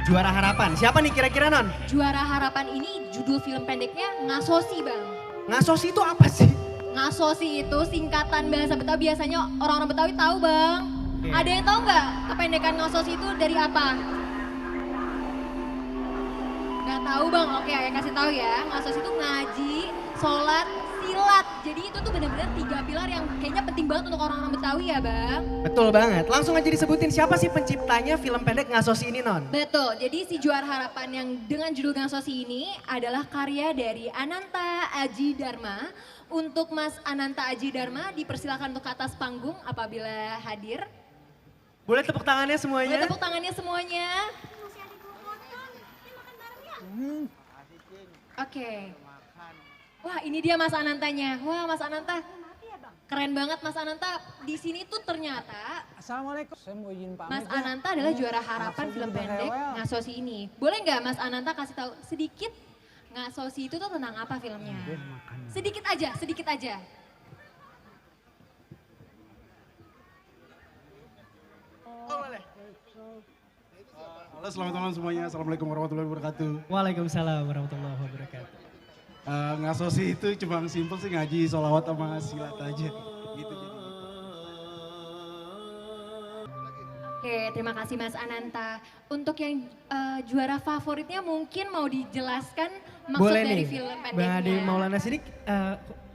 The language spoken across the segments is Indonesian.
Juara Harapan. Siapa nih kira-kira Non? Juara Harapan ini judul film pendeknya Ngasosi Bang. Ngasosi itu apa sih? Ngasosi itu singkatan bahasa Betawi, biasanya orang-orang Betawi tahu Bang. Oke. Ada yang tahu nggak kependekan Ngasosi itu dari apa? Nggak tahu Bang, oke Ayah kasih tahu ya. Ngasosi itu ngaji, sholat, silat. Jadi itu tuh benar-benar 3 pilar yang kayaknya penting banget untuk orang-orang Betawi ya Bang. Betul banget. Langsung aja disebutin siapa sih penciptanya film pendek Ngasosi ini Non? Betul, jadi si Juara Harapan yang dengan judul Ngasosi ini adalah karya dari Ananta Aji Dharma. Untuk Mas Ananta Aji Dharma dipersilakan untuk ke atas panggung apabila hadir. Boleh tepuk tangannya Boleh semuanya? tepuk tangannya semuanya. Oke. Wah ini dia Mas Anantanya. Wah Mas Ananta, keren banget Mas Ananta. Di sini tuh ternyata Assalamualaikum. Saya mau izin pamit. Mas ya. Ananta adalah juara harapan Langsung film udah pendek rewel. Ngasosi ini. Boleh nggak Mas Ananta kasih tahu sedikit Ngasosi itu tuh tentang apa filmnya? Sedikit aja, sedikit aja. Halo selamat malam semuanya, Assalamualaikum warahmatullahi wabarakatuh. Waalaikumsalam warahmatullahi wabarakatuh. Ngasosi itu cuma simpel sih ngaji, sholawat sama silat aja. Gitu jadi. Oke, terima kasih Mas Ananta. Untuk yang juara favoritnya mungkin mau dijelaskan maksud Boleh dari nih, film Bang pendeknya. Ade Maulana Sidik,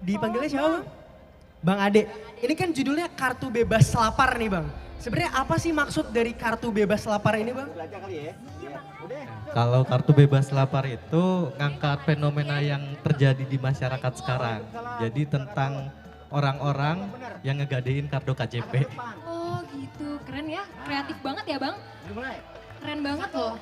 dipanggilnya siapa Bang? Bang Ade, ini kan judulnya Kartu Bebas Lapar nih Bang. Sebenarnya apa sih maksud dari Kartu Bebas Lapar ini Bang? Kalau kartu bebas lapar itu ngangkat fenomena yang terjadi di masyarakat sekarang. Jadi tentang orang-orang yang ngegadein kartu KJP. Oh gitu, keren ya. Kreatif banget ya Bang. Keren banget loh.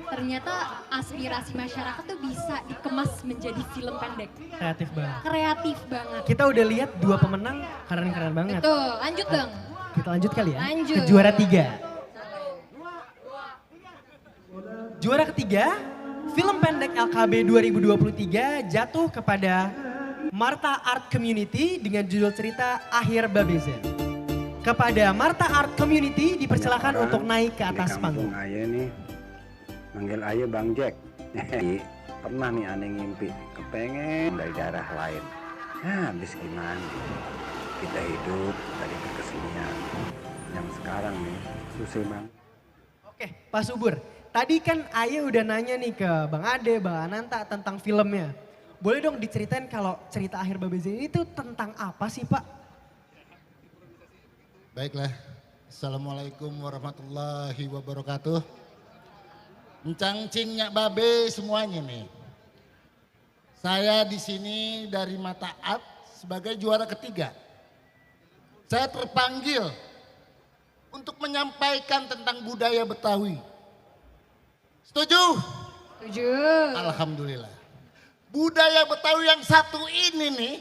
Ternyata aspirasi masyarakat tuh bisa dikemas menjadi film pendek. Kreatif banget. Kreatif banget. Kita udah lihat 2 pemenang keren-keren banget. Betul, lanjut Bang. Kita lanjut kali ya. Lanjut. Ke juara 3. Juara ketiga, film pendek LKB 2023 jatuh kepada Marta Art Community dengan judul cerita Akhir Babeze. Kepada Marta Art Community dipersilakan untuk naik ke atas panggung. Ayah nih, manggil ayah Bang Jack. Pernah nih aneh ngimpi, kepengen dari daerah lain. Ya habis gimana? Kita hidup dari kesenian. Yang sekarang nih, susah bang. Oke, Pak Subur. Tadi kan Ayah udah nanya nih ke Bang Ade, Bang Ananta tentang filmnya. Boleh dong diceritain kalau cerita Akhir Babeze ini tuh tentang apa sih Pak? Baiklah, Assalamualaikum warahmatullahi wabarakatuh. Encang-cingnya babe semuanya nih. Saya di sini dari Mata Art sebagai juara ketiga. Saya terpanggil untuk menyampaikan tentang budaya Betawi. Setuju? Setuju. Alhamdulillah. Budaya Betawi yang satu ini nih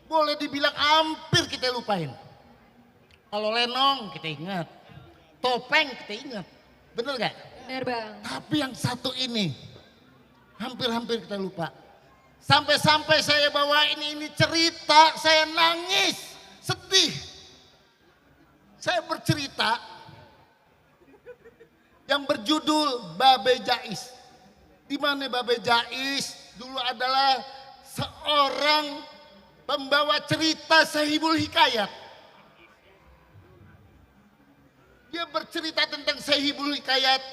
boleh dibilang hampir kita lupain. Kalau lenong kita ingat, topeng kita ingat, bener gak? Bener Bang. Tapi yang satu ini hampir-hampir kita lupa. Sampai-sampai saya bawain ini cerita, saya nangis, sedih. Saya bercerita yang berjudul Babe Jais. Di mana Babe Jais dulu adalah seorang pembawa cerita Sahibul Hikayat. Dia bercerita tentang Sahibul Hikayat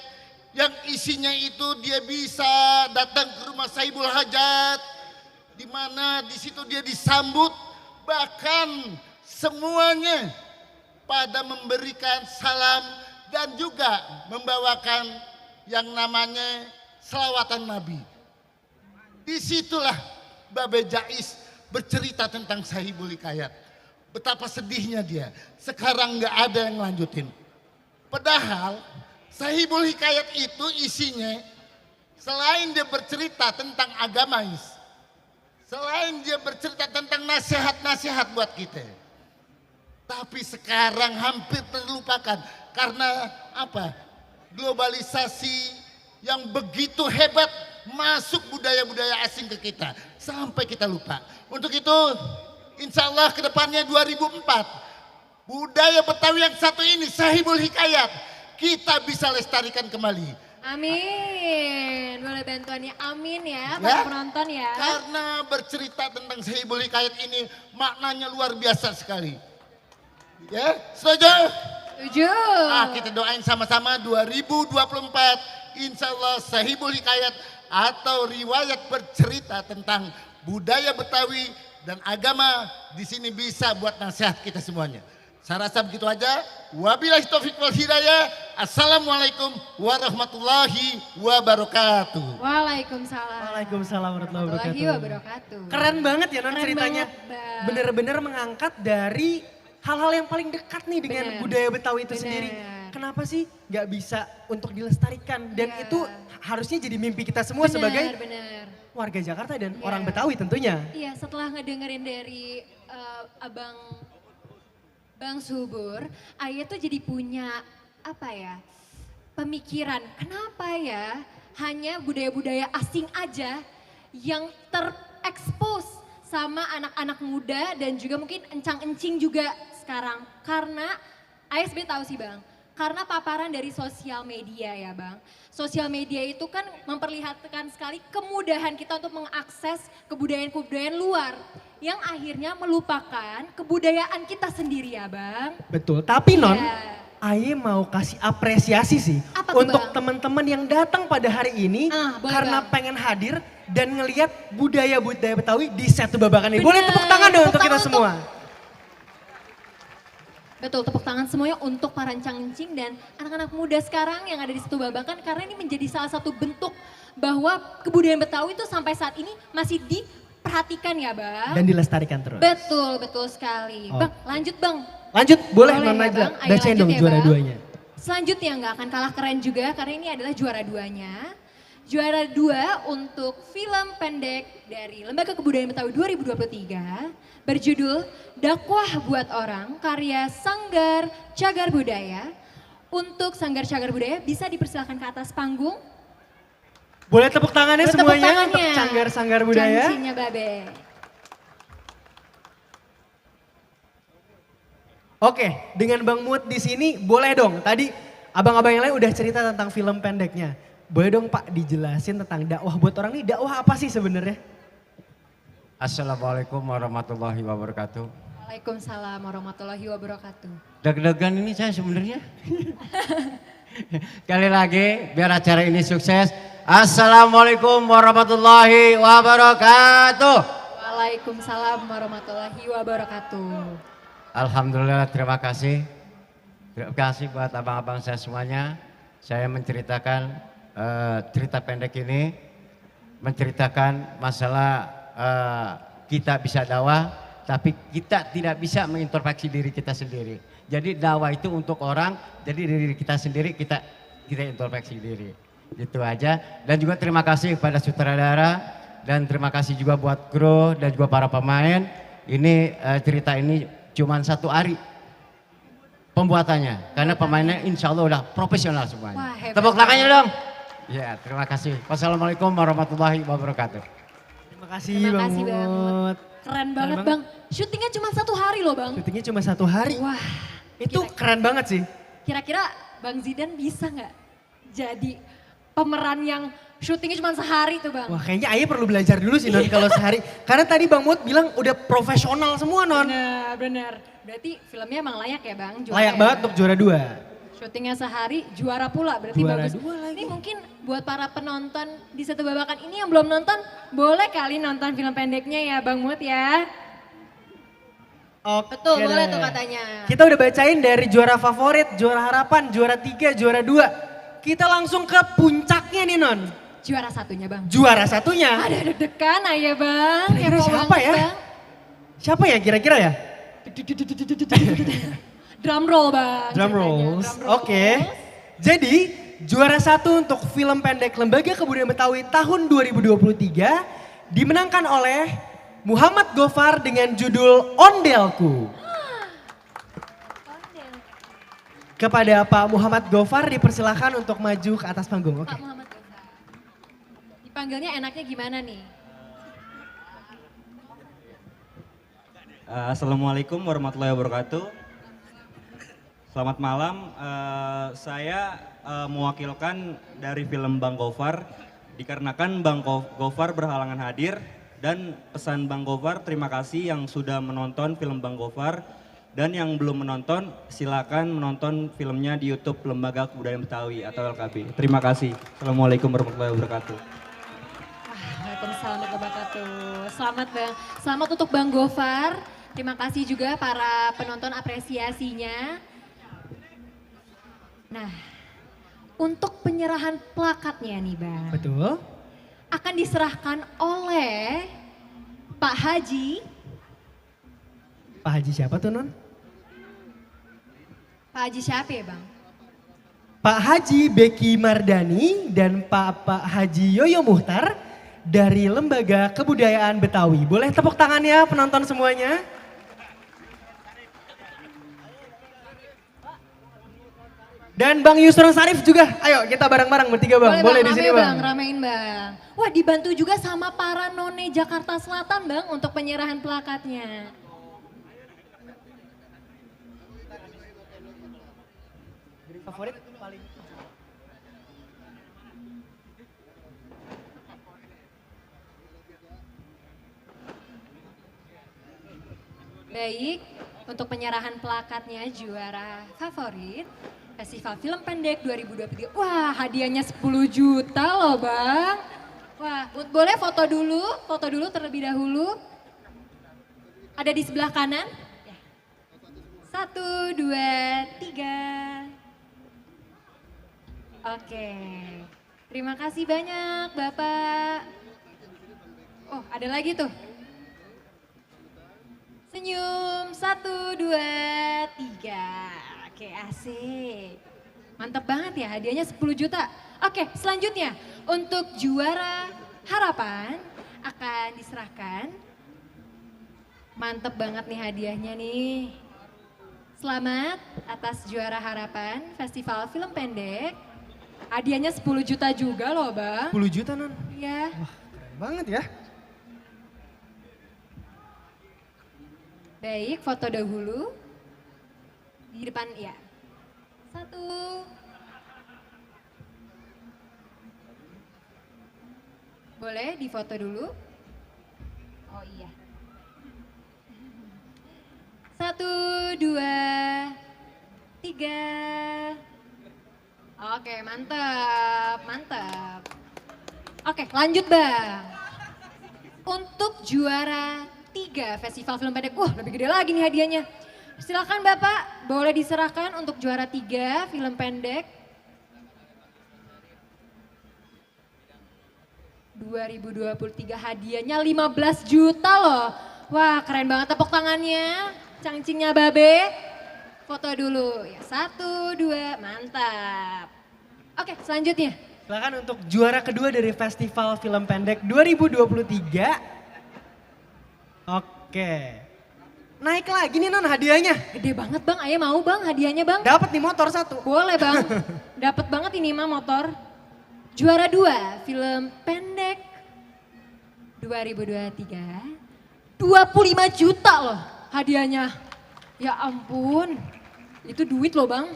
yang isinya itu dia bisa datang ke rumah Sahibul Hajat, di mana di situ dia disambut, bahkan semuanya pada memberikan salam dan juga membawakan yang namanya selawatan Nabi. Disitulah Babe Jais bercerita tentang Sahibul Hikayat. Betapa sedihnya dia, sekarang nggak ada yang lanjutin. Padahal Sahibul Hikayat itu isinya selain dia bercerita tentang agamais, selain dia bercerita tentang nasihat-nasihat buat kita, tapi sekarang hampir terlupakan karena apa? Globalisasi yang begitu hebat masuk budaya-budaya asing ke kita sampai kita lupa. Untuk itu insya Allah kedepannya 2004 budaya Betawi yang satu ini Sahibul Hikayat kita bisa lestarikan kembali. Amin. Boleh bantuannya amin ya, Ya. para penonton ya. Karena bercerita tentang Sahibul Hikayat ini maknanya luar biasa sekali. Ya, setuju? Setuju. Kita doain sama-sama 2024. Insya Allah Sahibul Hikayat atau riwayat bercerita tentang budaya Betawi dan agama di sini bisa buat nasihat kita semuanya. Saya rasa begitu aja. Wabillahi taufiq wal hidayah. Assalamualaikum warahmatullahi wabarakatuh. Waalaikumsalam. Waalaikumsalam warahmatullahi wabarakatuh. Keren banget ya non Keren ceritanya. banget, Bang. Bener-bener mengangkat dari hal-hal yang paling dekat nih dengan Bener. budaya Betawi itu Bener. sendiri. Kenapa sih nggak bisa untuk dilestarikan? Dan Iya. itu harusnya jadi mimpi kita semua sebagai Bener. warga Jakarta dan Iya. orang Betawi tentunya. Iya, setelah ngedengerin dari Bang Subur, Ayah tuh jadi punya apa ya, pemikiran kenapa ya hanya budaya-budaya asing aja yang terekspos sama anak-anak muda dan juga mungkin encang-encing juga sekarang. Karena Ayah sebenarnya tahu sih Bang, karena paparan dari sosial media ya Bang. Sosial media itu kan memperlihatkan sekali kemudahan kita untuk mengakses kebudayaan-kebudayaan luar. Yang akhirnya melupakan kebudayaan kita sendiri ya Bang. Betul, tapi non, Iya. Aye mau kasih apresiasi sih Apa tuh, untuk Bang? teman-teman yang datang pada hari ini Boleh, karena Bang. pengen hadir dan ngelihat budaya-budaya Betawi di Setu Babakan ini. Boleh Bener, tepuk tangan dong tepuk untuk kita tangan semua. Betul, tepuk tangan semuanya untuk para encang-encing dan anak-anak muda sekarang yang ada di Setu Babakan karena ini menjadi salah satu bentuk bahwa kebudayaan Betawi itu sampai saat ini masih diperhatikan ya Bang. Dan dilestarikan terus. Betul, betul sekali. Oh. Bang, lanjut Bang. Lanjut, boleh non ya, Najla. Bang? Ayo Bacain lanjut dong ya, juara Bang. duanya. Selanjutnya nggak akan kalah keren juga karena ini adalah juara duanya. Juara 2 untuk film pendek dari Lembaga Kebudayaan Betawi 2023 berjudul Dakwah Buat Orang karya Sanggar Cagar Budaya. Untuk Sanggar Cagar Budaya bisa dipersilakan ke atas panggung. Boleh tepuk tangannya Boleh tepuk semuanya untuk tangannya. Sanggar Budaya. Janjinya Babe. Oke, dengan Bang Mut di sini boleh dong. Tadi abang-abang yang lain udah cerita tentang film pendeknya. Boleh dong Pak dijelasin tentang dakwah buat orang ini. Dakwah apa sih sebenarnya? Assalamualaikum warahmatullahi wabarakatuh. Waalaikumsalam warahmatullahi wabarakatuh. Deg-degan ini saya sebenarnya. Kali lagi biar acara ini sukses. Assalamualaikum warahmatullahi wabarakatuh. Waalaikumsalam warahmatullahi wabarakatuh. Alhamdulillah, terima kasih. Terima kasih buat abang-abang saya semuanya. Saya menceritakan cerita pendek ini, menceritakan masalah kita bisa dakwah, tapi kita tidak bisa mengintrospeksi diri kita sendiri. Jadi dakwah itu untuk orang, jadi diri kita sendiri kita introspeksi diri. Gitu aja. Dan juga terima kasih kepada sutradara dan terima kasih juga buat kru dan juga para pemain. Ini cerita ini cuma 1 hari pembuatannya, karena pemainnya insya Allah udah profesional semuanya. Wah, hebat. Tepuk tangannya dong. Ya, terima kasih. Wassalamualaikum warahmatullahi wabarakatuh. Terima kasih Terima Bang kasih, Bang Mut. Keren banget Bang. Syutingnya cuma 1 hari loh Bang. Syutingnya cuma 1 hari. Wah, Itu keren banget sih. kira-kira Bang Zidan bisa nggak jadi pemeran yang syutingnya cuma sehari tuh Bang? Wah kayaknya Ayah perlu belajar dulu sih Non kalau sehari. Karena tadi Bang Mut bilang udah profesional semua Non. Bener, bener. Berarti filmnya emang layak ya Bang? Juara Layak ya? banget untuk juara 2. Syutingnya sehari, juara pula berarti Juara bagus. 2 lagi. Ini mungkin buat para penonton di Setu Babakan ini yang belum nonton, boleh kali nonton film pendeknya ya Bang Mut ya. Oke Betul, boleh deh. tuh katanya. Kita udah bacain dari juara favorit, juara harapan, juara 3, juara 2. Kita langsung ke puncaknya nih Non. Juara satunya Bang. Juara satunya. Ada deg-degan ya Bang. Kira-kira Kepo siapa banget, ya? Bang. Siapa ya kira-kira ya? Drum roll Bang. Drum ceritanya. rolls. Drum roll. Oke. Jadi juara 1 untuk film pendek Lembaga Kebudayaan Betawi tahun 2023 dimenangkan oleh Muhammad Gofar dengan judul Ondelku. Kepada Pak Muhammad Gofar dipersilakan untuk maju ke atas panggung. Oke. Pak Muhammad Gofar. Dipanggilnya enaknya gimana nih? Assalamualaikum warahmatullahi wabarakatuh. Selamat malam, saya mewakilkan dari film Bang Gofar. Dikarenakan Bang Gofar berhalangan hadir dan pesan Bang Gofar terima kasih yang sudah menonton film Bang Gofar. Dan yang belum menonton silakan menonton filmnya di YouTube Lembaga Kebudayaan Betawi atau LKB. Terima kasih. Assalamualaikum warahmatullahi wabarakatuh. Waalaikumsalam warahmatullahi wabarakatuh. Selamat Bang, selamat untuk Bang Gofar. Terima kasih juga para penonton apresiasinya. Nah, untuk penyerahan plakatnya nih Bang. Betul. Akan diserahkan oleh Pak Haji. Pak Haji siapa tuh Non? Pak Haji siapa ya Bang? Pak Haji Beki Mardani dan Pak Haji Yoyo Muhtar dari Lembaga Kebudayaan Betawi. Boleh tepuk tangannya penonton semuanya? Dan Bang Yusron Sarif juga. Ayo kita bareng-bareng bertiga Bang. Boleh di sini Bang. Ramein Bang. Wah dibantu juga sama para none Jakarta Selatan Bang untuk penyerahan plakatnya. Favorit paling. Baik, untuk penyerahan plakatnya juara favorit Festival Film Pendek 2023. Wah, hadiahnya 10 juta loh, Bang. Wah, boleh foto dulu terlebih dahulu. Ada di sebelah kanan. Ya. 1, 2, 3. Oke, terima kasih banyak Bapak. Oh, ada lagi tuh. Senyum, 1, 2, 3. Oke, asik. Mantap banget ya, hadiahnya 10 juta. Oke, selanjutnya untuk juara harapan akan diserahkan. Mantap banget nih hadiahnya nih. Selamat atas juara harapan Festival Film Pendek. Hadiahnya 10 juta juga loh Bang. 10 juta Non? Iya. Wah keren banget ya. Baik, foto dahulu. Di depan ya. 1. Boleh difoto dulu? Oh iya. 1, 2, 3. Oke, mantap, mantap. Oke, lanjut Bang. Untuk juara 3 Festival Film Pendek, wah lebih gede lagi nih hadiahnya. Silakan Bapak, boleh diserahkan untuk juara 3 film pendek 2023, hadiahnya 15 juta loh. Wah keren banget, tepuk tangannya, cangcingnya Babe. Foto dulu, ya 1, 2, mantap. Oke selanjutnya. Silakan untuk juara kedua dari Festival Film Pendek 2023. Oke. Naik lagi nih Non hadiahnya. Gede banget Bang, ayo mau Bang hadiahnya Bang? Dapat nih motor 1. Boleh Bang, dapat banget ini mah motor. Juara 2 film pendek 2023. 25 juta loh hadiahnya. Ya ampun, itu duit loh Bang.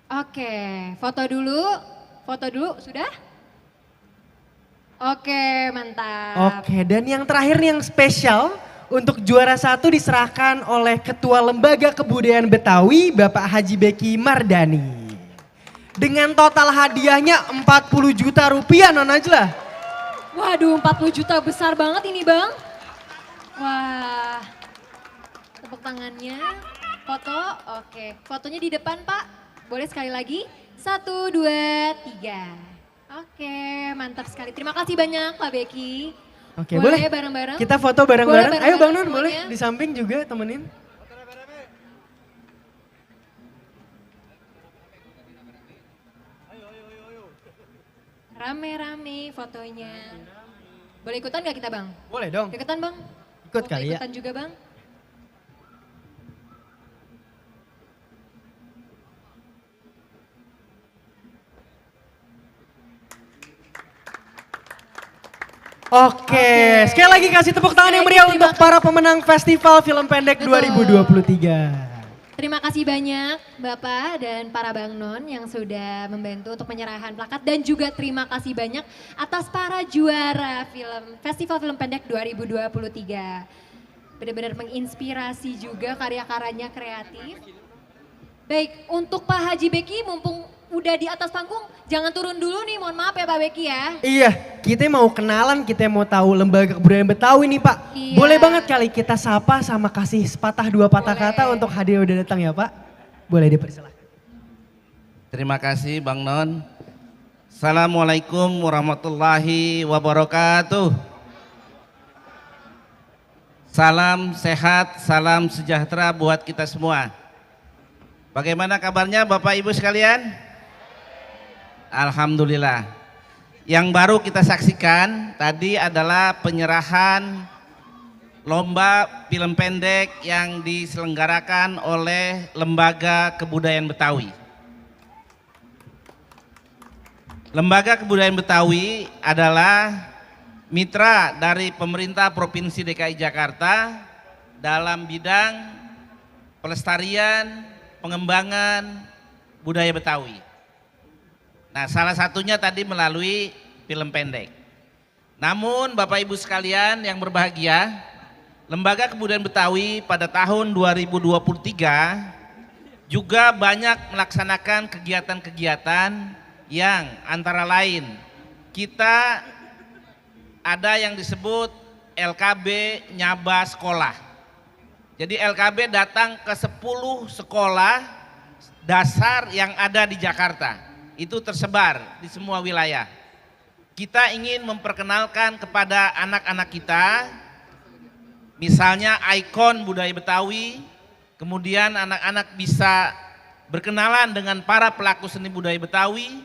Oke, foto dulu, sudah? Oke, mantap. Oke, dan yang terakhir nih yang spesial untuk juara 1 diserahkan oleh Ketua Lembaga Kebudayaan Betawi, Bapak Haji Beki Mardani. Dengan total hadiahnya 40 juta rupiah Non Najla. Waduh, 40 juta besar banget ini Bang. Wah, tepuk tangannya, foto, oke. Fotonya di depan Pak, boleh sekali lagi. 1, 2, 3. Oke, mantap sekali. Terima kasih banyak Pak Beki. Oke, boleh bareng-bareng? kita foto bareng-bareng. Boleh Ayo Bang bareng-bareng Non, boleh semuanya. di samping juga temenin. Rame-rame fotonya. Boleh ikutan gak kita Bang? Boleh dong. Ikutan Bang? Ikut Foto kali ya. ikutan juga Bang? Oke, sekali lagi kasih tepuk tangan yang meriah untuk para pemenang Festival Film Pendek 2023. Terima kasih banyak Bapak dan para Bang Non yang sudah membantu untuk penyerahan plakat dan juga terima kasih banyak atas para juara Festival Film Pendek 2023. Benar-benar menginspirasi juga karya-karyanya kreatif. Baik, untuk Pak Haji Beki mumpung udah di atas panggung, jangan turun dulu nih, mohon maaf ya Pak Beki ya. Iya, kita mau kenalan, kita mau tahu Lembaga Kebudayaan Betawi nih Pak. Iya. Boleh banget kali kita sapa sama kasih sepatah dua patah kata untuk hadir udah datang ya Pak. Boleh dipersilahkan. Terima kasih Bang Non. Assalamualaikum warahmatullahi wabarakatuh. Salam sehat, salam sejahtera buat kita semua. Bagaimana kabarnya Bapak Ibu sekalian? Alhamdulillah. Yang baru kita saksikan tadi adalah penyerahan lomba film pendek yang diselenggarakan oleh Lembaga Kebudayaan Betawi. Lembaga Kebudayaan Betawi adalah mitra dari pemerintah Provinsi DKI Jakarta dalam bidang pelestarian, pengembangan budaya Betawi. Nah, salah satunya tadi melalui film pendek. Namun Bapak Ibu sekalian yang berbahagia, Lembaga Kebudayaan Betawi pada tahun 2023 juga banyak melaksanakan kegiatan-kegiatan yang antara lain kita ada yang disebut LKB Nyaba Sekolah. Jadi LKB datang ke 10 sekolah dasar yang ada di Jakarta. Itu tersebar di semua wilayah. Kita ingin memperkenalkan kepada anak-anak kita, misalnya ikon budaya Betawi, kemudian anak-anak bisa berkenalan dengan para pelaku seni budaya Betawi,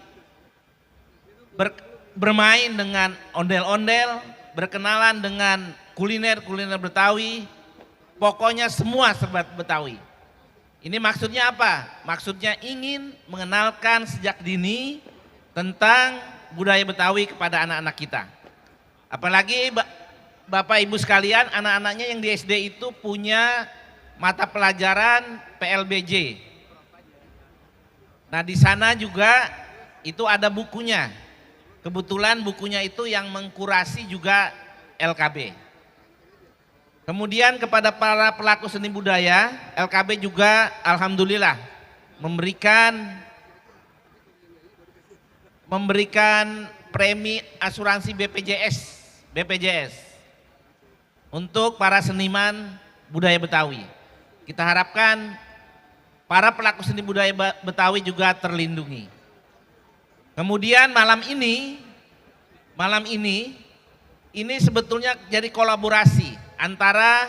bermain dengan ondel-ondel, berkenalan dengan kuliner-kuliner Betawi, pokoknya semua serba Betawi. Ini maksudnya apa? Maksudnya ingin mengenalkan sejak dini tentang budaya Betawi kepada anak-anak kita. Apalagi Bapak Ibu sekalian, anak-anaknya yang di SD itu punya mata pelajaran PLBJ. Nah, di sana juga itu ada bukunya. Kebetulan bukunya itu yang mengkurasi juga LKB. Kemudian kepada para pelaku seni budaya, LKB juga alhamdulillah memberikan premi asuransi BPJS untuk para seniman budaya Betawi. Kita harapkan para pelaku seni budaya Betawi juga terlindungi. Kemudian malam ini sebetulnya jadi kolaborasi antara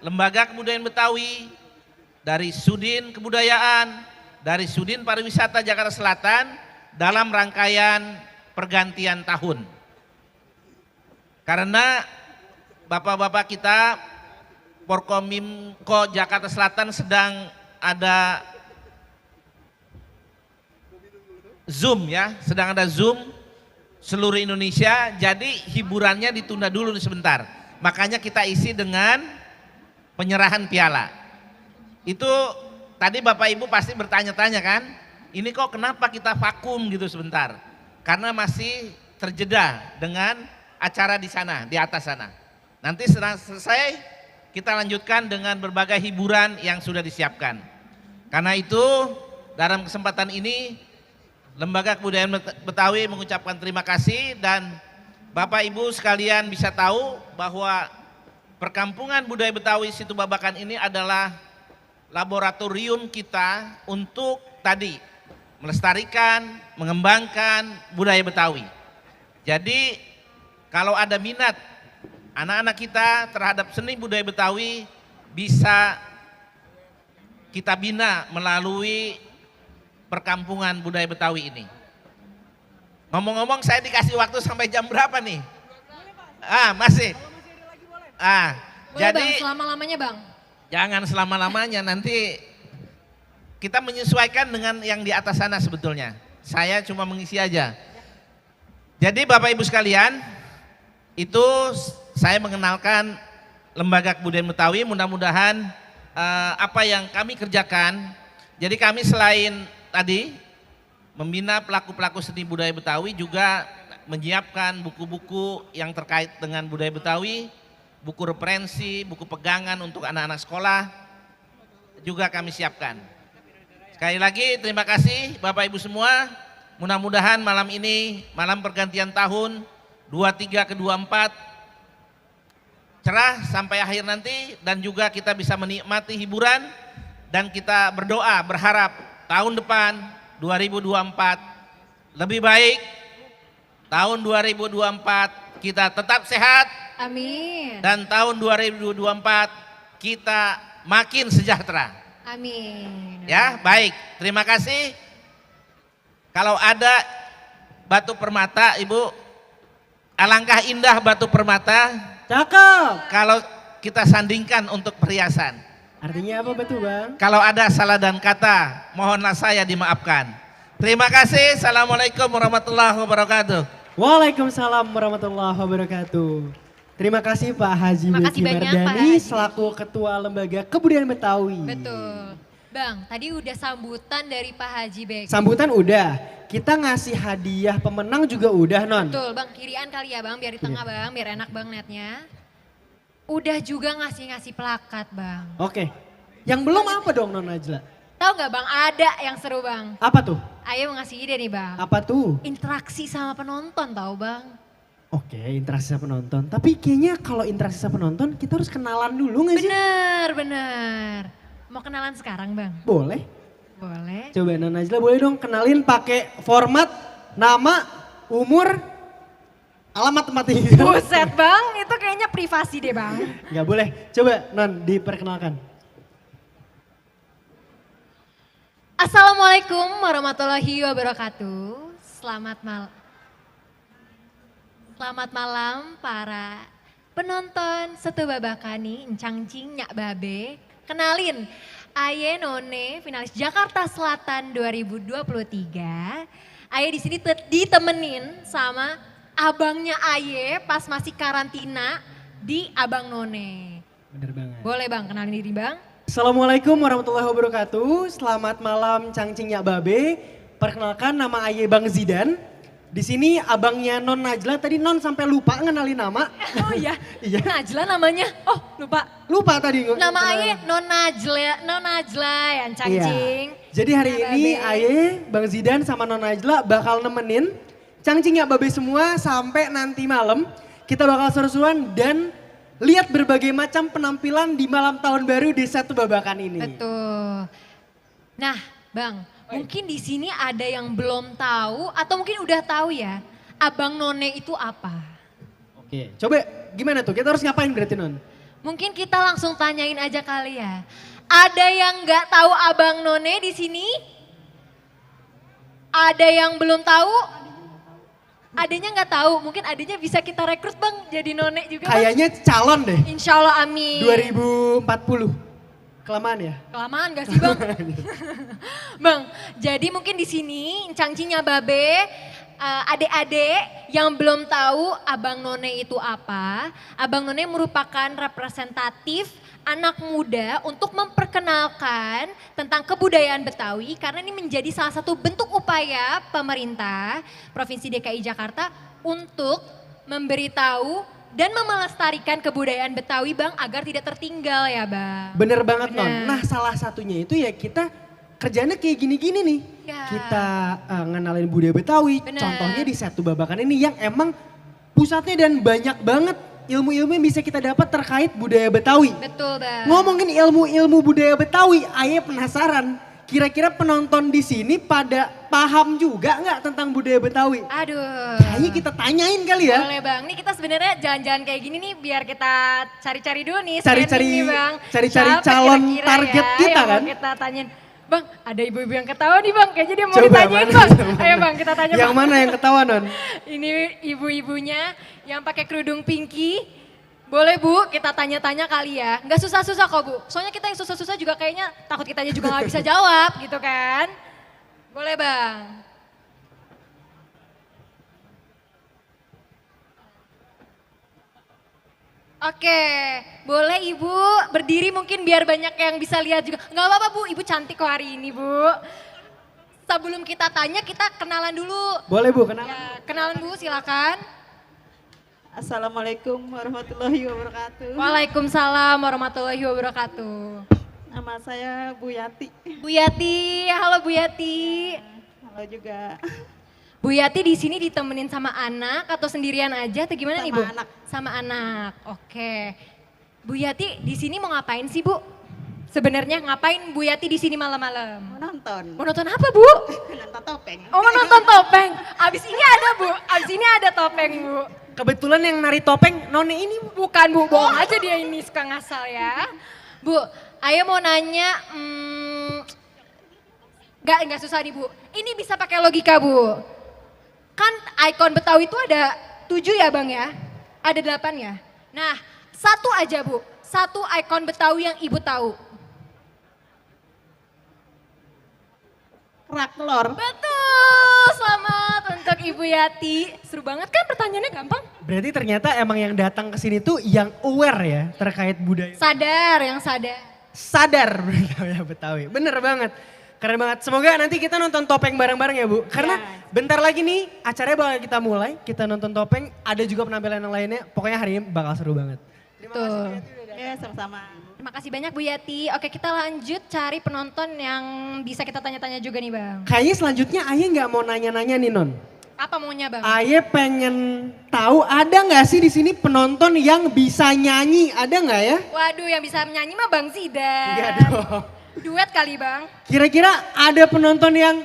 Lembaga Kebudayaan Betawi, dari Sudin Kebudayaan, dari Sudin Pariwisata Jakarta Selatan dalam rangkaian pergantian tahun. Karena bapak-bapak kita Porkominko Jakarta Selatan sedang ada Zoom ya, sedang ada Zoom seluruh Indonesia, jadi hiburannya ditunda dulu sebentar. Makanya kita isi dengan penyerahan piala. Itu tadi Bapak Ibu pasti bertanya-tanya kan, ini kok kenapa kita vakum gitu sebentar? Karena masih terjeda dengan acara di sana, di atas sana. Nanti setelah selesai kita lanjutkan dengan berbagai hiburan yang sudah disiapkan. Karena itu dalam kesempatan ini Lembaga Kebudayaan Betawi mengucapkan terima kasih, dan Bapak Ibu sekalian bisa tahu bahwa Perkampungan Budaya Betawi Situ Babakan ini adalah laboratorium kita untuk tadi melestarikan, mengembangkan budaya Betawi. Jadi kalau ada minat anak-anak kita terhadap seni budaya Betawi, bisa kita bina melalui Perkampungan Budaya Betawi ini. Ngomong-ngomong, saya dikasih waktu sampai jam berapa nih? Masih. Boleh Jadi Bang, selama-lamanya Bang. jangan selama-lamanya, nanti kita menyesuaikan dengan yang di atas sana sebetulnya. Saya cuma mengisi aja. Jadi Bapak Ibu sekalian, itu saya mengenalkan Lembaga Kebudayaan Betawi. Mudah-mudahan apa yang kami kerjakan, jadi kami selain tadi membina pelaku-pelaku seni budaya Betawi, juga menyiapkan buku-buku yang terkait dengan budaya Betawi, buku referensi, buku pegangan untuk anak-anak sekolah juga kami siapkan. Sekali lagi terima kasih Bapak Ibu semua. Mudah-mudahan malam ini, malam pergantian tahun 23 ke 24, cerah sampai akhir nanti, dan juga kita bisa menikmati hiburan, dan kita berdoa berharap tahun depan 2024 lebih baik. Tahun 2024 kita tetap sehat. Amin. Dan tahun 2024 kita makin sejahtera. Amin. Ya, baik. Terima kasih. Kalau ada batu permata, Ibu, alangkah indah batu permata. Cakep. Kalau kita sandingkan untuk perhiasan. Artinya apa betul Bang? Kalau ada salah dan kata, mohonlah saya dimaafkan. Terima kasih. Assalamualaikum warahmatullahi wabarakatuh. Waalaikumsalam warahmatullahi wabarakatuh. Terima kasih Pak Haji Terima kasih Beki banyak, Pak Mardani Haji. selaku Ketua Lembaga Kebudayaan Betawi. Betul. Bang, tadi udah sambutan dari Pak Haji Beki. Sambutan udah, kita ngasih hadiah pemenang juga udah Non. Betul Bang, kirian kali ya Bang, biar di tengah Bang, biar enak Bang netnya. Udah juga ngasih plakat Bang. Oke, yang belum apa dong Non Najla? Tahu nggak Bang, ada yang seru Bang. Apa tuh? Ayo mau ngasih ide nih Bang. Apa tuh? Interaksi sama penonton tahu Bang. Oke, interaksi sama penonton. Tapi kayaknya kalau interaksi sama penonton kita harus kenalan dulu gak sih? Bener. Mau kenalan sekarang Bang? Boleh. Boleh. Coba Non Najla boleh dong kenalin pakai format nama, umur, alamat tempat tinggal. Buset Bang, itu kayaknya privasi deh Bang. Gak boleh. Coba Non diperkenalkan. Assalamualaikum warahmatullahi wabarakatuh. Selamat malam para penonton Setu Babakani, Encang Cing Nyak Babe. Kenalin, Aye None, finalis Jakarta Selatan 2023. Aye di sini ditemenin sama abangnya Aye pas masih karantina di Abang None. Bener banget. Boleh Bang, kenalin diri Bang. Assalamualaikum warahmatullahi wabarakatuh. Selamat malam Cangcing Nyak Babe. Perkenalkan nama Aye Bang Zidan. Di sini abangnya Non Najla. Tadi Non sampai lupa ngenalin nama. Oh iya, Iya. Najla namanya. Oh lupa. Lupa tadi. Nama Aye Non Najla yang Cangcing. Iya. Jadi hari Nyak ini Babe. Aye, Bang Zidan sama Non Najla bakal nemenin Cangcing Nyak Babe semua sampai nanti malam. Kita bakal seru-seruan dan lihat berbagai macam penampilan di malam tahun baru di Setu Babakan ini. Betul. Nah Bang, mungkin di sini ada yang belum tahu atau mungkin udah tahu ya. Abang None itu apa? Oke, coba gimana tuh? Kita harus ngapain berarti Non? Mungkin kita langsung tanyain aja kali ya. Ada yang nggak tahu Abang None di sini? Ada yang belum tahu? Adanya nggak tahu, mungkin adanya bisa kita rekrut Bang jadi None juga Bang. Kayaknya calon deh. Insya Allah amin. 2040. Kelamaan ya? Kelamaan gak sih Bang? Bang, jadi mungkin di sini Cangcingnya Babe, adik-adik yang belum tahu Abang None itu apa. Abang None merupakan representatif anak muda untuk memperkenalkan tentang kebudayaan Betawi karena ini menjadi salah satu bentuk upaya pemerintah Provinsi DKI Jakarta untuk memberitahu dan melestarikan kebudayaan Betawi Bang agar tidak tertinggal ya Bang. Bener banget Non. Bener. Nah salah satunya itu ya kita kerjanya kayak gini-gini nih. Ya. Kita ngenalin budaya Betawi. Bener. Contohnya di Setu Babakan ini yang emang pusatnya dan banyak banget ilmu-ilmu yang bisa kita dapat terkait budaya Betawi. Betul Bang. Ngomongin ilmu-ilmu budaya Betawi, Aye penasaran. Kira-kira penonton di sini pada paham juga nggak tentang budaya Betawi? Aduh. Kayaknya kita tanyain kali ya. Boleh Bang, nih kita sebenarnya jalan-jalan kayak gini nih biar kita cari-cari dulu nih. Cari-cari- screening nih, Bang. cari-cari Siapa calon kira-kira target ya kita yang mau kan? kita tanyain. Bang, ada ibu-ibu yang ketawa nih Bang, kayaknya dia mau Coba, ditanyain mana? Bang. Ayo Bang, kita tanya Yang Bang. mana yang ketawa Non? Ini ibu-ibunya yang pakai kerudung pinky. Boleh Bu, kita tanya-tanya kali ya. Nggak susah-susah kok Bu. Soalnya kita yang susah-susah juga kayaknya takut kitanya juga nggak bisa jawab gitu kan. Boleh Bang. Oke, boleh Ibu berdiri mungkin biar banyak yang bisa lihat juga. Nggak apa-apa Bu, Ibu cantik kok hari ini Bu. Sebelum kita tanya, kita kenalan dulu. Boleh Bu, kenal. Ya, kenalan Bu, silakan. Assalamualaikum warahmatullahi wabarakatuh. Waalaikumsalam warahmatullahi wabarakatuh. Nama saya Bu Yati. Bu Yati, halo Bu Yati. Halo juga. Bu Yati di sini ditemenin sama anak atau sendirian aja atau gimana nih Bu? Sama anak. Sama anak. Oke. Bu Yati di sini mau ngapain sih Bu? Sebenarnya ngapain Bu Yati di sini malam-malam? Mau nonton. Mau nonton apa Bu? Nonton topeng. Oh mau nonton topeng. Abis ini ada Bu, abis ini ada topeng Bu. Kebetulan yang nari topeng none ini Bu. Bukan Bu, bohong aja dia ini suka ngasal ya. Bu, Ayo mau nanya, nggak susah nih Bu. Ini bisa pakai logika Bu. Kan ikon Betawi itu ada 7 ya Bang ya? Ada 8 ya? Nah, satu aja Bu. Satu ikon Betawi yang Ibu tahu. Kerak telur. Betul, selamat untuk Ibu Yati. Seru banget kan pertanyaannya gampang? Berarti ternyata emang yang datang ke sini tuh yang aware ya terkait budaya. Sadar, yang sadar. Sadar Betawi. Bener banget. Keren banget. Semoga nanti kita nonton topeng bareng-bareng ya Bu. Karena bentar lagi nih acaranya bakal kita mulai. Kita nonton topeng. Ada juga penampilan yang lainnya. Pokoknya hari ini bakal seru banget. Terima kasih Bu Yati. Ya sama-sama. Terima kasih banyak Bu Yati. Oke kita lanjut cari penonton yang bisa kita tanya-tanya juga nih Bang. Kayaknya selanjutnya Aye nggak mau nanya-nanya nih Non. Apa maunya Bang? Aye pengen tahu ada nggak sih di sini penonton yang bisa nyanyi? Ada nggak ya? Waduh yang bisa menyanyi mah Bang Zidan. Enggak dong. Duet kali Bang. Kira-kira ada penonton yang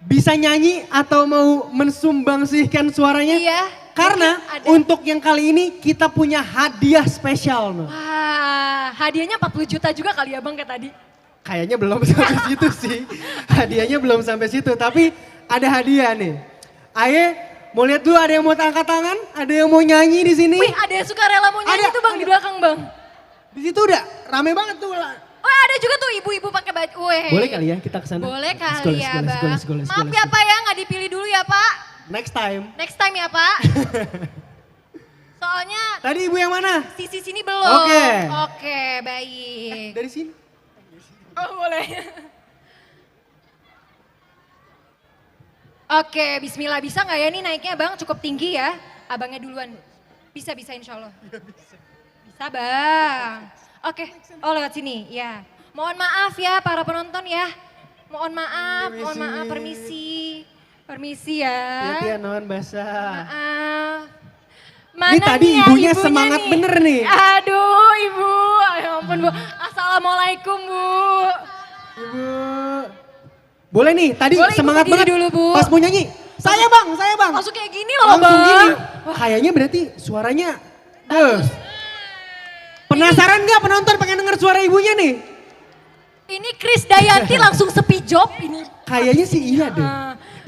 bisa nyanyi atau mau mensumbangsihkan suaranya? Iya. Karena untuk yang kali ini kita punya hadiah spesial. No. Wah hadiahnya 40 juta juga kali ya Bang kayak tadi. Kayaknya belum sampai situ sih. Hadiahnya belum sampai situ. Tapi ada hadiah nih. Aye mau lihat dulu ada yang mau angkat tangan? Ada yang mau nyanyi di sini? Wih ada yang suka rela mau nyanyi tuh Bang di belakang Bang. Di situ udah rame banget tuh. Oh ada juga tuh ibu-ibu pakai baju. Boleh kali ya kita kesana? Boleh Let's kali go, ya let's go, Bang. let's go, let's go, Maaf let's ya go. Pak ya nggak dipilih dulu ya Pak. Next time. Next time ya Pak. Soalnya Tadi ibu yang mana? sisi sini belum. Oke. Oke baik. Dari sini. Oh boleh. Oke bismillah bisa nggak ya nih naiknya Bang cukup tinggi ya. Abangnya duluan. Bisa insya Allah. Bisa Bang. Oke oh lewat sini ya. Mohon maaf ya para penonton ya. Mohon maaf permisi. Permisi ya. Hati-hati ya non basah. Maaf. Ini tadi nih ya ibunya semangat nih? bener nih. Aduh ibu, ya ampun Bu. Assalamualaikum Bu. Ibu. Boleh nih, tadi Boleh, Ibu semangat berdiri banget dulu, Bu. pas mau nyanyi. Saya bang. Langsung kayak gini loh Langsung Bang. gini. Kayaknya berarti suaranya. Penasaran gak penonton pengen denger suara ibunya nih? Ini Chris Dayanti langsung sepi job ini. Kayaknya sih iya deh.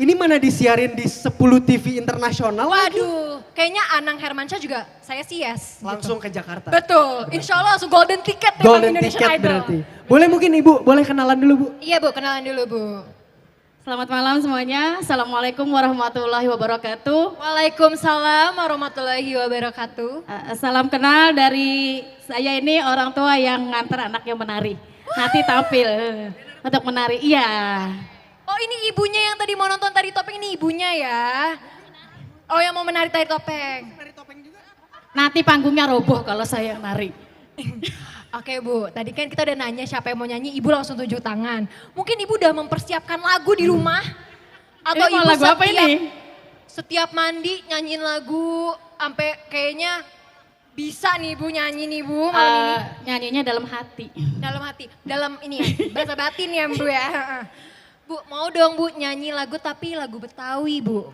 Ini mana disiarin di 10 TV internasional lagi? Waduh, kayaknya Anang Hermansyah juga saya sih yes. Langsung ke Jakarta. Betul, insya Allah langsung golden ticket nih Bang Golden Indonesian ticket Idol. berarti. Boleh mungkin ibu, boleh kenalan dulu bu? Iya Bu, kenalan dulu Bu. Selamat malam semuanya. Assalamualaikum warahmatullahi wabarakatuh. Waalaikumsalam warahmatullahi wabarakatuh. Salam kenal dari saya ini orang tua yang nganter anaknya menari. Nanti tampil untuk menari. Iya. Oh ini ibunya yang tadi mau nonton tari topeng ini ibunya ya. Oh yang mau menari tari topeng. Nanti panggungnya roboh kalau saya yang nari. Oke Bu, tadi kan kita udah nanya siapa yang mau nyanyi, Ibu langsung tunjuk tangan. Mungkin Ibu udah mempersiapkan lagu di rumah? Atau Ini mau Ibu lagu apa ini? Setiap mandi nyanyiin lagu, sampai kayaknya bisa nih Bu nyanyi nih Bu malam ini. Nyanyinya dalam hati. Dalam hati, dalam ini ya, bahasa batin ya Bu ya. Bu mau dong Bu nyanyi lagu tapi lagu Betawi Bu.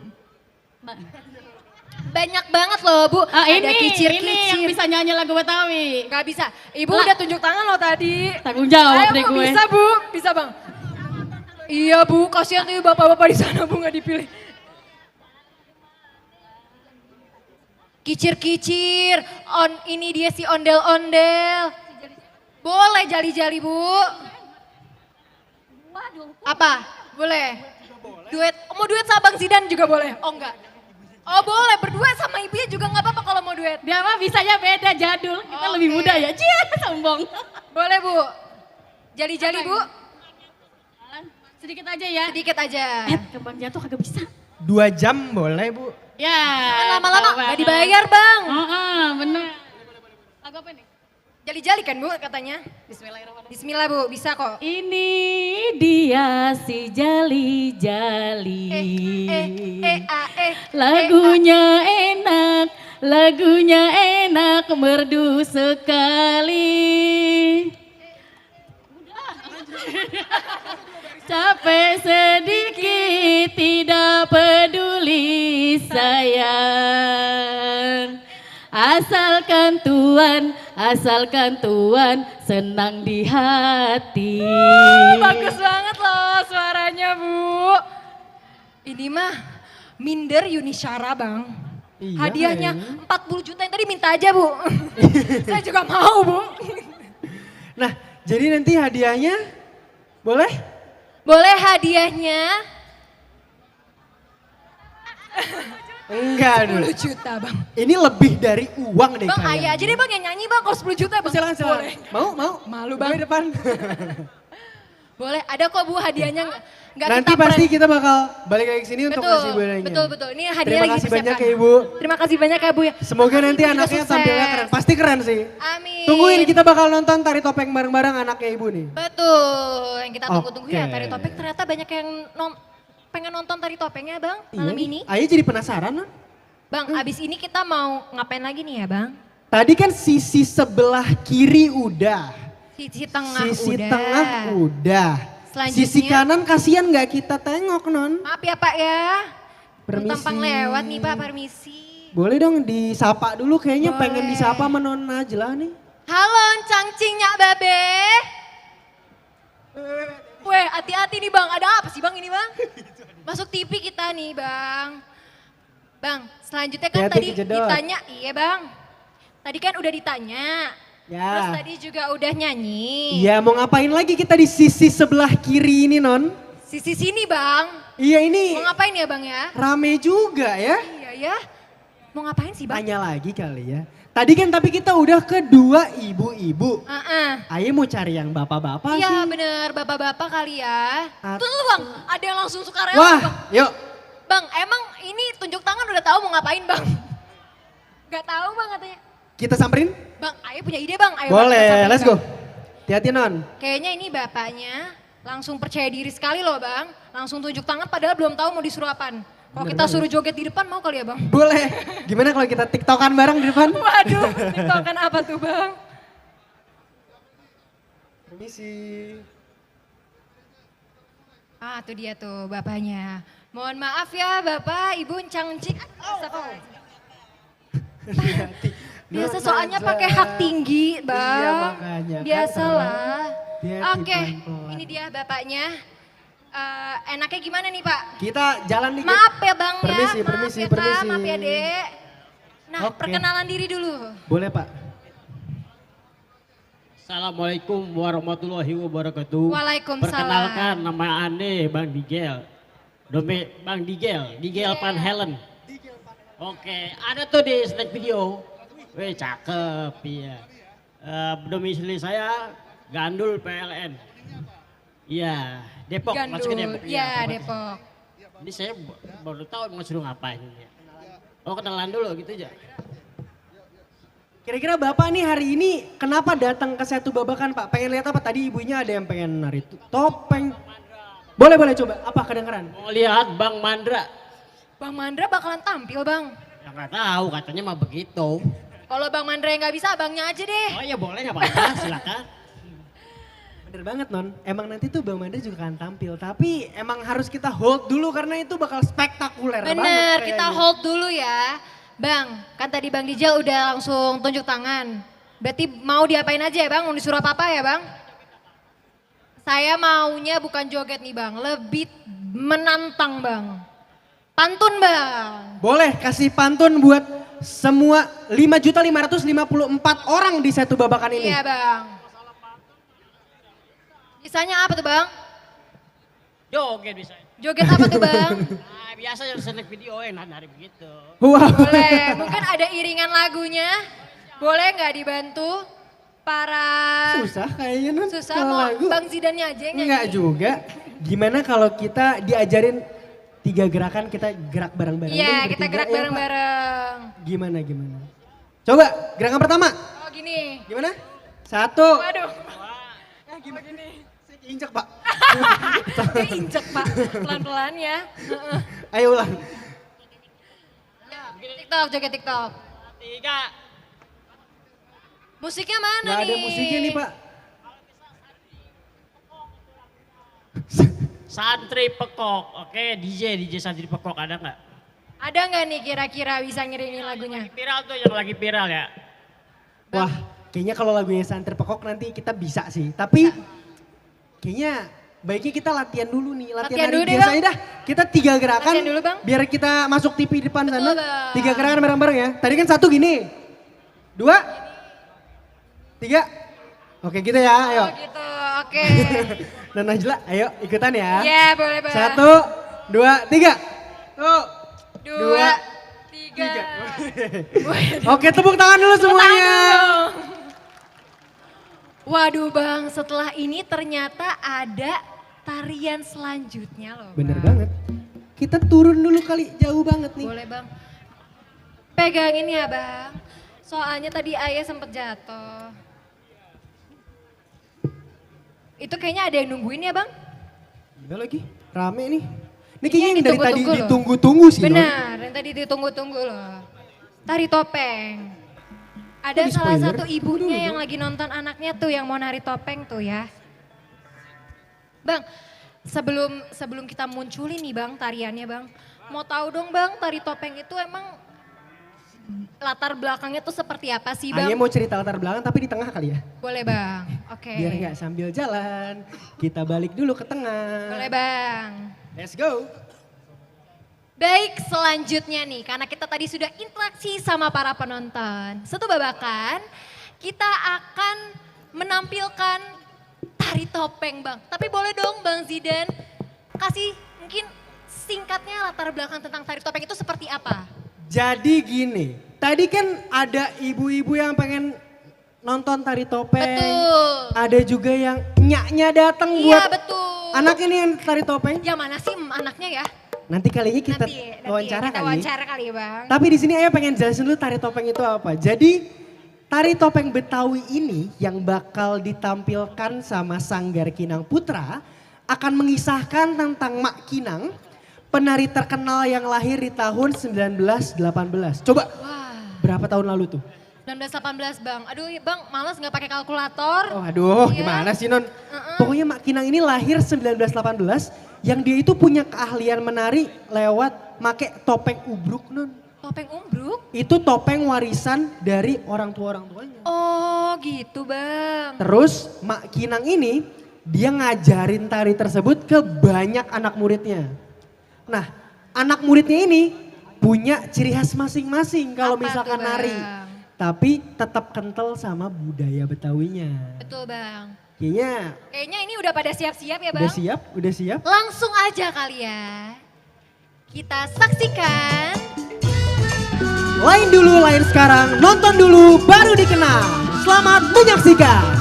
Banyak banget loh Bu, ada kicir-kicir. Ini yang bisa nyanyi lagu Betawi. Gak bisa, Ibu udah tunjuk tangan loh tadi. Tanggung jawab deh Ayo, Bu, gue. bisa Bu, bisa Bang. Iya Bu, kasihan tuh bapak-bapak di sana Bu gak dipilih. Kicir-kicir, ini dia si ondel-ondel. Boleh jali-jali Bu. Apa? Boleh? Duet, mau duet sama Bang Zidan juga boleh? Oh enggak. Oh boleh, berdua sama ibunya juga nggak apa-apa kalau mau duet. Dia mah bisanya beda, jadul. Kita lebih muda ya. Cie, sombong. Boleh Bu. Jali-jali Bu. Sedikit aja ya. Sedikit aja. Kembang jatuh kagak bisa. 2 jam boleh Bu. Ya. Kan lama-lama nggak dibayar Bang. Bener. Lagu apa nih? Jali-jali kan Bu katanya. Bismillahirrahmanirrahim. Bismillah Bu, bisa kok. Ini dia si jali-jali. Lagunya enak, lagunya enak, merdu sekali. Capek sedikit, tidak peduli sayang. Asalkan Tuhan senang di hati. Bagus banget loh suaranya Bu. Ini mah minder Yuni Syara Bang. Iya, Hadiahnya kayaknya. 40 juta yang tadi minta aja Bu. Saya juga mau Bu. Nah, jadi nanti hadiahnya boleh? Boleh hadiahnya Enggak dulu. 10 juta Bang. Ini lebih dari uang deh Bang kayaknya. Ayah aja deh Bang yang nyanyi Bang kalau 10 juta Bang. Silakan, silakan. Boleh. Mau? Malu Gue Bang. depan. Boleh, ada kok Bu hadiahnya nggak Nanti kita pasti prank. kita bakal balik lagi ke sini untuk Betul, kasih bonanya. betul. Ini hadiah Terima lagi kasih banyak dipersiapkan. ya Ibu. Terima kasih banyak ya Bu ya. Semoga nanti Ibu juga anaknya sukses. tampilnya keren. Pasti keren sih. Amin. Tungguin, kita bakal nonton tari topeng bareng-bareng anaknya Ibu nih. Betul, yang kita tunggu-tunggu ya Oke. tari topeng. Ternyata banyak yang pengen nonton tari topengnya Bang malam Iya ini. nih. Ayah jadi penasaran kan? Bang, abis ini kita mau ngapain lagi nih ya Bang? Tadi kan sisi sebelah kiri udah. Sisi tengah Sisi udah. tengah udah. Selanjutnya- Sisi kanan kasihan nggak kita tengok non. Maaf ya Pak ya. Permisi. Tampang lewat nih Pak, permisi. Boleh dong disapa dulu, kayaknya Boleh. pengen disapa sama Non Najla nih. Halo Cangcing Nyak Babe. Weh, hati-hati nih Bang, ada apa sih Bang ini Bang? Masuk TV kita nih Bang. Bang, selanjutnya kan Hati-hati tadi kejedot. ditanya, iya Bang. Tadi kan udah ditanya. Terus Ya. tadi juga udah nyanyi. Iya, mau ngapain lagi kita di sisi sebelah kiri ini Non? Sisi sini Bang. Iya ini Mau ngapain ya Bang ya? rame juga ya. Iya ya. Mau ngapain sih Bang? Tanya lagi kali ya. Tadi kan tapi kita udah kedua ibu-ibu. Ayo mau cari yang bapak-bapak Iya sih. bener, bapak-bapak kali ya. At- Tuh Bang, ada yang langsung suka rela Wah, Bang. yuk. Bang, emang ini tunjuk tangan udah tahu mau ngapain Bang? Gak tahu Bang katanya. Kita samperin? Bang, ayo punya ide Bang. Ayo Bang, kita Boleh, samperin, let's Bang. go. Hati-hati Non. Kayaknya ini bapaknya langsung percaya diri sekali loh Bang. Langsung tunjuk tangan padahal belum tahu mau disuruh apaan. Kalau Bener kita banget. suruh joget di depan mau kali ya Bang? Boleh. Gimana kalau kita tiktokan bareng di depan? Waduh, tiktokan apa tuh Bang? Permisi. Ah tuh dia tuh bapaknya. Mohon maaf ya Bapak, Ibu Cangcik. Biasa soalnya pakai hak tinggi Bang. Iya, makanya. Biasalah. Hati-hati, Oke, pelan-pelan. ini dia bapaknya. Enaknya gimana nih Pak? Kita jalan dikit. Maaf ya Bang Permisi, ya. permisi, Maaf ya permisi. Kak, maaf ya Dek. Nah, Oke. perkenalan diri dulu. Boleh Pak. Assalamualaikum warahmatullahi wabarakatuh. Waalaikumsalam. Perkenalkan nama Ane Bang Digel. Bang Digel, Digel Van Helen. Oke, ada tuh di snack video. Weh cakep iya. Domisili saya Gandul PLN. Iya, Depok, masuk ke Depok. Iya, Depok. Depok. Ini saya baru tahu mau suruh ngapain. Oh kenalan dulu gitu aja. Kira-kira Bapak nih hari ini kenapa datang ke Setu Babakan Pak? Pengen lihat apa? Tadi ibunya ada yang pengen nari topeng. Boleh coba. Apa kedengeran? Mau lihat Bang Mandra. Bang Mandra bakalan tampil Bang. Ya nggak tahu, katanya mah begitu. Kalau Bang Mandra yang nggak bisa, abangnya aja deh. Oh ya boleh nggak apa-apa, silakan. Bener banget Non, emang nanti tuh Bang Mandra juga akan tampil. Tapi emang harus kita hold dulu karena itu bakal spektakuler banget. Bener, kita kayaknya. hold dulu ya. Bang, kan tadi Bang Dijal udah langsung tunjuk tangan. Berarti mau diapain aja ya Bang? Mau disuruh apa-apa ya Bang? Saya maunya bukan joget nih Bang, lebih menantang Bang. Pantun Bang. Boleh kasih pantun buat semua 5.554 orang di Setu Babakan ini. Iya Bang. Misalnya apa tuh Bang? Joget bisa. Joget apa tuh Bang? biasa yang snack video nari begitu. Wow. Boleh, mungkin ada iringan lagunya. Boleh nggak dibantu para... Susah kayaknya non. Susah kalau mau lagu. Bang Zidannya aja yang Enggak nyanyi. juga. Gimana kalau kita diajarin 3 gerakan kita gerak bareng-bareng? Iya, Kan kita bertiga, gerak ya, Pak? bareng-bareng. Gimana? Coba gerakan pertama. Oh gini. Gimana? 1. Waduh. Gimana gini? Saya injek Pak. Dia injek Pak, pelan-pelan ya. Ayo ulang. TikTok, joget TikTok. 3. Musiknya mana Nggak nih? ada musiknya nih Pak. Santri Pekok, oke DJ Santri Pekok ada nggak? Ada nggak nih kira-kira bisa ngirimin lagunya? Viral tuh yang lagi viral ya. Wah, kayaknya kalau lagunya Santri Pekok nanti kita bisa sih. Tapi kayaknya baiknya kita latihan dulu nih. Latihan Latihan dulu hari deh, biasa Bang. aja dah. Kita 3 gerakan. Latihan dulu, Bang. Biar kita masuk TV depan sana. Betul, Bang. 3 gerakan bareng-bareng ya. Tadi kan 1 gini. 2. 3. Oke gitu ya, ayo. Oh gitu, oke. Dan Najla, ayo ikutan ya. Iya boleh Bang. 1, 2, 3. Tuh. 2, 3. Oke, tepuk tangan dulu semuanya. Waduh Bang, setelah ini ternyata ada tarian selanjutnya loh. Bener Bang. banget. Kita turun dulu kali, jauh banget nih. Boleh Bang. Pegangin ya Bang. Soalnya tadi Ayah sempet jatuh. Itu kayaknya ada yang nungguin ya Bang? Udah lagi, rame nih. Ini kayaknya yang dari tadi ditunggu-tunggu loh. ditunggu-tunggu sih. Non. Benar, yang tadi ditunggu-tunggu loh. Tari topeng. Ada Kok di salah spoiler? satu ibunya Dulu, yang lagi nonton anaknya tuh yang mau nari topeng tuh ya. Bang, sebelum kita munculin nih Bang tariannya Bang. Mau tahu dong Bang, tari topeng itu emang latar belakangnya tuh seperti apa sih Bang? Ayah mau cerita latar belakang tapi di tengah kali ya. Boleh Bang, oke. Biar nggak sambil jalan, kita balik dulu ke tengah. Boleh Bang. Let's go. Baik, selanjutnya nih, karena kita tadi sudah interaksi sama para penonton. Satu babakan, kita akan menampilkan tari topeng Bang. Tapi boleh dong Bang Zidan, kasih mungkin singkatnya latar belakang tentang tari topeng itu seperti apa? Jadi gini, tadi kan ada ibu-ibu yang pengen nonton tari topeng. Betul. Ada juga yang nyaknya datang Iya buat betul. anak ini yang tari topeng. Yang mana sih anaknya ya? Nanti kalinya kita Nanti wawancara kita kali. wawancara kali ya Bang. Tapi di sini Ayah pengen jelasin dulu tari topeng itu apa. Jadi tari topeng Betawi ini yang bakal ditampilkan sama Sanggar Kinang Putra akan mengisahkan tentang Mak Kinang, penari terkenal yang lahir di tahun 1918. Coba berapa tahun lalu tuh? 1918 Bang. Aduh Bang, males nggak pakai kalkulator. Oh aduh Iya. gimana sih Non? Pokoknya Mak Kinang ini lahir 1918 yang dia itu punya keahlian menari lewat make topeng ubruk Non. Topeng umbruk? Itu topeng warisan dari orang tuanya. Oh gitu Bang. Terus Mak Kinang ini dia ngajarin tari tersebut ke banyak anak muridnya. Nah anak muridnya ini punya ciri khas masing-masing kalau Apa misalkan tuh, Bang? nari. Tapi tetap kental sama budaya Betawinya. Betul Bang. Kayaknya ini udah pada siap-siap ya Bang? udah siap, udah siap. Langsung aja kali ya. Kita saksikan. Lain dulu, lain sekarang. Nonton dulu, baru dikenal. Selamat menyaksikan.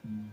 Thank you.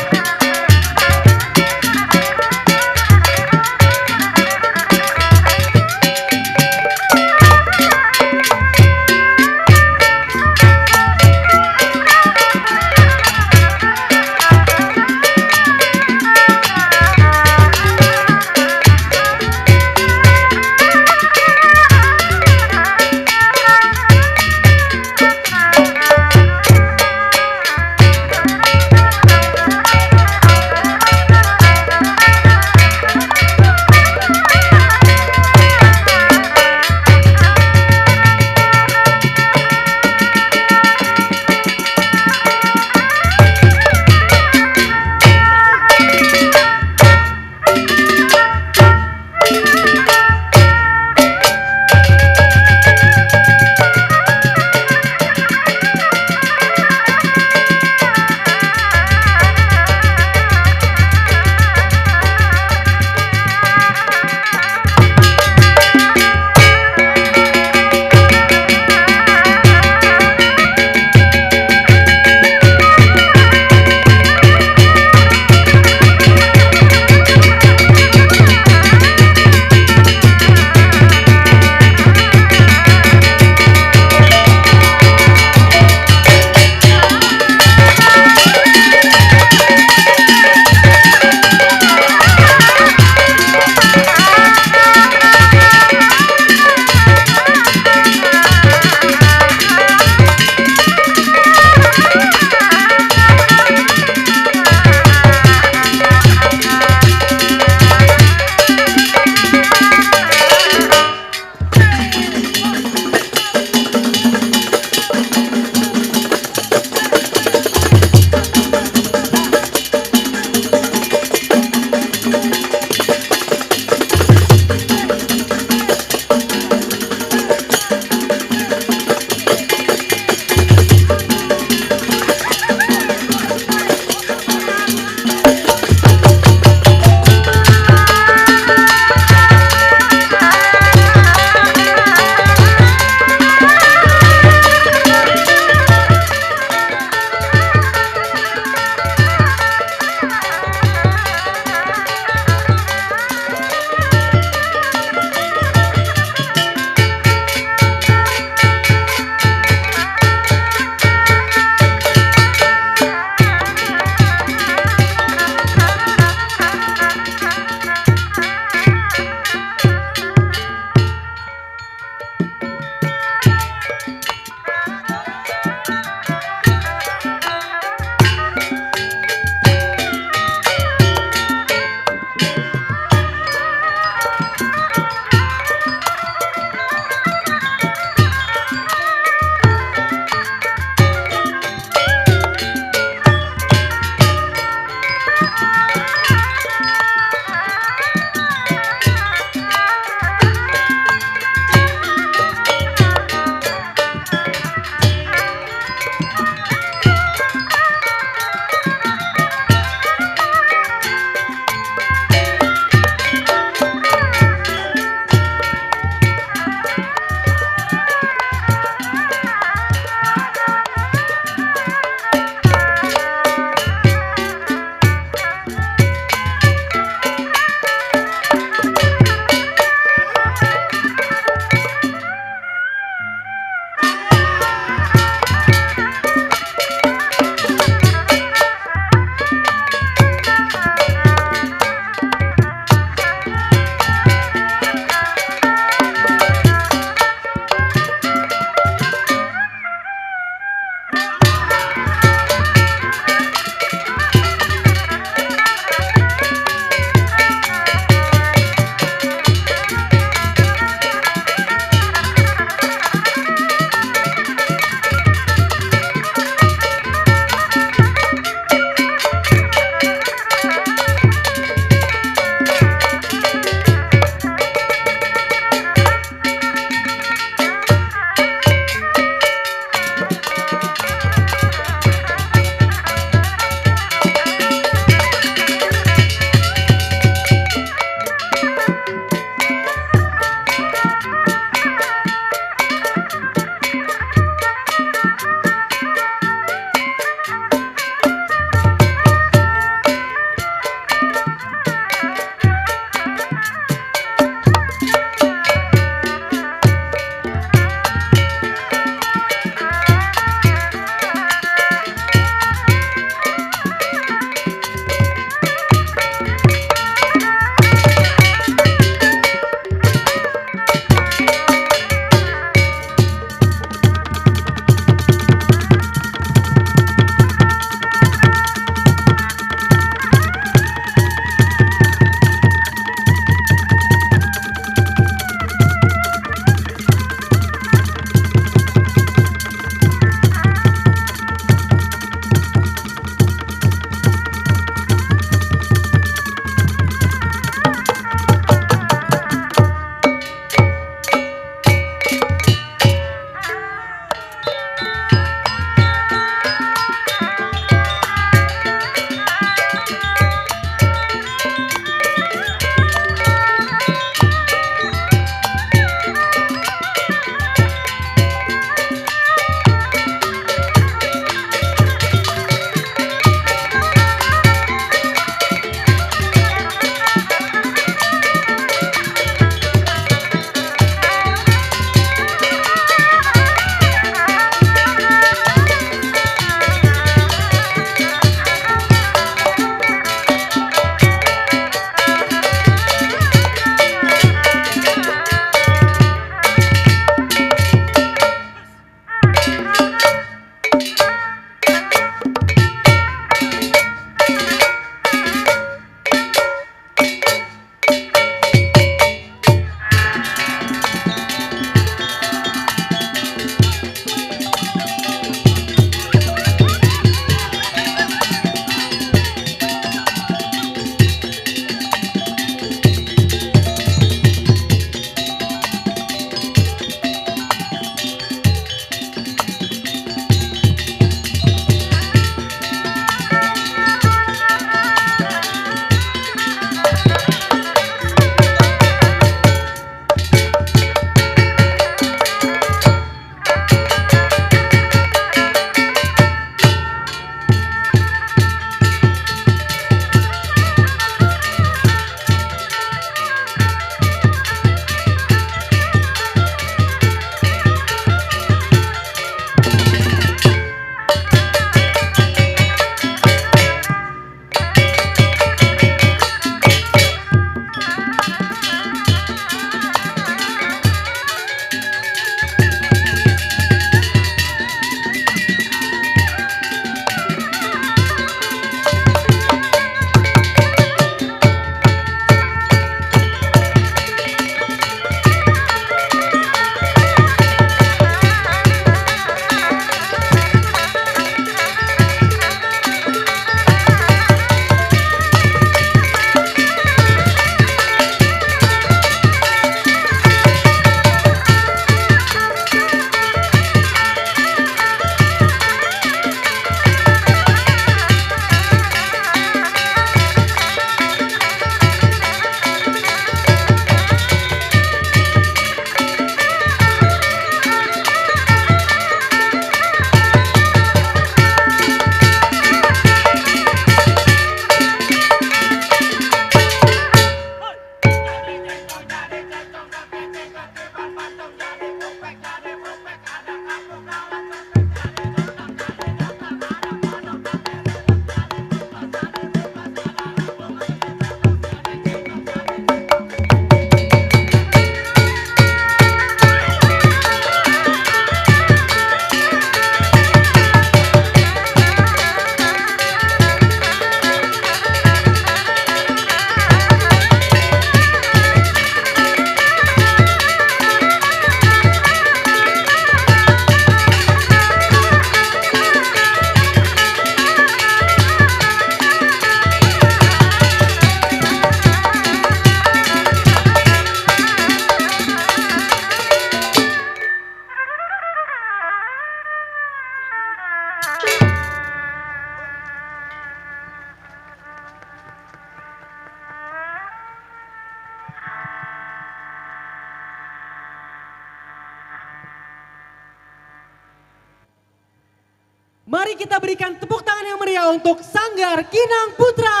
Mari kita berikan tepuk tangan yang meriah untuk Sanggar Kinang Putra.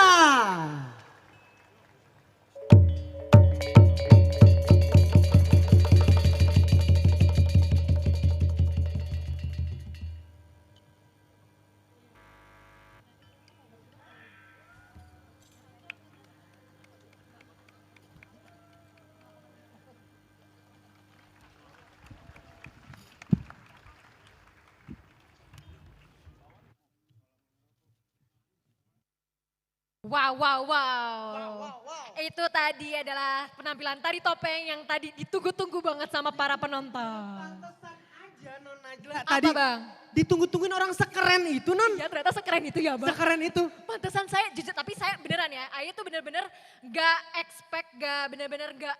Wow. Itu tadi adalah penampilan tari topeng yang tadi ditunggu-tunggu banget sama para penonton. Tadi Bang? ditunggu-tungguin orang sekeren itu Non. Ya ternyata sekeren itu ya Bang. Sekeren itu. Pantesan saya jujur, tapi saya beneran ya, Ayu tuh bener-bener gak expect, bener-bener gak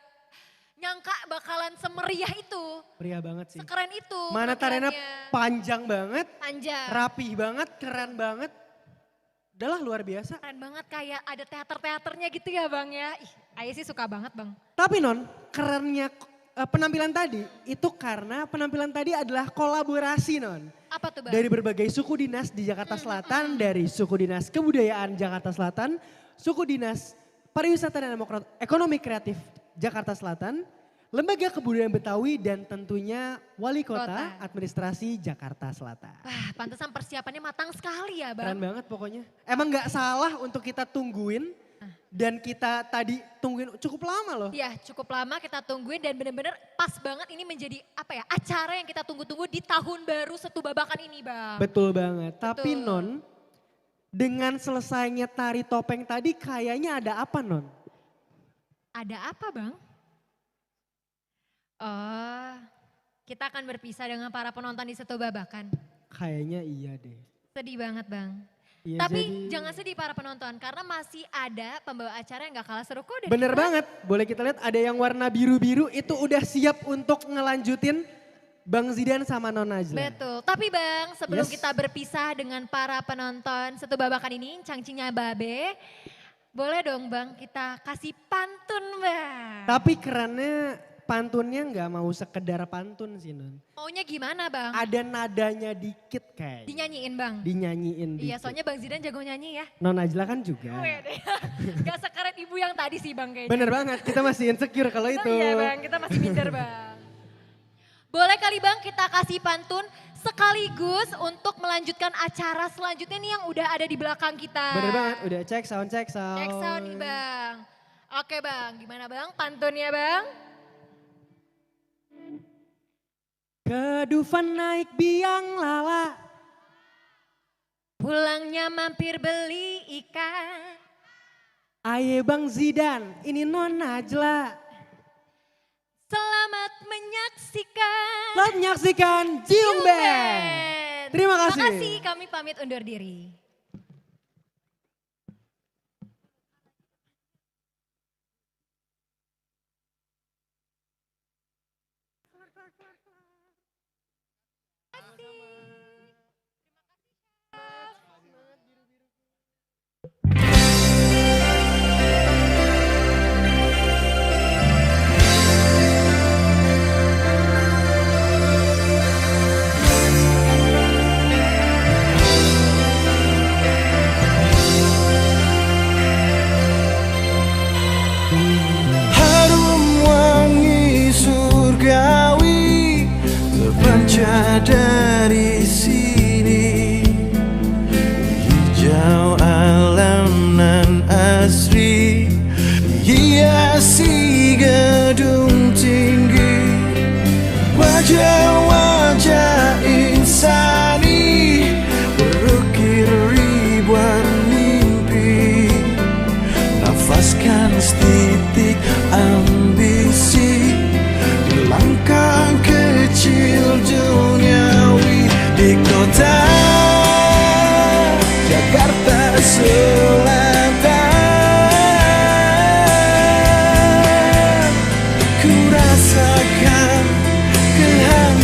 nyangka bakalan semeriah itu. Meriah banget sih. Sekeren itu. Mana tariannya panjang banget, Panjang. rapih banget, keren banget. Udahlah luar biasa. Keren banget kayak ada teater-teaternya gitu ya Bang ya. Ih, Ayu sih suka banget Bang. Tapi Non, kerennya penampilan tadi itu karena penampilan tadi adalah kolaborasi Non. Apa tuh Bang? Dari berbagai suku dinas di Jakarta Selatan, dari suku dinas kebudayaan Jakarta Selatan, suku dinas pariwisata dan ekonomi kreatif Jakarta Selatan, Lembaga Kebudayaan Betawi dan tentunya Wali Kota Administrasi Jakarta Selatan. Wah, pantesan persiapannya matang sekali ya Bang. Keren banget pokoknya. Emang gak salah untuk kita tungguin dan kita tadi tungguin cukup lama loh. Iya cukup lama kita tungguin dan bener-bener pas banget ini menjadi apa ya acara yang kita tunggu-tunggu di tahun baru Setu Babakan ini Bang. Betul banget. Tapi Betul. Non, dengan selesainya tari topeng tadi kayaknya ada apa Non? Ada apa Bang? Oh, kita akan berpisah dengan para penonton di Setu Babakan. Kayaknya iya deh. Sedih banget Bang. Iya, Tapi jadi- jangan sedih para penonton karena masih ada pembawa acara yang gak kalah seru kok. dari Bener kita. banget. Boleh kita lihat ada yang warna biru-biru itu udah siap untuk ngelanjutin Bang Zidan sama Non Najla. Betul. Tapi Bang, sebelum Yes. kita berpisah dengan para penonton Setu Babakan ini, cangcingnya Babe, boleh dong Bang kita kasih pantun Bang. Tapi kerennya pantunnya nggak mau sekedar pantun sih Non. Maunya gimana Bang? Ada nadanya dikit kayak. Dinyanyiin Bang? Dinyanyiin Iya dikit. soalnya Bang Zidan jago nyanyi ya. Non Najla kan juga. Wede. Gak sekeren ibu yang tadi sih Bang kayaknya. Bener banget, kita masih insecure kalau itu. Iya Bang, kita masih minder Bang. Boleh kali Bang kita kasih pantun sekaligus untuk melanjutkan acara selanjutnya nih yang udah ada di belakang kita. Bener banget, udah cek sound. Cek sound nih Bang. Oke Bang, gimana Bang pantunnya Bang? Kedufan naik biang lala. Pulangnya mampir beli ikan. Aye Bang Zidan, ini Non Najla. Selamat menyaksikan. Selamat menyaksikan Jiung Band. Terima kasih. Terima kasih, kami pamit undur diri. Harum wangi surgawi terpancar dari sini, hijau alam nan asri hiasi gedung tinggi, wajah-wajah insani berukir ribuan mimpi, nafaskan setitik ambisi di langkah kecil duniawi di kota Jakarta Selatan. Ku rasakan kehangatanmu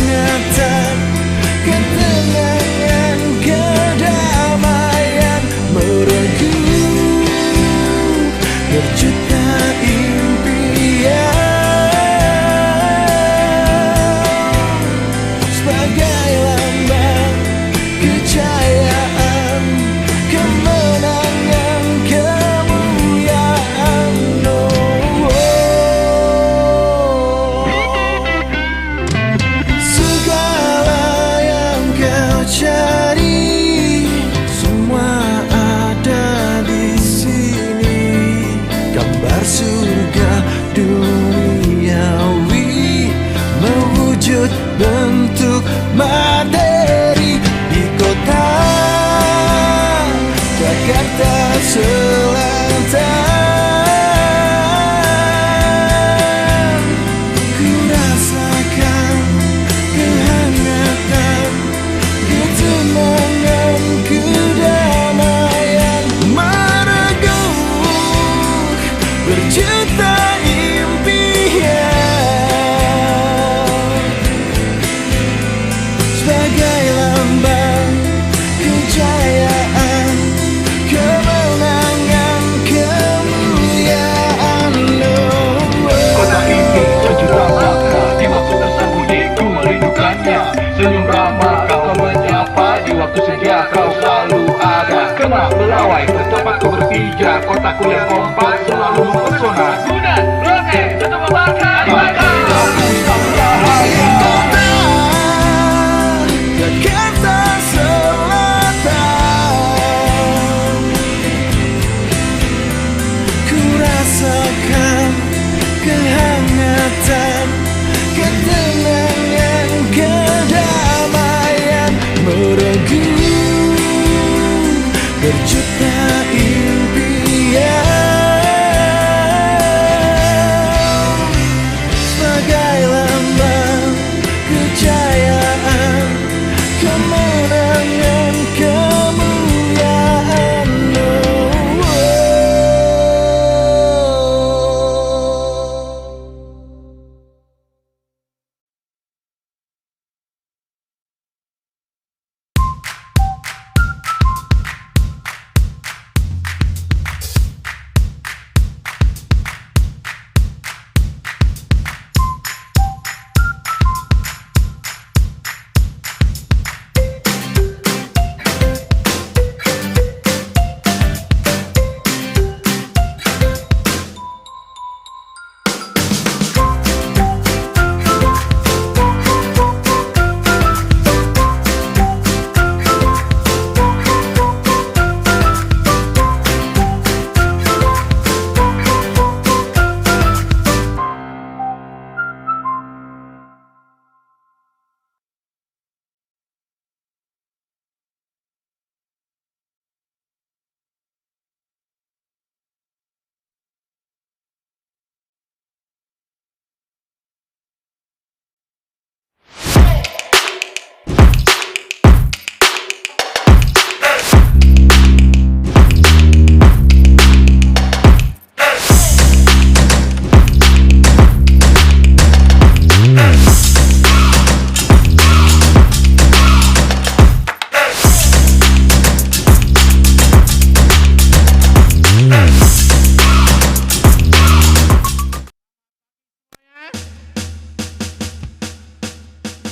Aku yang kompak selalu mempesona. Sudah, oke, untuk membakar. Jakarta Selatan, ku rasakan kehangatan, ketenangan, kedamaian merenggut berjuta impian sebagai lambang kejayaan, kemenangan, kemuliaan.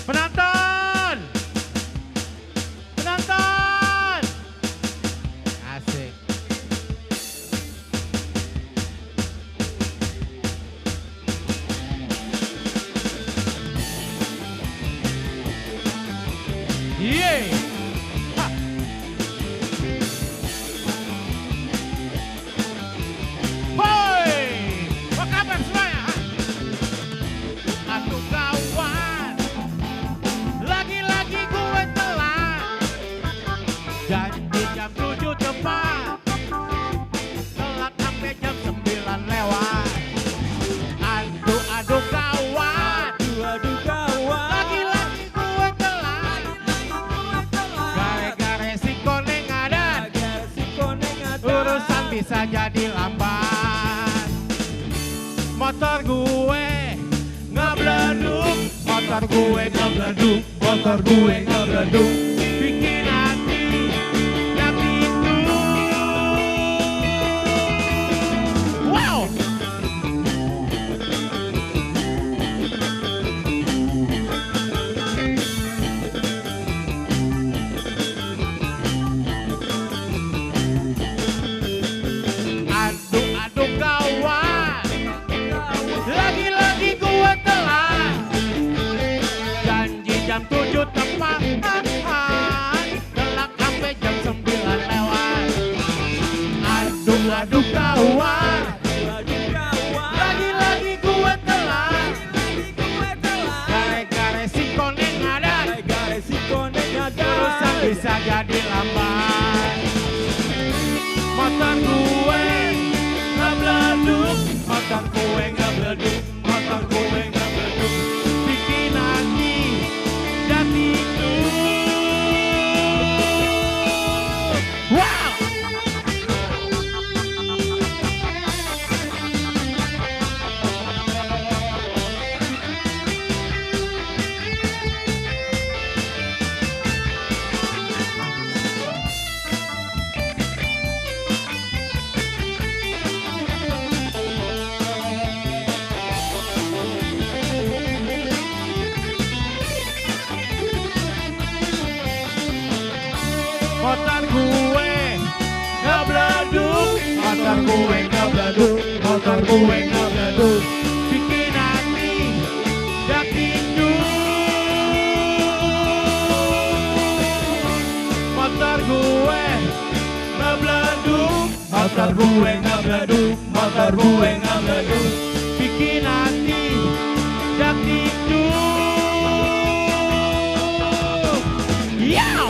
Penonton! Penonton! Asik. Yeay! Ha! Hoi! Apa kabar semuanya? Aku kawan, lagi-lagi gue telat, janji jam 7 tepat, telat sampai jam 9 lewat. Aduh kawan, lagi-lagi gue telat, gara-gara si koneng ada, urusan bisa jadi lambat. Motor gue ngebleduk, motor gue ngebleduk, motor gue ngebleduk, bikin hati yang itu. Wow! Aduh kawan, lagi-lagi gue telat, janji jam 7 tepat, telat sampai jam 9 lewat. Aduh kawan, lagi-lagi gue telat, gara-gara si koneng ada, urusan bisa jadi lambat. Motor gue ngebleduk, motor gue ngebleduk, motor gue ngebleduk, bikin hati jadi itu. Wow! gue ngebleduk, motor gue ngebleduk, bikin hati dak dikduk. Motor gue ngebleduk, motor gue ngebleduk, motor gue ngebleduk, bikin hati dak dikduk. Yeah!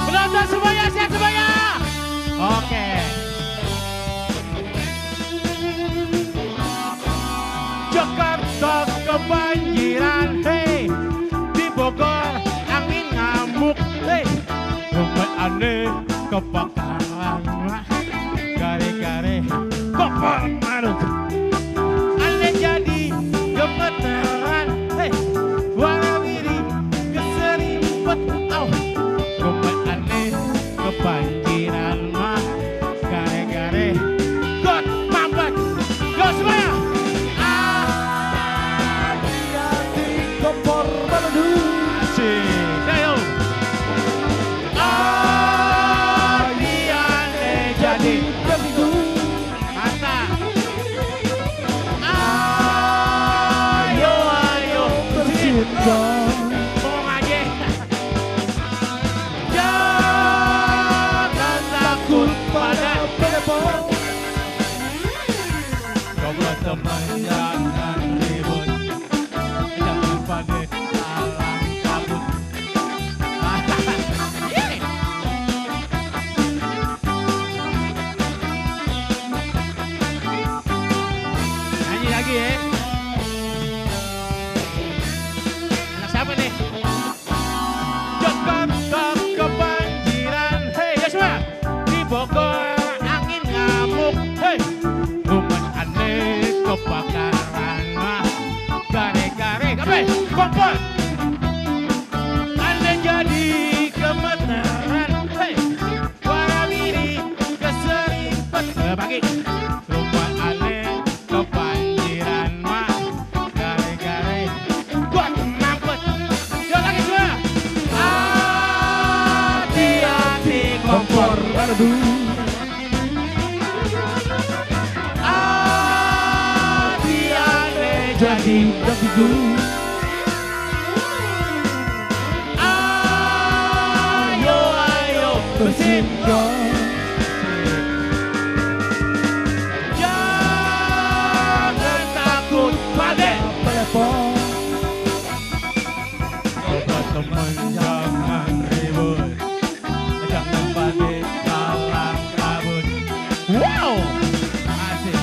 Penonton semuanya, siap semuanya. Oke. Jakarta kebanjiran, hei. Di Bogor angin ngamuk, hei. Rumah aneh kebakaran, gare-gare kopor maruk. Aneh jadi gemeteran, hei. Warawiri keserimpet, au. Rumah aneh kebanjiran mah, gare-gare got mampet. Go semuanya. Hati-hati kompor meleduk. Asik. Ayo. Aneh jadi begitu. Mantap. Ayo, ayo bercinta. Ngomong aja. Jangan takut pada penepok. Coba teman jangan ribut, jangan pada salah kabut. Nyanyi lagi ya. Anak siapa nih? Jakarta kebanjiran, hei ya semua. Di Bogor angin ngamuk, hei. Rumah aneh kebakaran, mah. Gare-gare, gape, kompor. Aneh jadi gemeteran, hei. Warawiri keserimpet, bagi. Rumah aneh kebanjiran, mah. Gare-gare, buat mampet. Yuk lagi semua. Hati-hati kompor meleduk. Jadi begitu. Ayo, ayo bercinta. Jangan takut pada penepok. Coba teman jangan ribut, jangan pada salah kabut. Wow, asik.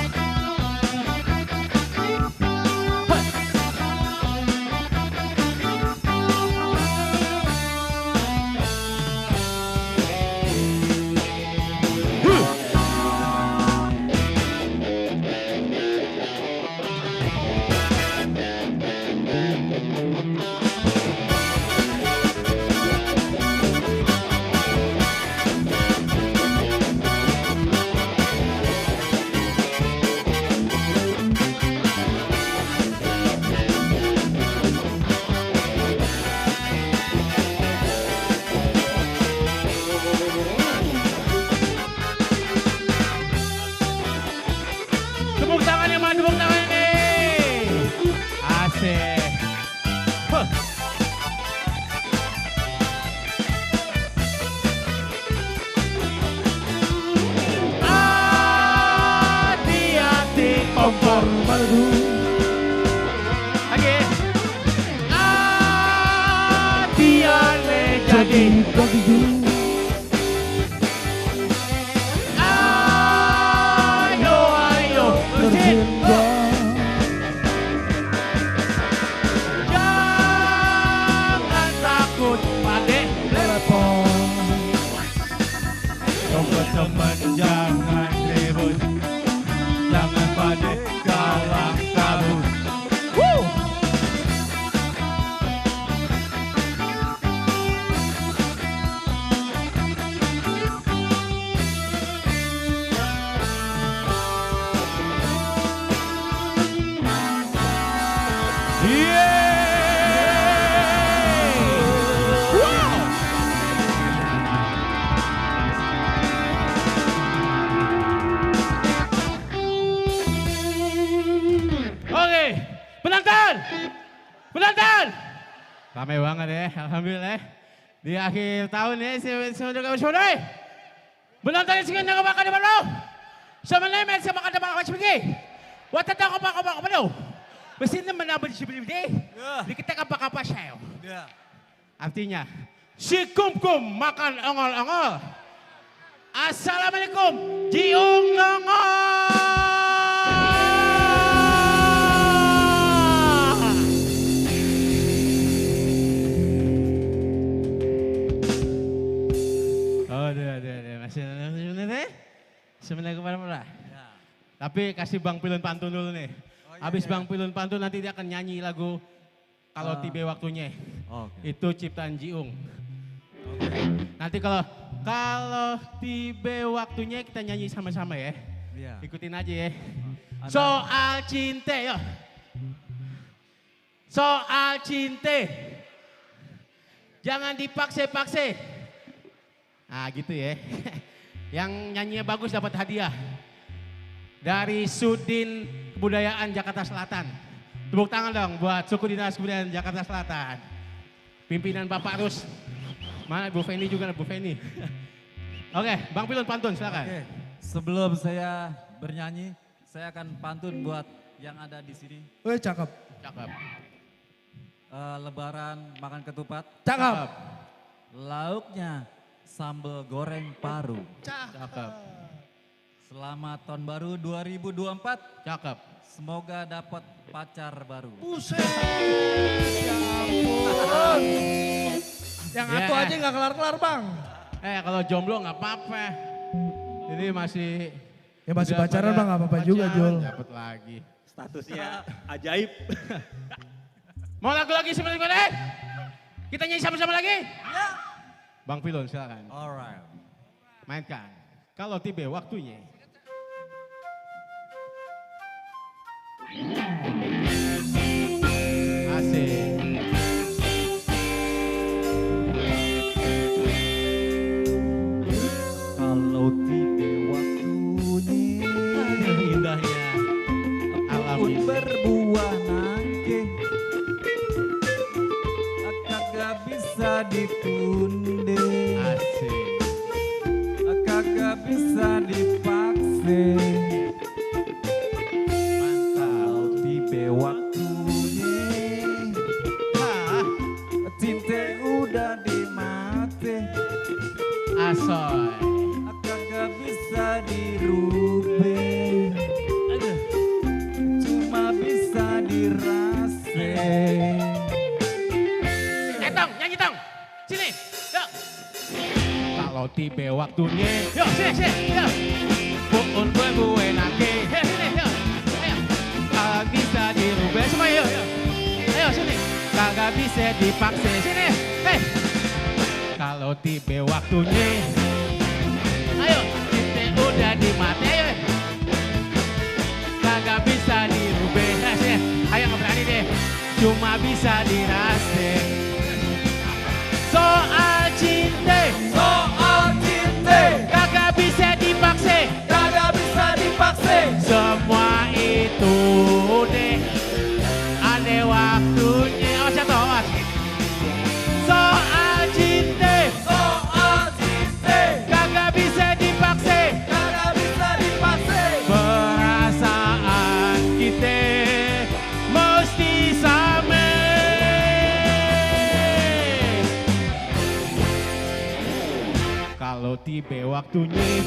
Tepuk tangan yang mana, tepuk tangan nih. Asik. Huh. Hati-hati kompor meleduk. Lagi. Hati-hati jadi begitu. Ayo, ayo bercinta. Ramai banget ya, alhamdulillah. Di akhir tahun ya, saudara-saudara. Menonton segini dengan makan di mana? Sebenarnya mereka makan di mana pergi. Waktu tahu apa mana? Mesin menambah di sebelum ini. Dikita apa saya. Artinya, si kum makan ongol-ongol. Assalamualaikum, jiung ongol. Sebenarnya kemana-mana. Tapi kasih Bang Pilun pantun dulu nih. Habis Bang Pilun pantun nanti dia akan nyanyi lagu Kalau Tiba Waktunya. Itu ciptaan Jiung. Nanti kalau tiba waktunya kita nyanyi sama-sama ya. Ikutin aja ya. Soal cinta ya. Soal cinta. Jangan dipaksa-paksa. Nah gitu ya. Yang nyanyinya bagus dapat hadiah dari Sudin Kebudayaan Jakarta Selatan. Tepuk tangan dong buat suku dinas kebudayaan Jakarta Selatan. Pimpinan Bapak Rus. Mana Bu Feni juga, Bu Feni. Oke, Bang Pilun pantun silakan. Oke, sebelum saya bernyanyi, saya akan pantun buat yang ada di sini. Wih, cakep. Cakep. Lebaran makan ketupat. Cakep. Lauknya sambal goreng paru. Cakep. Selamat tahun baru 2024. Cakep. Semoga dapat pacar baru. Buset. Ya ampun. Yang satu aja nggak kelar-kelar Bang. Kalau jomblo nggak apa-apa. Ini masih. Ya masih pacaran Bang nggak apa-apa juga Jul. Dapat lagi. Statusnya ajaib. Mau lagu lagi sebenarnya? Kita nyanyi sama-sama lagi? Ya. Bang Pilun silakan. Alright. Mainkan. Kalau tiba waktunya. Asik. Kalau tiba waktunya. Indahnya. Apapun berbuah nangke. Kagak bisa ditunde. Asik. Kagak bisa dipaksa. Kalau tiba waktunya. Cinta udah di mati. Asoy. Kagak bisa dirubah. Cuma bisa dirasa. Tong, nyanyi Tong. Sini, yuk. Kalau tiba waktunya. Yuk, sini, yuk. Pukul gue nake. Sini, yuk. Ayo. Kagak bisa dirubah. Semua yuk. Ayo, sini. Kagak bisa dipaksa. Sini, hei. Kalau tiba waktunya. Ayo, cinta udah di mati. Ayo. Kagak bisa dirubah. Sini, ayo nggak berani deh. Cuma bisa dirasa. Soal cinta, kagak bisa dipaksa, semua itu deh, ada waktunya. Awas jatuh, awas. Soal cinta, kagak bisa dipaksa, perasaan kita mesti sama. Kalau tiba waktunya,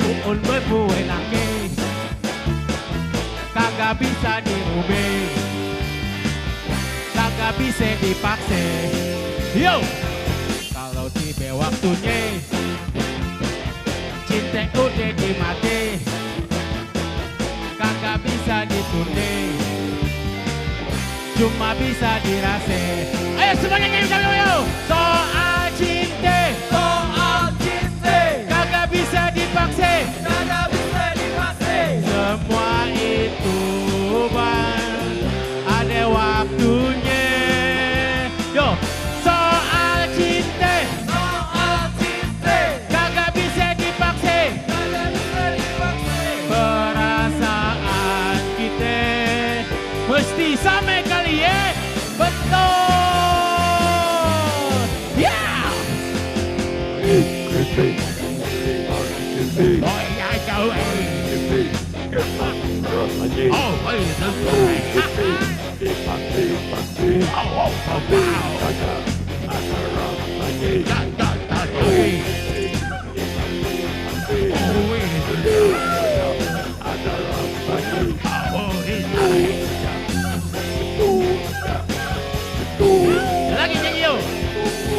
uun berbuah nangis, kagak bisa dirubah, kagak bisa dipaksa. Yo, kalau tiba waktunya, cinta udah di mati, kagak bisa ditunda, cuma bisa dirasa. Ayo semuanya nyanyi sama yo. Soal cinta, kagak bisa dipaksa, semua itu bang, ada waktunya. Yo, soal cinta, kagak bisa dipaksa, perasaan kita mesti sama kali ya. Betul. Lagi nyanyi yuk.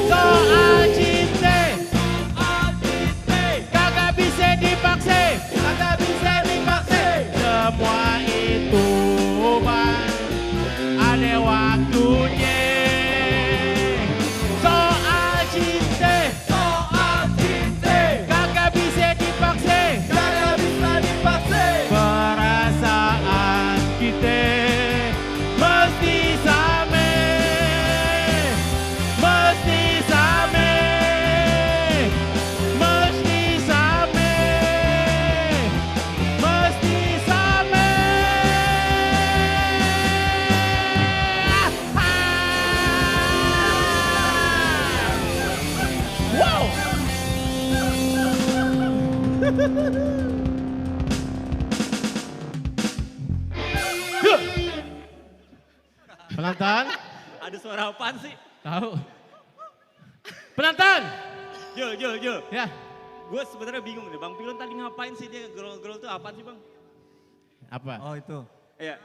Soal cinta, kagak bisa dipaksa, kagak bisa dipaksa. Semua itu bang, ada waktunya. Soal cinta, kagak bisa dipaksa, kagak bisa dipaksa. Perasaan kita mesti sama, mesti sama, mesti sama, mesti sama. Wow. Penonton, Ada suara apaan sih? tahu. Penonton, Jul. ya. Gue sebenarnya bingung nih, Bang Pilon tadi ngapain sih dia girl tuh apaan sih Bang? Apa? Oh itu. Iya.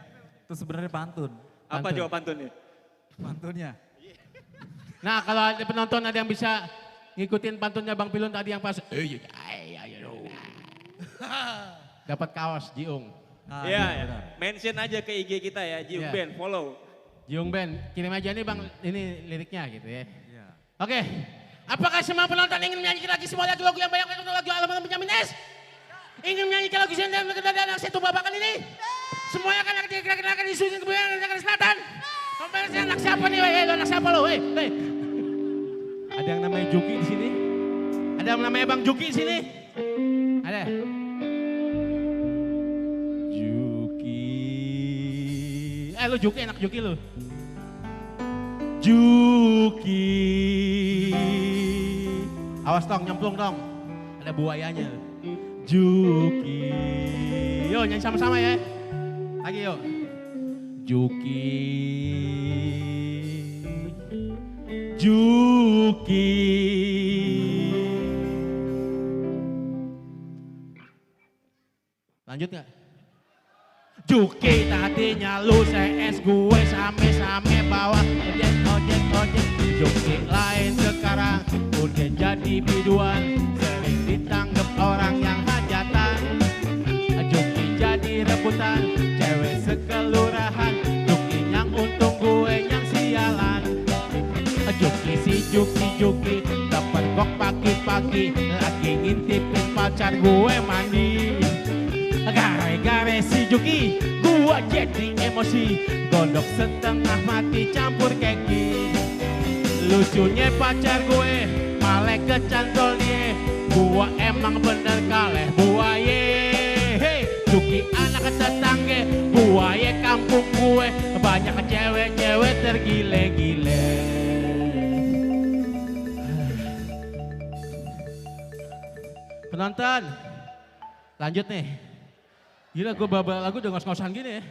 Itu sebenarnya pantun. Apa jawab pantunnya? Pantunnya. Nah kalau ada penonton ada yang bisa ngikutin pantunnya Bang Pilon tadi yang pas. Dapat kaos Jiung. Iya, mention aja ke IG kita ya, Jiung Iya. Band, follow. Jiung Band, kirim aja nih Bang, ini liriknya gitu ya. Oke, apakah semua penonton ingin menyanyikan lagi semua lagu-lagu yang banyak lagu Alamat Benjamin S? Ingin menyanyikan lagu Senda dan anak satu babakan ini? Semuanya akan kira-kira di Susun Kebuyan dan Selatan. Komparasi anak siapa nih? Lo anak siapa lo? Ada yang namanya Juki di sini? Ada yang namanya Bang Juki di sini? Ada? Juki. Lu Juki, enak Juki lu. Juki. Awas dong, nyemplung dong. Ada buayanya. Juki. Yo nyanyi sama-sama ya. Lagi yuk. Juki. Juki. Lanjut gak? Juki tadinya lu CS gue same-same bawa ojek. Juki lain sekarang udah jadi biduan, sering ditanggep orang yang hajatan. Juki jadi rebutan cewek sekelurahan, Juki yang untung gue yang sialan. Juki si Juki dapat kok pagi-pagi lagi ngintipin pacar gue mandi. Gara-gara si Juki, gua jadi emosi, gondok setengah mati campur keki. Lucunya pacar gue, malah kecantol dia, gua emang bener kaleh buaya. Hey, Juki anak tetangga, buaya kampung gue, banyak cewek-cewek tergile-gile. Penonton, lanjut nih. Gila gue babak lagu udah ngos-ngosan gini ya.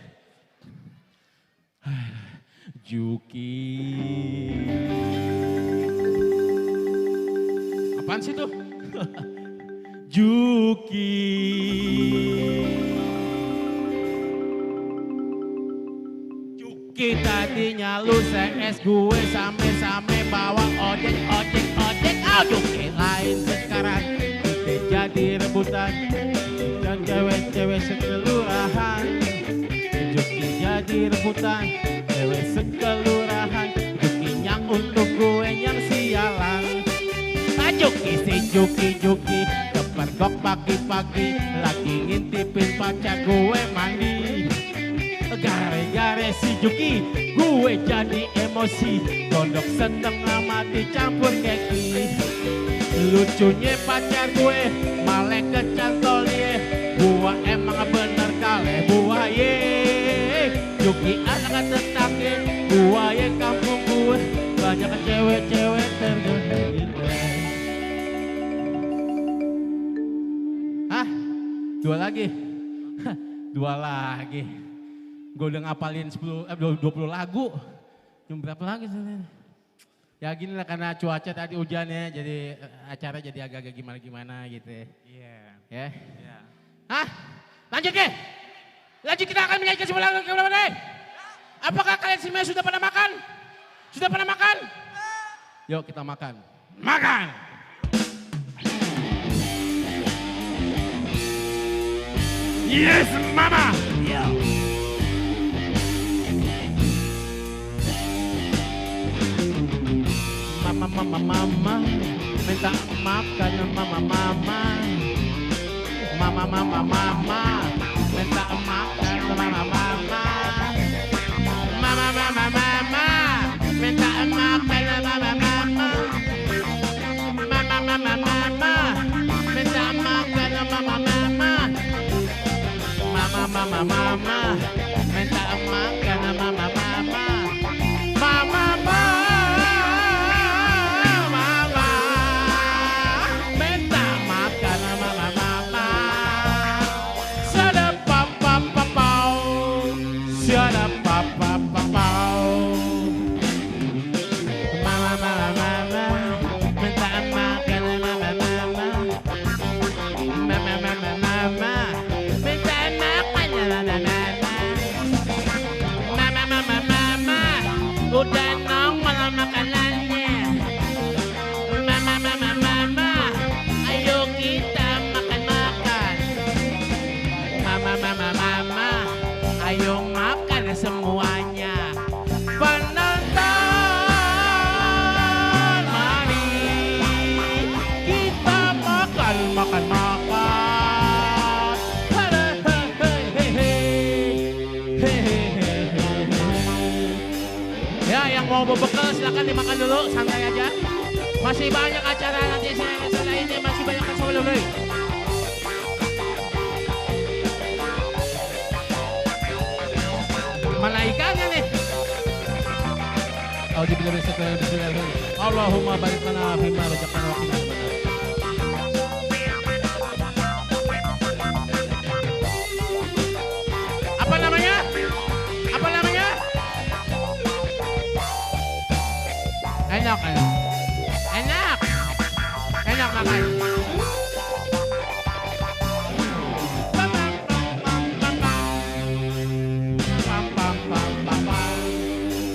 Juki. Apaan sih tuh? Juki. Juki tadinya lu CS gue same-same bawa ojek. Juki lain sekarang kita jadi rebutan. Dan cewek-cewek sekelurahan, Juki jadi rebutan, cewek sekelurahan, Juki yang untuk gue yang sialan. Juki si Juki, kepergok pagi-pagi, lagi ngintipin pacar gue mandi. Gara-gara si Juki, gue jadi emosi, gondok setengah mati campur keki. Lucunya pacar gue, malah kecantol dia, gua emang bener kaleh buaya. Juki anak tetangga, buaya kampung gue, banyak cewek-cewek tergila-gila. Dua lagi. Dua lagi. Gue udah ngapalin 20 lagu. Cuma berapa lagi sih? Ya gini lah karena cuaca tadi hujannya jadi acara jadi agak-agak gimana-gimana gitu ya. Iya. Ya. Iya. Hah? Lanjut deh. Lanjut kita akan menyanyikan sebuah lagu ke berapa deh? Apakah kalian semua sudah pada makan? Sudah pada makan? Yuk kita makan. Makan! Yes, mama! Mama, minta makan mama, minta makan mama, minta makan mama, minta makan mama, minta makan udah nongol makanannya. Mama, ayo kita makan-makan. Mama, ayo makan semuanya. Penonton, mari kita makan. Ya, yang mau berbekal silakan dimakan dulu, santai aja. Masih banyak acara nanti setelah ini, masih banyak yang sebelum ini. Mana ikannya nih? Allahumma barik lana fima razaqtana wa qina adzabannar. Apa namanya? Enak makan.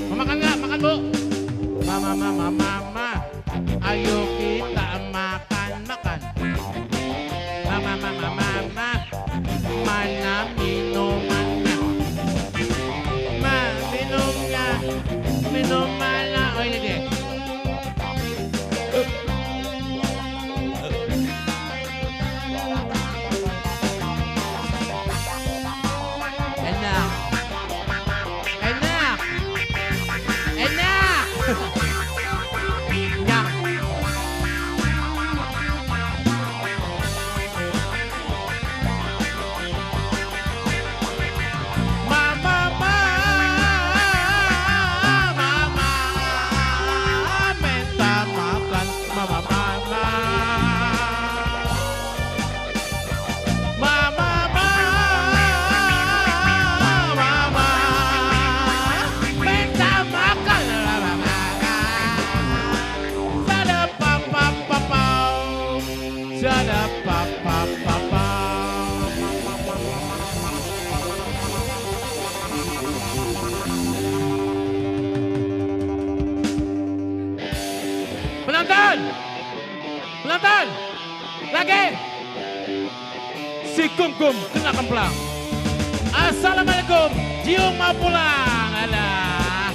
Mau makan nggak? Makan bu. Mama, ayo kita makan. Mama, mana minumannya? Minumannya. Oh ini dia. Penonton, lagi. Si Kumkum kena kemplang. Assalamualaikum, Jiung mau pulang. Alah.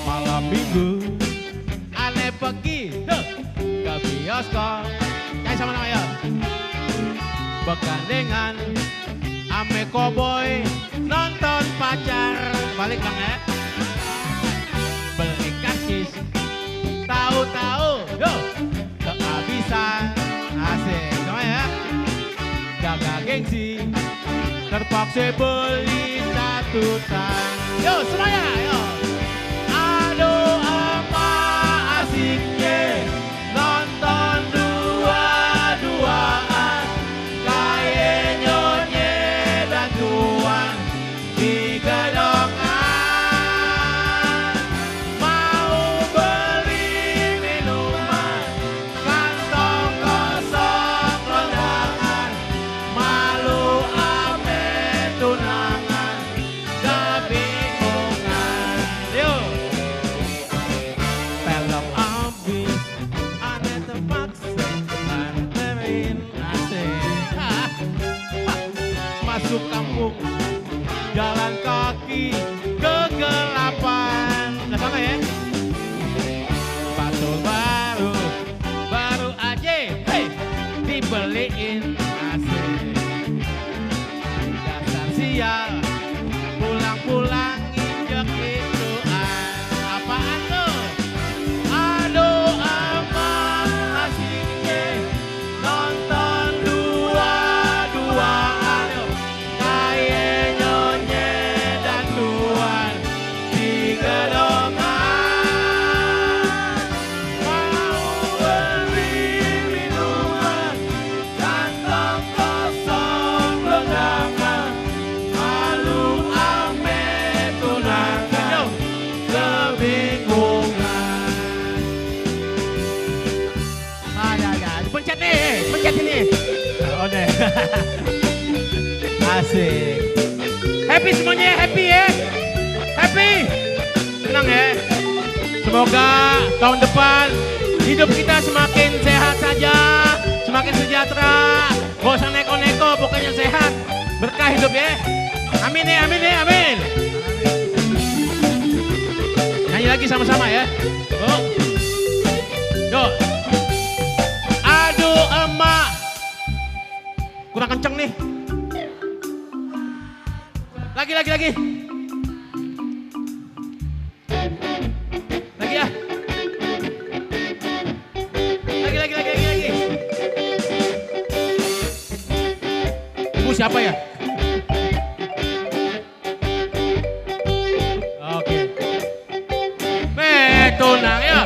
Malam minggu, aneh pergi ke bioskop. Kayak sama namanya. Bergandengan, ame koboi, nonton pacar. Balik bang ya. Beli karcis, tahu-tahu, kehabisan. Asik, sama ya. Jaga gengsi, terpaksa beli catutan. Yo semuanya, yo. Aduh apa asiknya nonton dua-dua. Asik. Happy semuanya ya, happy ya. Happy. Senang ya. Semoga tahun depan hidup kita semakin sehat saja, semakin sejahtera. Gak usah neko-neko, pokoknya sehat. Berkah hidup ya. Amin ya, amin ya, amin. Nyanyi lagi sama-sama ya. Oh. Yuk. Aduh emak. Kurang kenceng nih. Lagi. Lagi ya. Lagi. Ibu siapa ya? Oke. Tunang ya.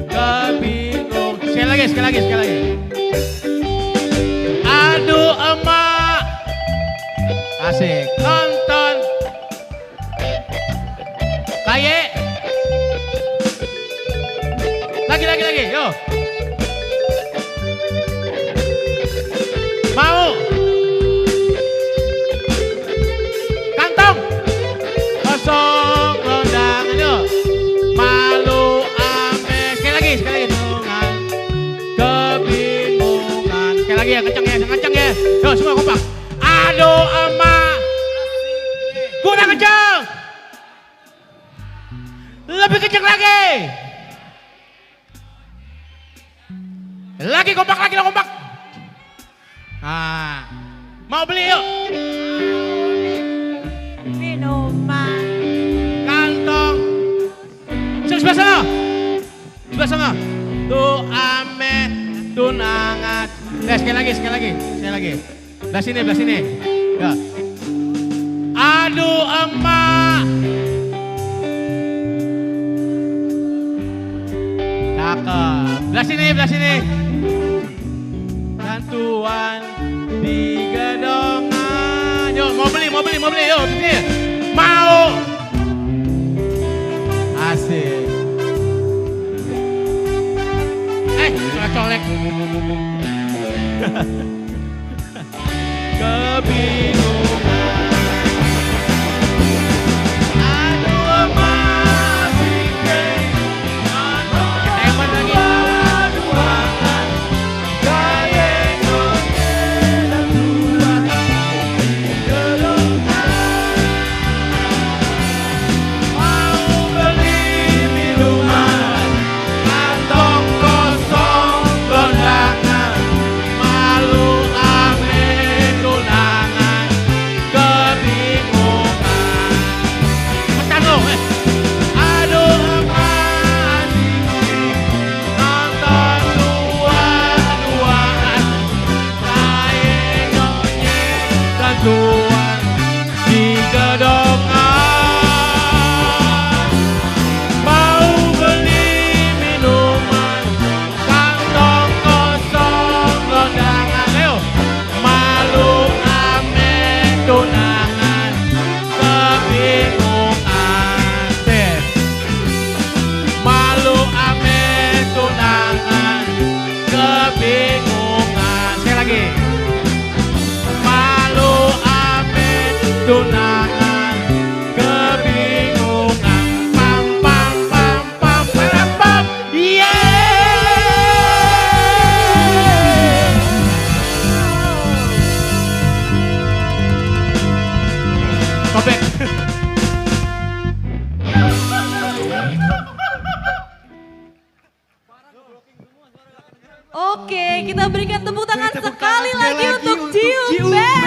Kebingung. Sekali lagi. Aduh emak. Asik. Nonton. Kaye. Lagi. Yo. Mau. Kantong. Kosong undangan yuk. Malu ame. Sekali lagi. Tungan. Kebingungan. Sekali lagi ya, kenceng ya. Yo semua kompak. Aduh emak. Kurang kenceng. Lebih kenceng lagi. Lagi kompak. Nah, mau beli yuk. Minuman. Kantong. Sebelah sana. Tuh ame tunangan. Sekali lagi. Belah sini. Ya. Aduh emak. Cakep. Belah sini. Bantuan di gedongan. Yuk mau beli yuk. Sini. Mau. Asik. Colek. Kebingungan. Aduh emak. Keteman lagi. Tuan di gedongan. Mau beli minuman. Kantong kosong kondangan. Ayo. Malu ame tunangan. Kebingungan. Malu ame tunangan. Kebingungan. Sekali lagi. Tunangan kebingungan. Pam. Yeay. Kopek. Oke, kita berikan tepuk tangan sekali lagi untuk Jiu Band.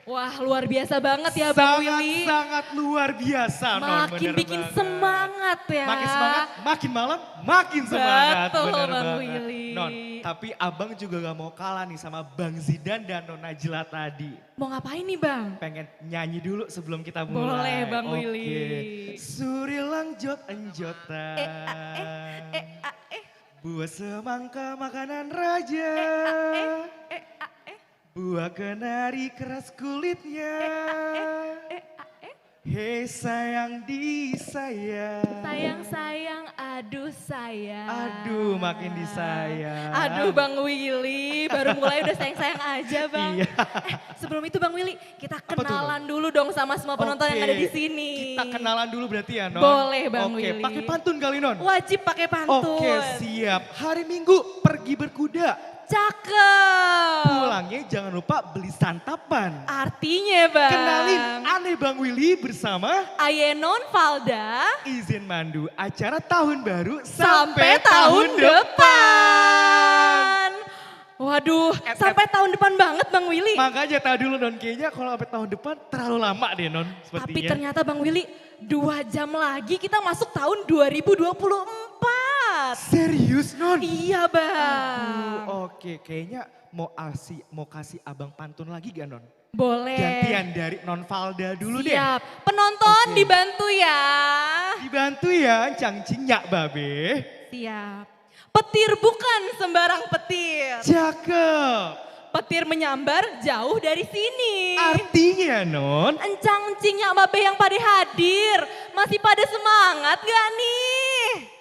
Wah, luar biasa banget ya Bang Willy. Sangat luar biasa. Makin bikin semangat ya. Makin semangat, makin malam, makin semangat. Betul Bener Bang banget. Willy. Non, tapi abang juga gak mau kalah nih sama Bang Zidan dan Nona Najla tadi. Mau ngapain nih Bang? Pengen nyanyi dulu sebelum kita mulai. Boleh Bang Willy. Oke. Surilang jot enjota. Buah semangka makanan raja. Buah kenari keras kulitnya. Hei sayang disayang. Sayang, aduh sayang. Aduh makin disayang. Aduh Bang Willy, baru mulai udah sayang-sayang aja Bang. Iya. Sebelum itu Bang Willy, kita kenalan dulu dong sama semua penonton yang ada di sini. Kita kenalan dulu berarti ya Non? Boleh Bang Willy. Oke, pakai pantun kali Non? Wajib pakai pantun. Oke siap, hari Minggu pergi berkuda. Cakep. Pulangnya jangan lupa beli santapan. Artinya Bang. Kenalin Aneh Bang Willy bersama Ayenon Valda. Izin mandu acara tahun baru Sampai tahun depan. Waduh, sampai tahun depan banget Bang Willy. Makanya tahu dulu Non, kayaknya kalau sampai tahun depan terlalu lama deh Non sepertinya. Tapi ternyata Bang Willy 2 jam lagi kita masuk tahun 2024. Serius Non? Iya Bang. Aduh, oke kayaknya mau kasih abang pantun lagi gak Non? Boleh. Gantian dari Non Valda dulu deh. Siap. Penonton dibantu ya. Dibantu ya, cangcingnya babe. Siap. Petir bukan sembarang petir. Cakep. Petir menyambar jauh dari sini. Artinya Non? Encang cingnya babe yang pada hadir. Masih pada semangat gak nih?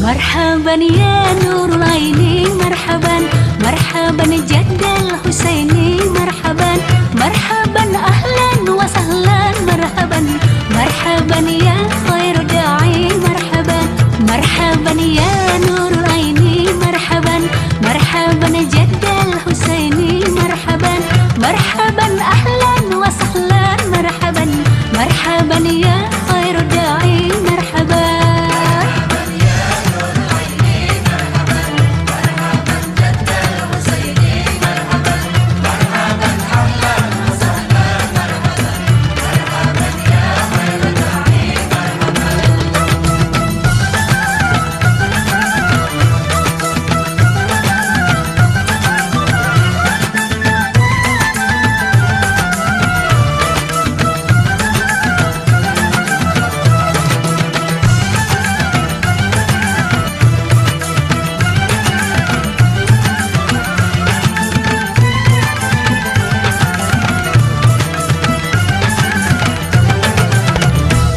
مرحبا يا نور العين مرحبا مرحبا جد الحسين مرحبا مرحبا أهلا وسهلا مرحبا مرحبا يا خير داعي مرحبا مرحبا يا نور العين مرحبا مرحبا جد الحسين مرحبا مرحبا أهلا وسهلا مرحبا مرحبا يا خير داعي مرحبا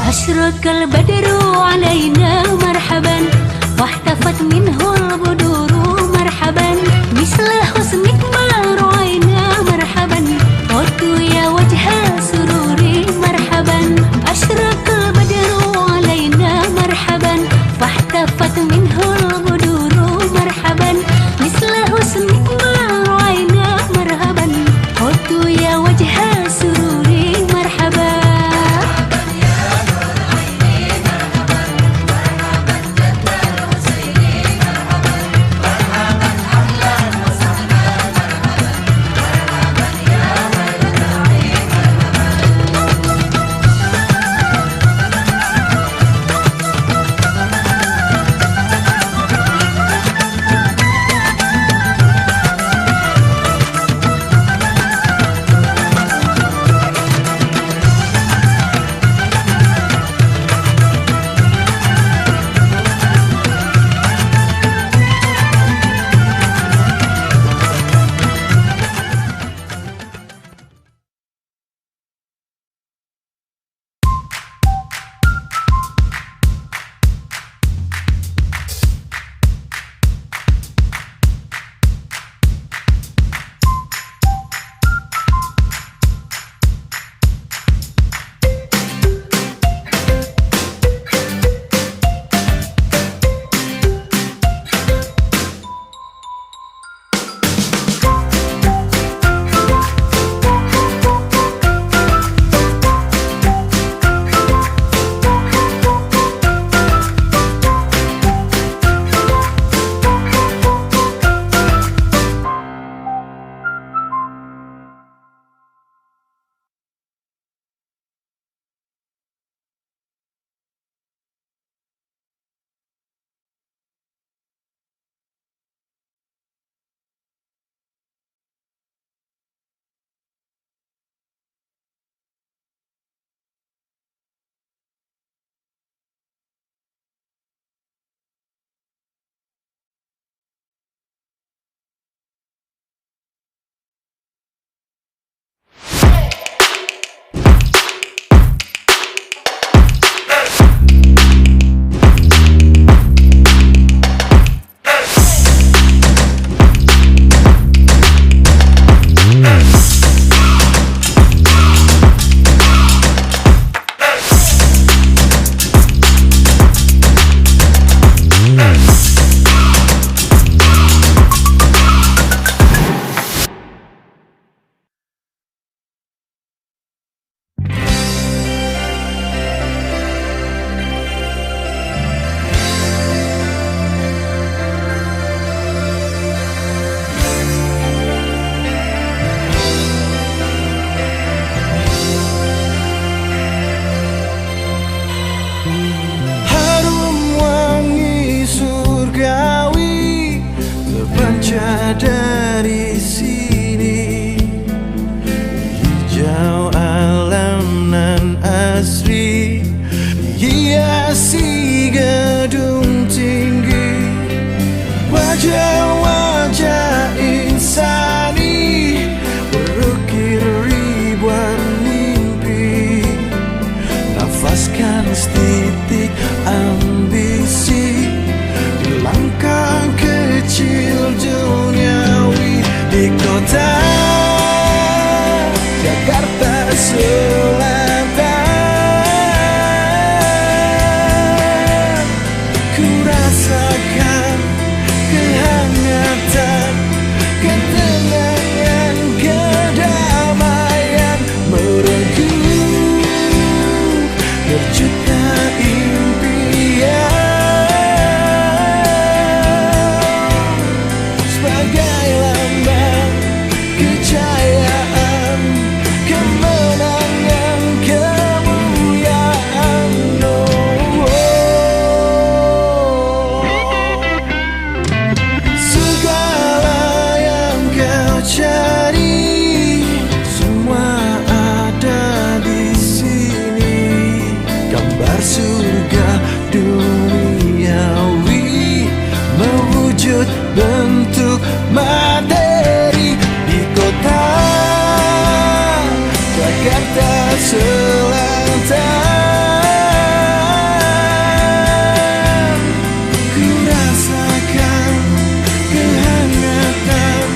أشرق البدر علينا مرحبا واحتفت منه البدور مرحبا مثل حسنك ما رأينا مرحبا قلت يا وجه سروري مرحبا أشرق البدر علينا مرحبا واحتفت منه البدور مرحبا مثل حسنك ما رأينا مرحبا قلت يا وجه سروري مرحبا wajah insani berukir ribuan mimpi, nafaskan setitik ambisi di langkah kecil duniawi di kota Jakarta Selatan. Ku rasakan kehangatan, ketenangan, kedamaian merengkuh berjuta impian sebagai lambang kejayaan, kemenangan, kemuliaan. Segala yang kau cari semua ada di sini, gambar surga duniawi mewujud bentuk materi di kota Jakarta Selatan. Ku rasakan kehangatan.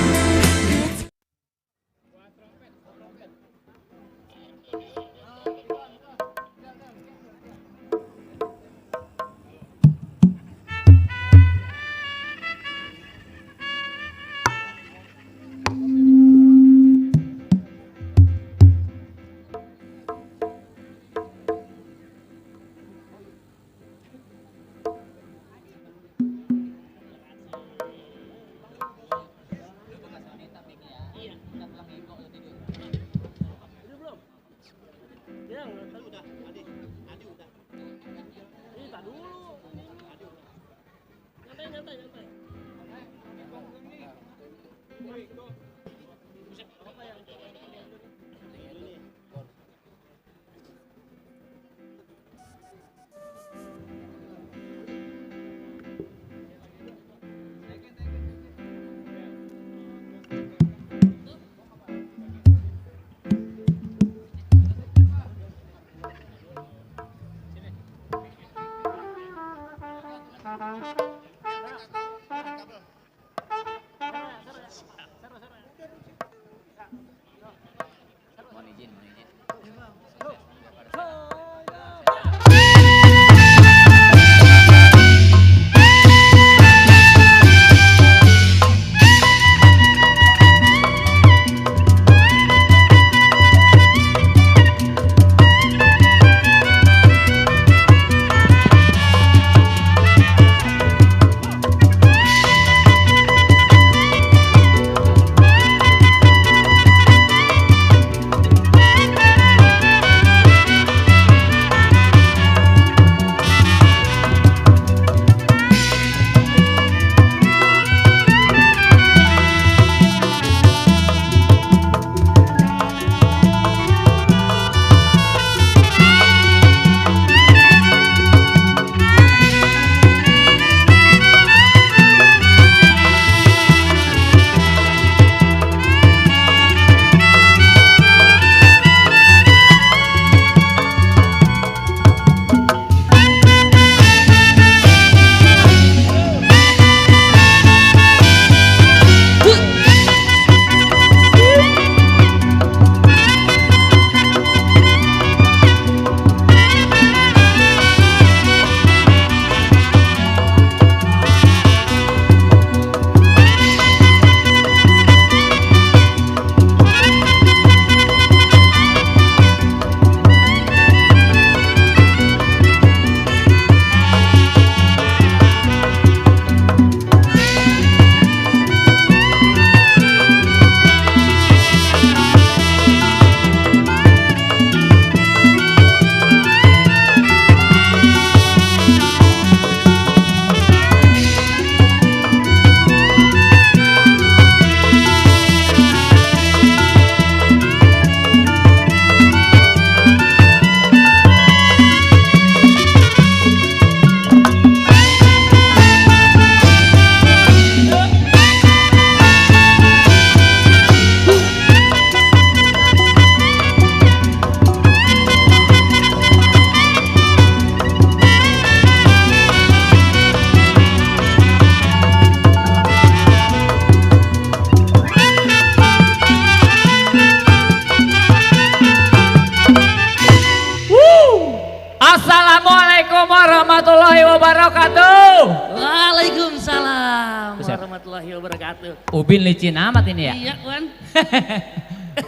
wabarakatuh. Waalaikumsalam Buset. warahmatullahi wabarakatuh. Ubin licin amat ini ya. Iya Wan.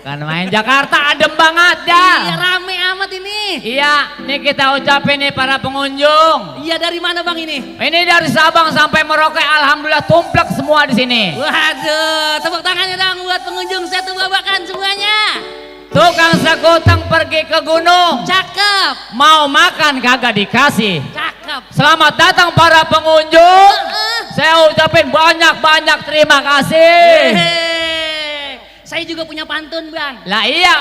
Kan main Jakarta adem banget ya. Iya rame amat ini. Iya, nih kita ucapin nih para pengunjung. Iya dari mana bang ini? Ini dari Sabang sampai Merauke, alhamdulillah tumplek semua di sini. Waduh, tepuk tangannya dong buat pengunjung Setu Babakan semuanya. Tukang sekutang pergi ke gunung. Cakep. Mau makan kagak dikasih. Cakep. Selamat datang para pengunjung. Saya ucapin banyak-banyak terima kasih. Saya juga punya pantun bang. Lah iya.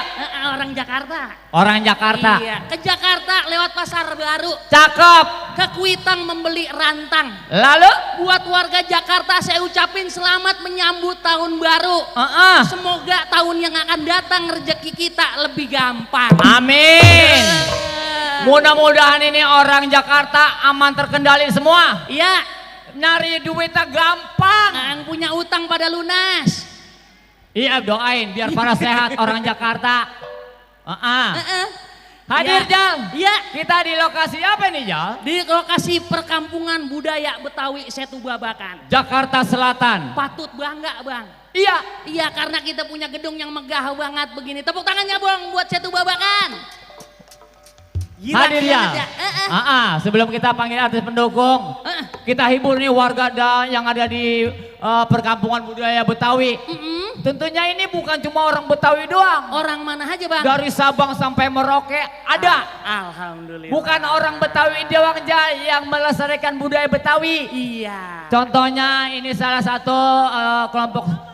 Orang Jakarta. Orang Jakarta. Iya. Ke Jakarta lewat pasar baru. Cakep. Ke Kuitang membeli rantang. Lalu? Buat warga Jakarta saya ucapin selamat menyambut tahun baru. Semoga tahun yang akan datang rezeki kita lebih gampang. Amin. Mudah-mudahan ini orang Jakarta aman terkendali semua. Iya. Nyari duitnya gampang. Yang punya utang pada lunas. Iya doain biar para sehat orang Jakarta. Hadir Ya. Jal. Iya. Kita di lokasi apa nih Jal? Di lokasi perkampungan budaya Betawi Setu Babakan. Jakarta Selatan. Patut bangga bang. Iya. Iya karena kita punya gedung yang megah banget begini. Tepuk tangannya bang buat Setu Babakan. Gila, Hadir ya. Sebelum kita panggil artis pendukung, kita hibur nih warga yang ada di perkampungan budaya Betawi. Tentunya ini bukan cuma orang Betawi doang. Orang mana aja bang? Dari Sabang sampai Merauke ada. Alhamdulillah. Bukan orang Betawi doang yang melestarikan budaya Betawi. Iya. Contohnya ini salah satu kelompok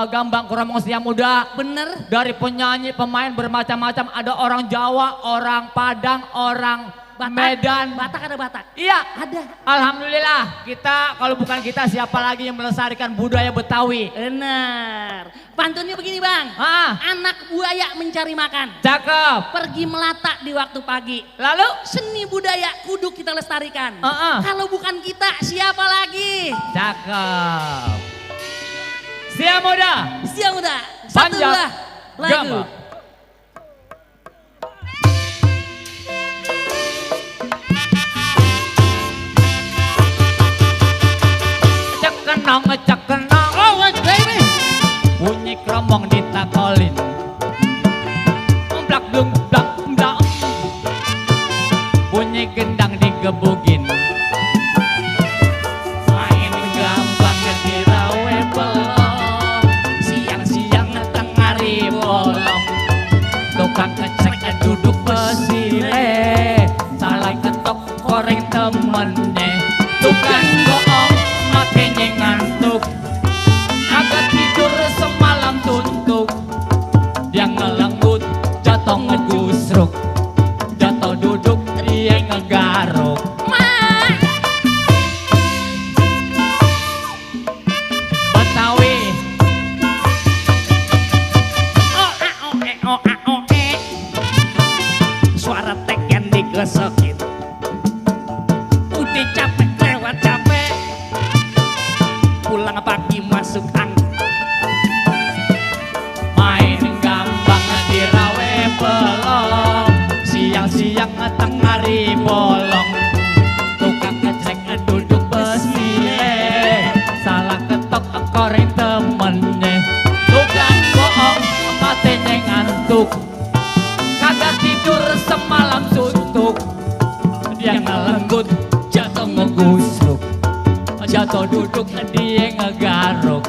Gambang Kromong Setia Muda. Bener. Dari penyanyi, pemain bermacam-macam. Ada orang Jawa, orang Padang, orang Medan. Batak ada Batak? Iya. Ada. Alhamdulillah. Kita, kalau bukan kita siapa lagi yang melestarikan budaya Betawi. Bener. Pantunnya begini bang. Anak buaya mencari makan. Cakep. Pergi melata di waktu pagi. Lalu? Seni budaya kudu kita lestarikan. Kalau bukan kita siapa lagi? Cakep. Sia Muda. Sia Muda. Satu Panjang. dua lagu. Gamba. Cekenong cekenong. Oh baby. Bunyi kromong ditakolin. Blak blung blak blak. Bunyi gendang digebugin. Main gampang dirawe belum. Siang-siang tengah bolong. Tukang ngecek duduk besile. Salah ketok koreng temennya. Tukang bohong makanya ngantuk. Agak tidur semalam tuntuk. Dia ngelenggut jatuh ngegusruk. Jatuh duduk dia ngegaruk. Betawi. Suara teken digosokin. Udah capek lewat capek. Pulang pagi masuk angin. Main gampang dirawe belum. Siang-siang tengah bolong. Tukang ngecek duduk besile. Salah ketok koreng temennya. Tukang bohong matanya ngantuk. Kagak tidur semalam suntuk. Dia ngelenggut jatuh ngegusruk. Jatuh duduk dia ngegaruk.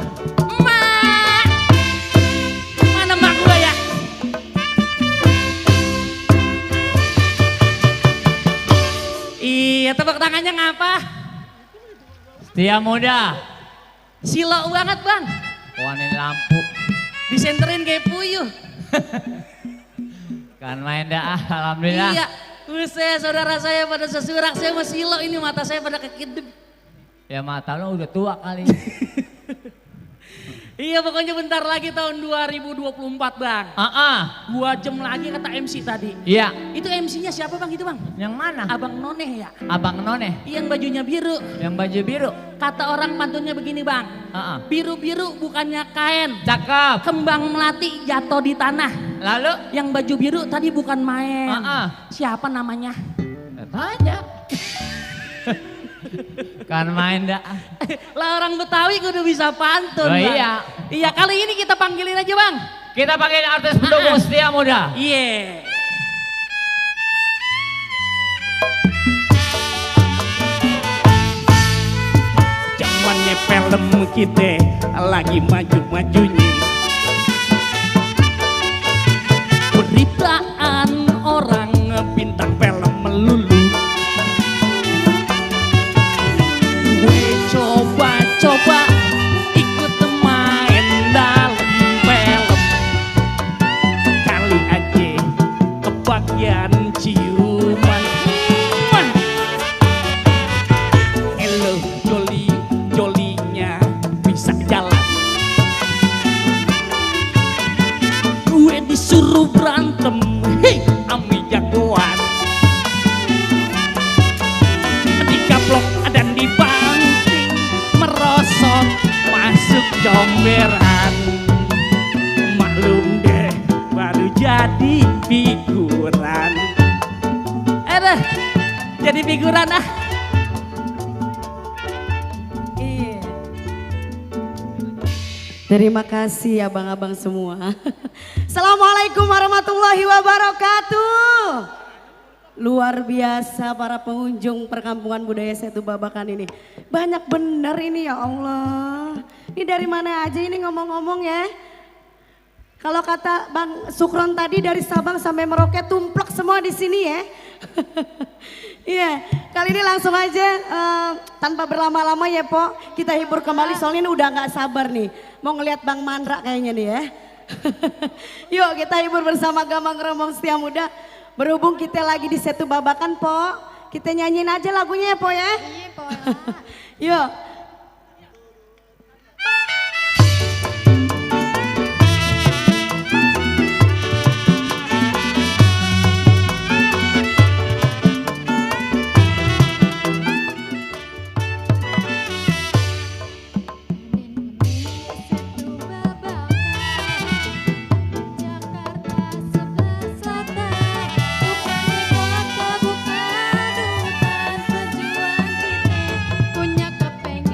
Mana mak gua ya? Iya tepuk tangannya ngapa? Setia Muda. Silo banget bang. Warna lampu. Disenterin kayak puyuh. Kan main dah, alhamdulillah. Iya. Buset saudara saya pada sesurak, saya masih silo ini mata saya pada kekedip. Ya mata lo udah tua kali. Iya pokoknya bentar lagi tahun 2024 bang. 2 jam lagi kata MC tadi. Iya. Itu MC-nya siapa bang itu bang? Yang mana? Abang Noneh ya? Abang Noneh? Yang bajunya biru. Yang baju biru? Kata orang pantunnya begini bang. Biru-biru bukannya kain. Cakep. Kembang melati jatuh di tanah. Lalu? Yang baju biru tadi bukan main. Siapa namanya? Tanya. Kan main dah. Lah orang Betawi kudu bisa pantun, Oh, Bang. iya. Iya, kali ini kita panggilin aja, Bang. Kita panggil artis pendukung setia muda. Iya. Zamannya film kita lagi maju-majunya. Beritaan orang Bintang film melulu. Gue coba-coba ikut main dalam film. Kali aja kebagian ciuman. Elo jolinya bisa jalan. Gue disuruh berantem, hei ami jagoan. Dikaplok dan dibanting, merosot masuk comberan. Maklum deh, baru jadi figuran. Dah, jadi figuran ah. Iya. Terima kasih abang-abang semua. Assalamualaikum warahmatullahi wabarakatuh. Luar biasa para pengunjung perkampungan budaya Setu Babakan ini. Banyak bener ini ya Allah. Ini dari mana aja ini ngomong-ngomong ya. Kalau kata Bang Sukron tadi dari Sabang sampai Merauke tumplek semua di sini ya. Iya, kali ini langsung aja tanpa berlama-lama ya Po. Kita hibur kembali soalnya ini udah gak sabar nih. Mau ngeliat Bang Mandra kayaknya nih ya. Yuk kita hibur bersama Gambang Kromong Setia Muda. Berhubung kita lagi di Setu Babakan Po. Kita nyanyiin aja lagunya ya Po ya. Iya Po. Yuk. Punya kepengen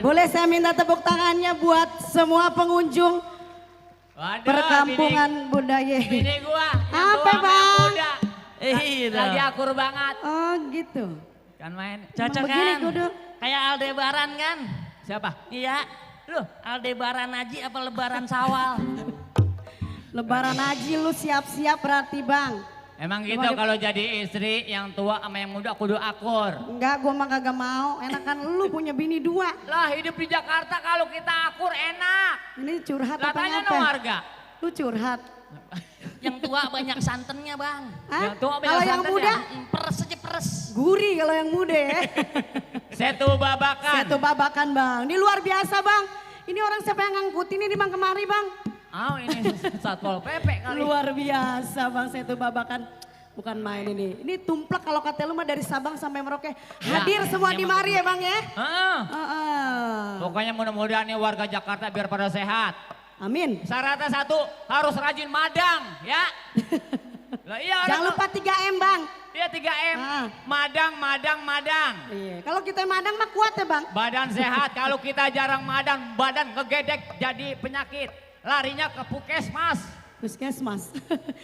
boleh saya minta tepuk tangannya buat semua pengunjung Waduh, perkampungan budaya. Bini gua yang Apa tua sama yang bang? muda. Lagi akur banget. Oh gitu. Kan main. Cocok Begini, kan? Kudu. Kayak Aldebaran kan? Siapa? Iya. Loh, Aldebaran Haji apa Lebaran Sawal? Lebaran haji lu siap-siap berarti bang. Emang gitu Gimana? kalau jadi istri yang tua sama yang muda kudu akur. Enggak, gua mah kagak mau. Enakan lu punya bini 2. Lah hidup di Jakarta kalau kita akur enak. Ini curhat Lah apa tanya ngapa? dong warga. Lu curhat. Yang tua banyak santannya bang. Hah? Yang tua banyak Kalau yang santannya. muda? Peres aja peres. Gurih kalau yang muda ya. Setu babakan. Setu babakan bang. Ini luar biasa bang. Ini orang siapa yang ngangkutin ini bang kemari bang? Oh ini Satpol PP kali. Luar biasa bang Setu babakan. Bukan main ini. Ini tumplek kalau kata lu mah dari Sabang sampai Merauke. Hadir semua di mari ya bang ya. Pokoknya mudah-mudahan nih warga Jakarta biar pada sehat. Amin. Syaratnya 1 harus rajin madang ya. Lah iya. Jangan lupa 3M bang. Iya 3M. Madang, madang, madang. Iya. Kalau kita madang mah kuat ya bang. Badan sehat. Kalau kita jarang madang, badan kegedek jadi penyakit. Larinya ke puskesmas. Puskesmas.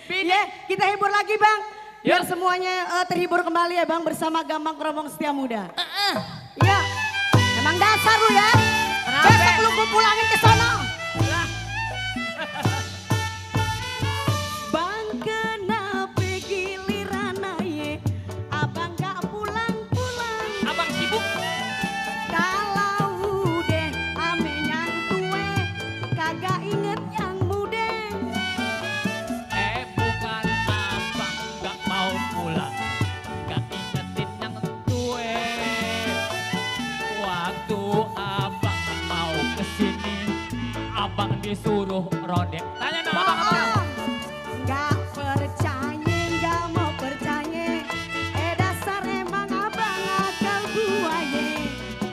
Iya, kita hibur lagi bang. Biar semuanya terhibur kembali ya bang bersama Gambang Kromong Setia Muda. Iya. Emang dasar lu ya. Besok lu gua pulangin ke sono. Bang kenapa giliran aye abang gak pulang-pulang. Abang sibuk. Kalau udah ame yang tue kagak inget yang muda. Bukan abang gak mau pulang, gak ingetin yang tue. Waktu abang mau kesini, abang disuruh rodek. Tanya dong abang apa? Gak percaya, gak mau percaya. Dasar emang abang akal buaya.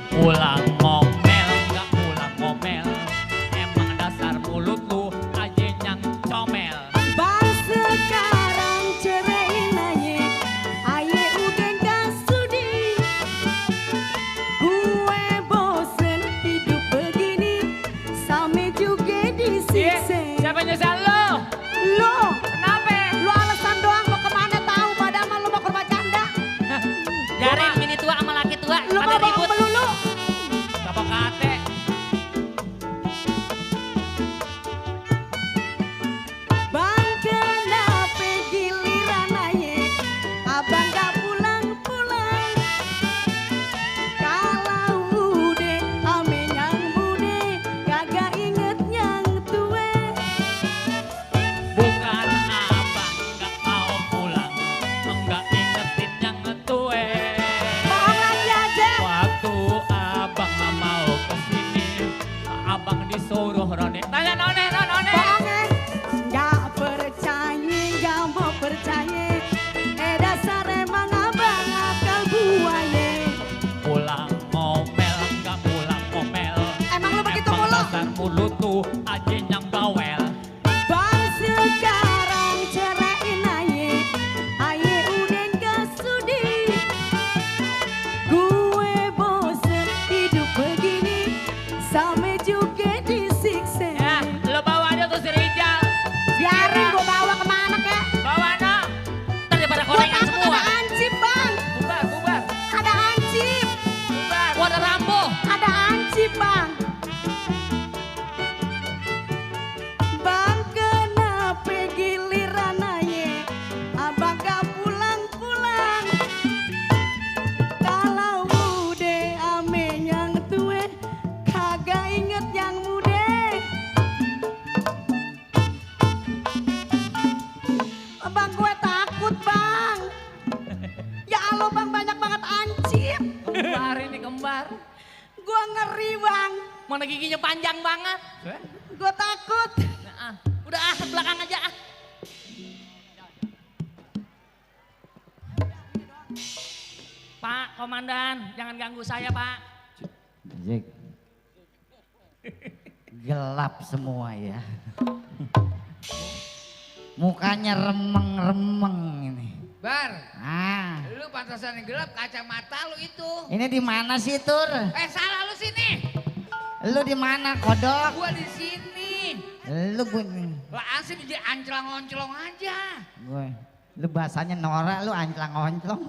Pulang ngomel, gak pulang ngomel. Emang dasar mulut lu aja yang comel. Bang sekarang ceraiin aye, aye udah gak sudi. Gue bosen hidup begini, sama juga disiksa. Siapa nyesal lo? Lo. Kenapa? Lo alasan doang mau kemana tahu, padahal mah lo mau ke rumah janda. Jarin bini tua sama laki tua Lo pada mau bawa ribut. melulu. Apa kate? Bang kenapa giliran aye, abang gak pulang-pulang. Kalau udah ame yang muda, kagak inget yang tua. Bukan abang gak mau pulang, enggak ingetin yang tue. Bohong lagi aja. Waktu abang gak mau kesini, abang disuruh rone. Tanya none, none. Bohong ya. Gak percaya, gak mau percaya. Dasar emang abang akal buaya. Pulang ngomel, gak pulang ngomel. Emang lu begitu Emang mulu? dasar mulut tuh aja yang bawel. Bang sekarang ceraiin aye, aye udah gak sudi. Gue bosen hidup begini, sama juga disiksa. Ya, lo bawa aja tuh si Rijal. Biarin gue bawa kemana kek? Bawa no. Ntar daripada gorengan semua. Ada ansip bang, Bubar. ada ansip. Gua ada Rambo. Ada ansip bang. Bang kenapa giliran aye, abang gak pulang-pulang. Kalau udah ame yang tua, kagak inget yang muda. Bang gue takut bang. Ya Allah bang banyak banget ansip. Kembar ini kembar. Gue ngeri bang. Mana giginya panjang banget. Gue takut. Udah ke belakang aja ah. Pak Komandan, jangan ganggu saya Pak. Zik. Gelap semua ya. Mukanya remeng-remeng ini. Bar, Ah, lu pantasan gelap kacamata lu itu. ini di mana sih Tur? Salah lu sini. Lu di mana kodok? Gua di sini. Lu gue. Lah asli jadi anclang-onclong aja. Gue. Lu bahasanya norak, lu anclang-onclong.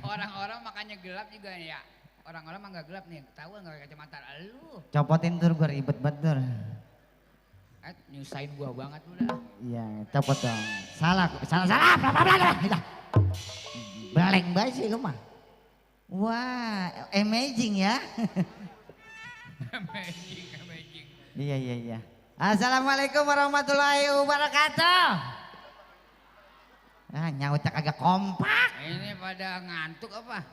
Orang-orang makanya gelap juga ya. Orang-orang mah nggak gelap nih, tahu nggak pakai kacamata lu. Copotin tur, gue ribet banget tur. Nyusahin gua banget udah. Iya, copot dong. Salah. Beleng banget sih lu mah. Wah, amazing ya. Amazing. Iya. Assalamualaikum warahmatullahi wabarakatuh. Nyautnya kagak kompak. Ini pada ngantuk apa?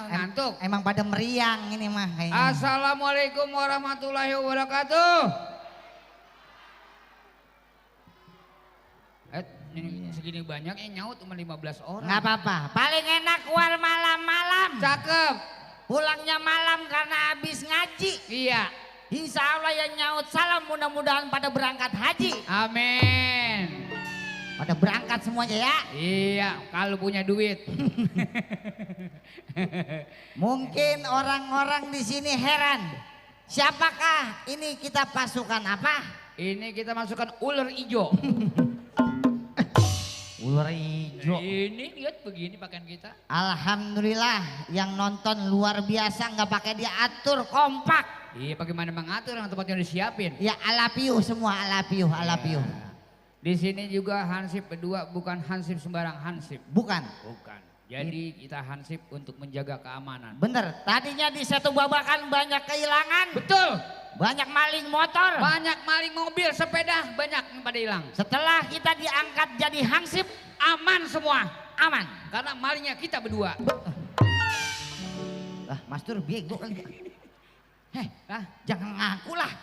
Ngantuk. Emang pada meriang ini mah kayaknya. Assalamualaikum warahmatullahi wabarakatuh. Ini segini banyak nyaut cuma 15 orang. Nggak apa-apa. Paling enak keluar malam-malam. Cakep. Pulangnya malam karena habis ngaji. Iya. Insya Allah yang nyaut salam mudah-mudahan pada berangkat haji. Amin. Pada berangkat semuanya ya. Iya, kalau punya duit. Mungkin orang-orang di sini heran. Siapakah ini kita pasukan apa? Ini kita masukkan ular hijau. Ular hijau. Ini lihat begini pakaian kita. Alhamdulillah yang nonton luar biasa, nggak pakai diatur, kompak. Iya, bagaimana mengatur yang tempatnya disiapin? Ya alapiuh semua, alapiuh. Di sini juga hansip berdua, bukan hansip sembarang hansip. Bukan. Jadi kita hansip untuk menjaga keamanan. Bener. Tadinya di satu babakan banyak kehilangan. Betul. Banyak maling motor. Banyak maling mobil, sepeda banyak yang pada hilang. Setelah kita diangkat jadi hansip, aman semua. Aman. Karena malingnya kita berdua. Lah, Mas Tur bego kan. Jangan ngaku lah.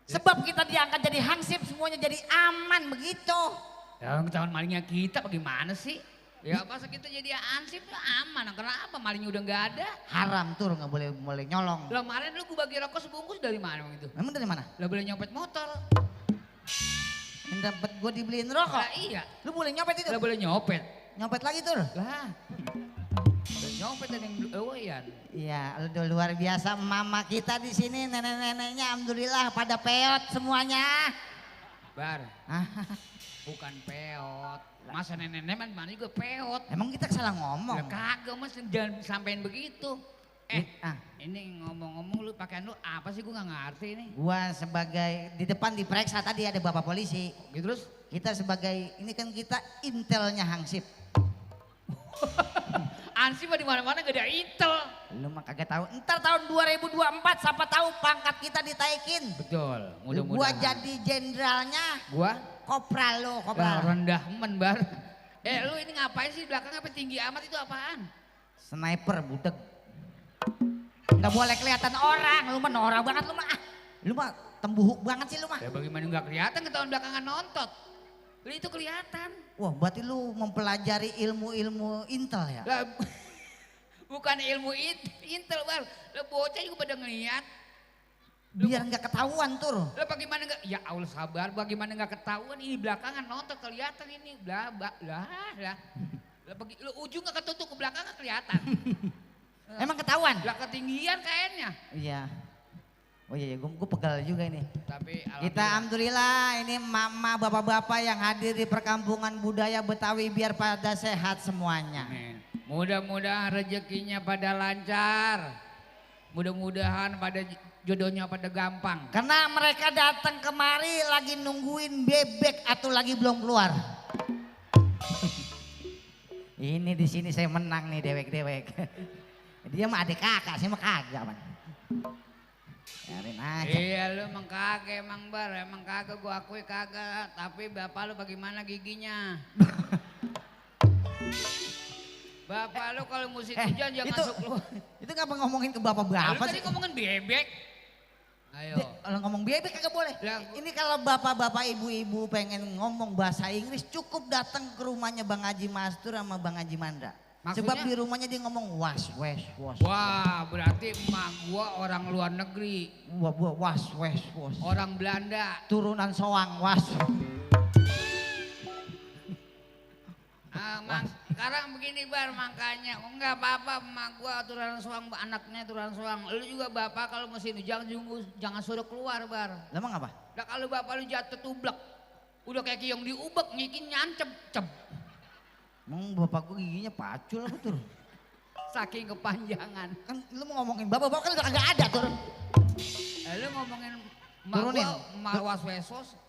Sebab kita diangkat jadi hansip semuanya jadi aman begitu. Ya ketahuan malingnya kita bagaimana sih? Ya masa kita jadi hansip tuh aman. Kenapa malingnya udah nggak ada? Haram Tur, nggak boleh nyolong. Lah kemarin lu gua bagi rokok sebungkus dari mana emang itu? Emang dari mana? Lah boleh nyopet motor. Yang dapat gue dibeliin rokok. Lah iya. Lu boleh nyopet itu? Lah boleh nyopet. Nyopet lagi Tur. Lah. Nyopet dan yang ewean. Iya, udah luar biasa mama kita di sini, nenek-neneknya alhamdulillah pada peot semuanya. Bar. Bukan peot. Masa nenek-nenek mana juga peot. Emang kita salah ngomong. Lah kagak Mas, jangan sampein begitu. Ini ngomong-ngomong lu pakaian lu apa sih, gua nggak ngerti ini. Gua sebagai di depan diperiksa tadi ada bapak polisi. Gitu terus? Kita sebagai ini kan kita intelnya hansip. Ansip di mana-mana gak ada intel. Lu mah kagak tahu. Ntar tahun 2024 siapa tahu pangkat kita ditaikin. Betul. Mudah-mudahan. Gua jadi jenderalnya. Gua? Kopral lo, kopral. Rendah men bar. Lu ini ngapain sih belakang apa tinggi amat itu apaan? Sniper budeg. Nggak boleh kelihatan orang. Lu mah norak banget lu mah. Lu mah tembuhuk banget sih lu mah. Ya bagaimana nggak kelihatan ketahuan belakangan nontot. Lu itu kelihatan. Wah, berarti lu mempelajari ilmu-ilmu intel ya? Lah, bukan ilmu intel, Bar. Lah bocah juga pada ngeliat. Biar nggak ketahuan Tur. Lah bagaimana nggak? Ya Allah sabar, bagaimana nggak ketahuan ini belakangan nonton kelihatan ini. Lah. Lah ujung nggak ketutup ke belakang nggak kelihatan. Emang ketahuan? Lah ketinggian kayaknya. Iya. Oh iya, gue pegal juga ini. Tapi kita alhamdulillah ini mama bapak-bapak yang hadir di perkampungan budaya Betawi biar pada sehat semuanya. Amin. Mudah-mudahan rezekinya pada lancar. Mudah-mudahan pada jodohnya pada gampang. Karena mereka datang kemari lagi nungguin bebek atau lagi belum keluar. Ini di sini saya menang nih dewek-dewek. Dia mah adik kakak, saya mah kagak man. Biarin aja. Iya lu emang kagak emang Bar, emang kagak gua akui kagak. Tapi bapak lu bagaimana giginya? Bapak lu kalau musim hujan jangan masuk lu. Itu ngapa ngomongin ke bapak-bapak sih? Tadi ngomongin bebek. Ayo. Kalau ngomong bebek kagak boleh. Ini kalau bapak-bapak ibu-ibu pengen ngomong bahasa Inggris cukup datang ke rumahnya Bang Haji Mastur sama Bang Haji Mandra. Maksudnya? Sebab di rumahnya dia ngomong was. Wah, berarti emak gua orang luar negeri. Was. Orang Belanda. Turunan soang was. sekarang begini Bar, makanya enggak apa-apa emak gua aturan suang, anaknya aturan suang. Lu juga bapak kalau mesin jangan suruh keluar Bar. Emang apa? Nah kalau bapak lu jatuh tublek, udah kayak kiong diubek, ngikin nyancep, cep. Emang bapak gua giginya pacul apa Tur? Saking kepanjangan. Kan lu mau ngomongin bapak kan udah kagak ada Tur. Lu ngomongin emak Turunin. gua, emak was-wesos.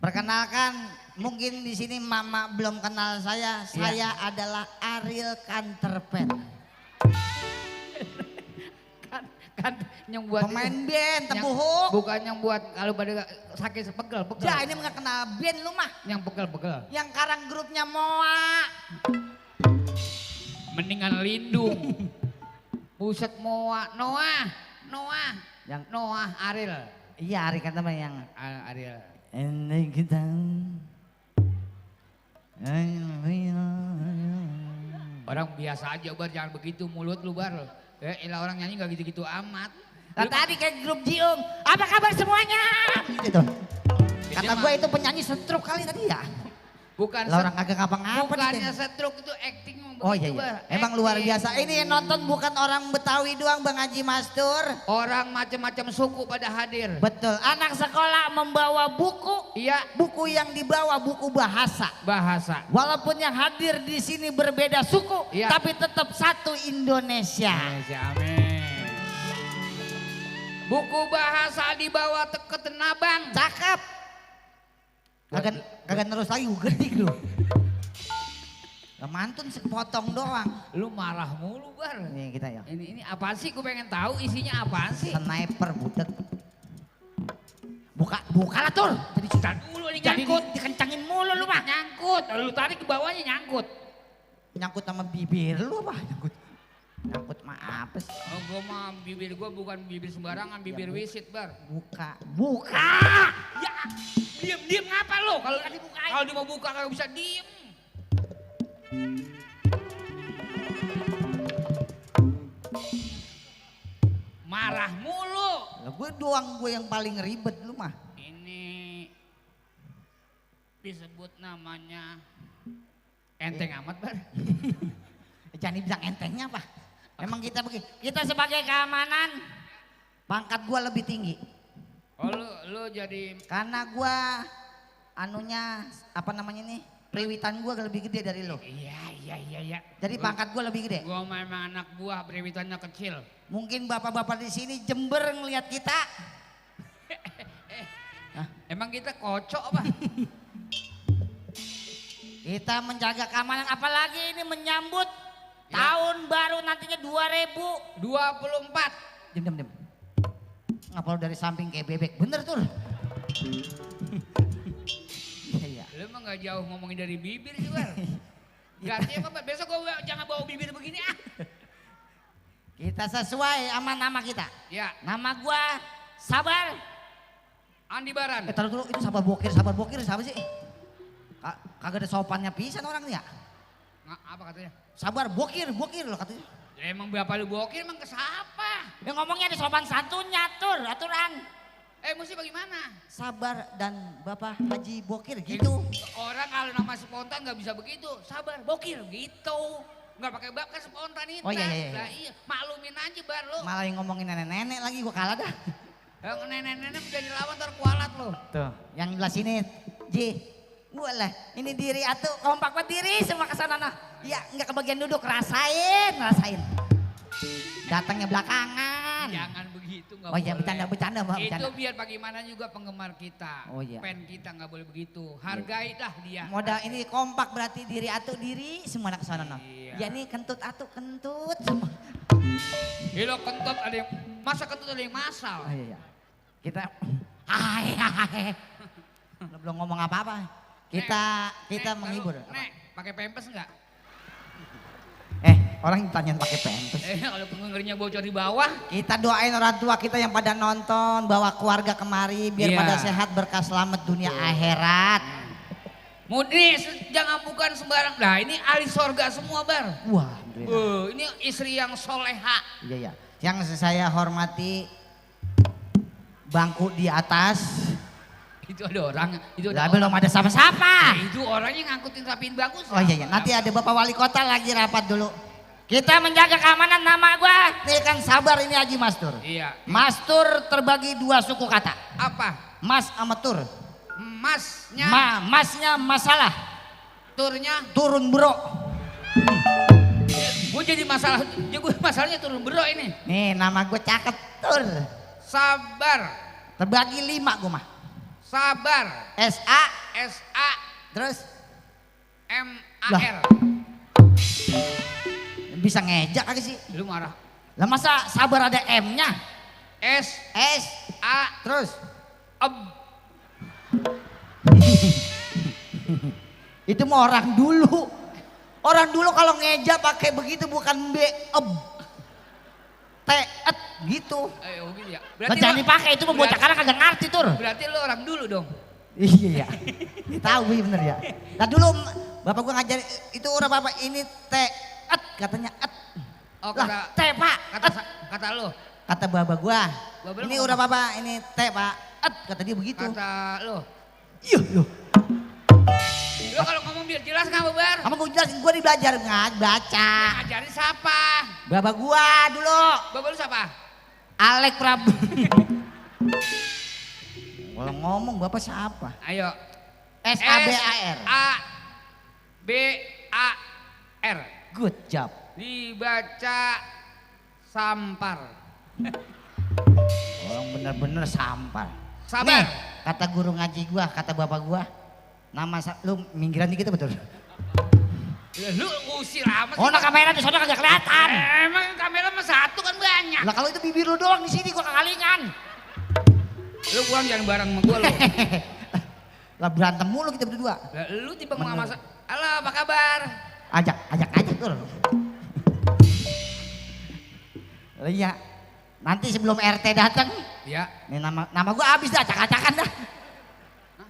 Perkenalkan, mungkin di sini mama belum kenal saya. Saya adalah Ariel Kanterpet. kan yang buat pemain band Tebuhuk. Bukan yang buat kalau pada sakit pegel. Ya ini nggak kenal band lu mah. Yang pegel. Yang karang grupnya Moa. Mendingan lindung. Buset Moa, Noah. Yang Noah Ariel. Iya Ariel kan yang Ariel. Ini kita. Orang biasa aja Bar, jangan begitu mulut lu Bar. Elah orang nyanyi gak gitu-gitu amat. Nah, tadi kayak grup Jiung, apa kabar semuanya? Gitu. Kata gue itu penyanyi stroke kali tadi ya. Bukan orang kagak ngapa-ngapa. Bukannya stroke itu acting. Oh iya, emang luar biasa. Ini yang nonton bukan orang Betawi doang Bang Haji Mastur. Orang macam-macam suku pada hadir. Betul, anak sekolah membawa buku. Iya. Buku yang dibawa buku bahasa. Walaupun yang hadir di sini berbeda suku, iya, tapi tetap satu Indonesia. Amin. Buku bahasa dibawa ke Tenabang. Cakep. Kagak terus lagi gedik lu. Mantun sepotong doang. Lu marah mulu Bar. Ini kita ya. Ini apaan sih? Gue pengen tahu isinya apaan sih? Sniper budak. Buka lah Tur. Jadi cerita dulu nih nyangkut. Dikencangin mulu lu mah. Nyangkut. Lu tarik ke bawahnya nyangkut. Nyangkut sama bibir lu apa? Nyangkut mah apa sih? Oh gue mah bibir gue bukan bibir sembarangan, bibir wisit Bar. Buka. Ya diem ngapa lu? Kalau dia mau buka kagak bisa diem. Marah mulu. Lah gue doang yang paling ribet lu mah. Ini disebut namanya enteng amat Bar. Jangan dibilang entengnya apa. Emang kita begini. Kita sebagai keamanan pangkat gua lebih tinggi. Oh lu jadi. Karena gua anunya apa namanya nih? Periwitan gua lebih gede dari lo. Iya. Jadi pangkat gua lebih gede. Gua memang anak buah periwitannya kecil. Mungkin bapak-bapak di sini Jember ngelihat kita. Emang kita kocok apa? Kita menjaga keamanan apalagi ini menyambut tahun baru nantinya 2024. Diam. Ngapa lu dari samping kayak bebek? Bener Tur. Iya. Lu emang gak jauh ngomongin dari bibir sih Bar. Ganti apa Bar? Besok gue jangan bawa bibir begini ah. Kita sesuai sama nama kita. Ya. Nama gua Sabar. Andi Baran. Taruh dulu itu Sabar Bokir siapa sih? Kagak ada sopannya pisan orang nih ya. Apa katanya? Sabar Bokir loh katanya. Ya, emang bapak lu bokir emang ke siapa? Ya ngomongnya ada sopan santunnya Tur, aturan. Mesti bagaimana? Sabar dan Bapak Haji Bokir gitu. Orang kalau nama spontan nggak bisa begitu. Sabar Bokir gitu. Nggak pakai bab kan spontanitas. Oh iya. Lah iya, maklumin aja Bar lu. Malah yang ngomongin nenek-nenek lagi gua kalah dah. Yang nenek-nenek menjadi lawan ntar kualat lo. Tuh, yang belah sini Ji. Boleh, ini diri atuh kompak banget diri semua kesana nah. Ya nggak kebagian duduk, rasain. Datangnya belakangan. Jangan begitu nggak boleh. Oh iya bercanda Mbak. Itu biar bagaimana juga penggemar kita. Oh iya. Fan kita nggak boleh begitu. Hargai dah dia. Modal ini kompak berarti diri atuh diri semua anak kesana nah. Ya ini kentut atuh kentut semua. Gila kentut ada yang masa kentut ada yang masal. Oh iya. Kita hai. Belum ngomong apa-apa. Kita menghibur. Nek, pakai pempes enggak? Orang ditanyain pakai pempes. Kalau pendengarnya bocor di bawah. Kita doain orang tua kita yang pada nonton, bawa keluarga kemari biar pada sehat berkah selamat dunia akhirat. Mudi jangan bukan sembarang. Nah ini ahli sorga semua Bar. Wah, ini istri yang soleha. Iya. Yang saya hormati bangku di atas. Itu ada orang, itu Lah ada belum orang. ada siapa-siapa. Nah, itu orangnya ngangkutin rapiin bagus. Oh iya, nanti ada Bapak Wali Kota lagi rapat dulu. Kita menjaga keamanan, nama gua ini kan Sabar, ini Haji Mastur. Iya. Mastur terbagi 2 suku kata. Apa? Mas sama tur. Masnya. Masnya masalah. Turnya. Turun bro. Gue jadi masalahnya turun bro ini. Nih nama gue cakep tur. Sabar. Terbagi 5 gue mah. Sabar. S-A. Terus? M-A-R. Bisa ngejak aja sih. Lu marah. Lah masa sabar ada M-nya? S-A. Terus? Itu mah orang dulu. Orang dulu kalau ngeja pakai begitu bukan B, T, et gitu. Gitu ya. Jangan dipakai, itu bocah karena kagak ngerti tur. Berarti lu orang dulu dong. Iya. Tahu bener ya. Nah dulu bapak gua ngajar itu orang bapak ini T, et katanya et. Oh lah, T pak. Kata lu. Kata bapak gua. Bapak Ini lu udah bapak ini T pak. Et kata dia begitu. Kata lu. Iya lu. Lu kalau ngomong biar jelas nggak Babar? Kamu gue jelasin, gue di belajar baca. Ngajarin siapa? Bapak gua dulu. Bapak lu siapa? Alek Prabu. Kalau ngomong bapak siapa? Ayo. S-A-B-A-R. S-A-B-A-R. Good job. Dibaca sampar. Orang bener-bener sampar. Sabar. Nih, kata guru ngaji gua, kata bapak gua. Nama lu minggiran dikit betul. Lu ngusir amat sih. Oh, nah kamera di sana kagak kelihatan. Emang kamera mah satu kan banyak. Lah kalau itu bibir lu doang di sini gua kekalingan. Lu pulang jangan bareng sama gua lu. Lah berantem mulu kita berdua. Lah lu tiba ngomong sama halo apa kabar? Ajak tuh. Iya. Nanti sebelum RT datang. Iya. Nih nama gua habis dah, acak-acakan dah.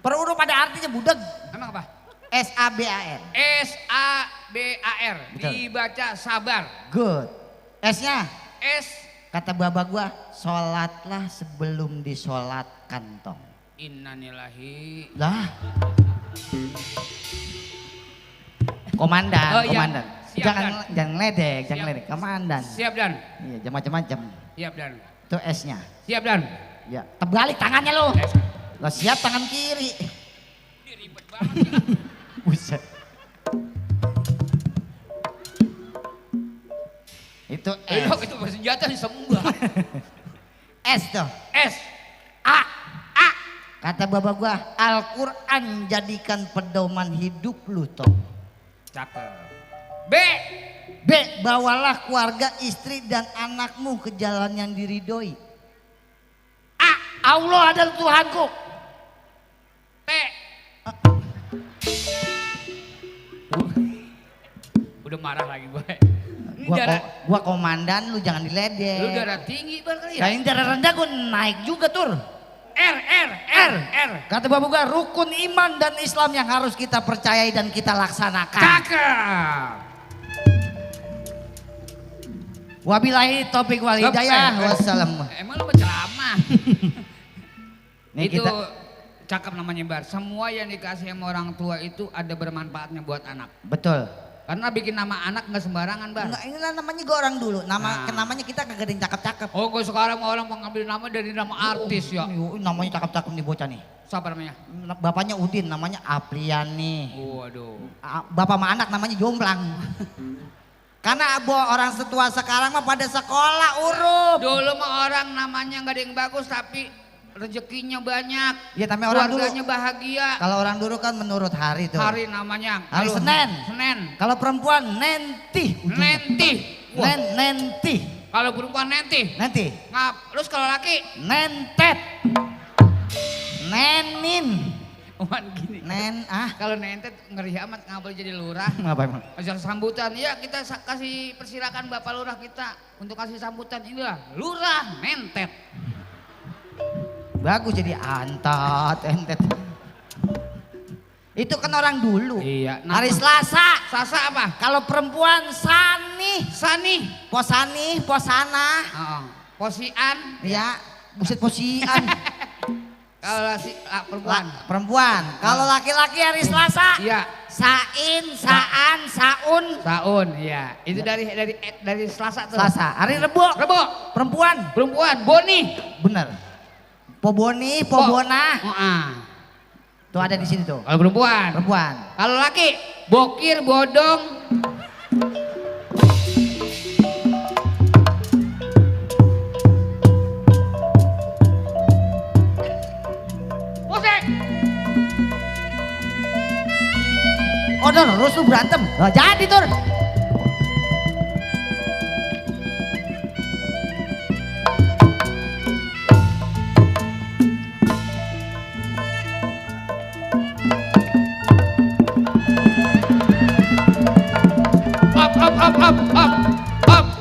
Per huruf pada artinya budeg. Emang apa? S-A-B-A-R. S-A-B-A-R. Betul. Dibaca sabar. Good. S-nya? S. Kata bapak gua, sholatlah sebelum disolatkan tong. Innanillahi. Lah. Komandan, Oh, iya. komandan. Siap, Jangan ngeledek, jangan ngeledek. Komandan. Siap Dan. Iya, jangan macam-macam. Siap Dan. Itu S-nya. Siap Dan. Ya, terbalik tangannya lo. Lah siap tangan kiri. Ribet banget. Buset. Itu S. Itu senjata disembah. S tuh. S. A. Kata bapak gua, Al-Quran jadikan pedoman hidup lu toh. Cakep. B. Bawalah keluarga, istri dan anakmu ke jalan yang diridhoi. A. Allah adalah Tuhanku. T. Udah marah lagi gue. Gua komandan, lu jangan diledek. Lu darah tinggi banget ya. Nah, ini darah rendah gua naik juga tur. R. Kata bapak gua, rukun iman dan Islam yang harus kita percayai dan kita laksanakan. Cakep. Wabillahi taufiq wal hidayah. Wassalam. Emang lu penceramah? Nih Itu kita cakep namanya Bar. Semua yang dikasih sama orang tua itu ada bermanfaatnya buat anak. betul. Karena bikin nama anak nggak sembarangan Bar. Enggak, ini namanya gua orang dulu. Namanya kita kagak ada yang cakep-cakep. Oh, gue sekarang orang mau ngambil nama dari nama artis ya. Namanya cakep-cakep nih bocah nih. Siapa namanya? Bapaknya Udin, namanya Apriani. Waduh. Bapak sama anak namanya Jomblang. Karena orang setua sekarang mah pada sekolah urup. Dulu mah orang namanya nggak ada yang bagus tapi rezekinya banyak. Iya, tapi orang dulu keluarganya bahagia. Kalau orang dulu kan menurut hari tuh. Hari namanya. Hari Kalau Senin. Senin. Kalau perempuan Nenti. Nenti. Wah. Nenti. Kalau perempuan Nenti. Nenti. Ngap. Terus kalau laki? Nentet. Nenin. Cuman gini. Kalau nentet ngeri amat nggak boleh jadi lurah. Ngapa emang? Kasih sambutan. Ya kita kasih persilakan Bapak Lurah kita untuk kasih sambutan. Inilah lurah nentet. Bagus jadi antat, entet. Itu kan orang dulu. Iya. Hari Selasa. Selasa apa? Kalau perempuan Sani. Posani, Posana. Posian. Ya, buset posian. Kalau perempuan. Perempuan. Kalau laki-laki hari Selasa. Iya. Sain, Saan, Saun. Saun, iya. Itu dari Selasa tuh. Selasa. Hari Rebo. Rebo. Perempuan. Perempuan. Boni. Bener. Poboni, Pobona. Tuh ada di sini tuh. Kalau perempuan. Perempuan. Kalau laki, bokir, bodong. Posek. Oh, terus lu berantem. Oh, jadi tur.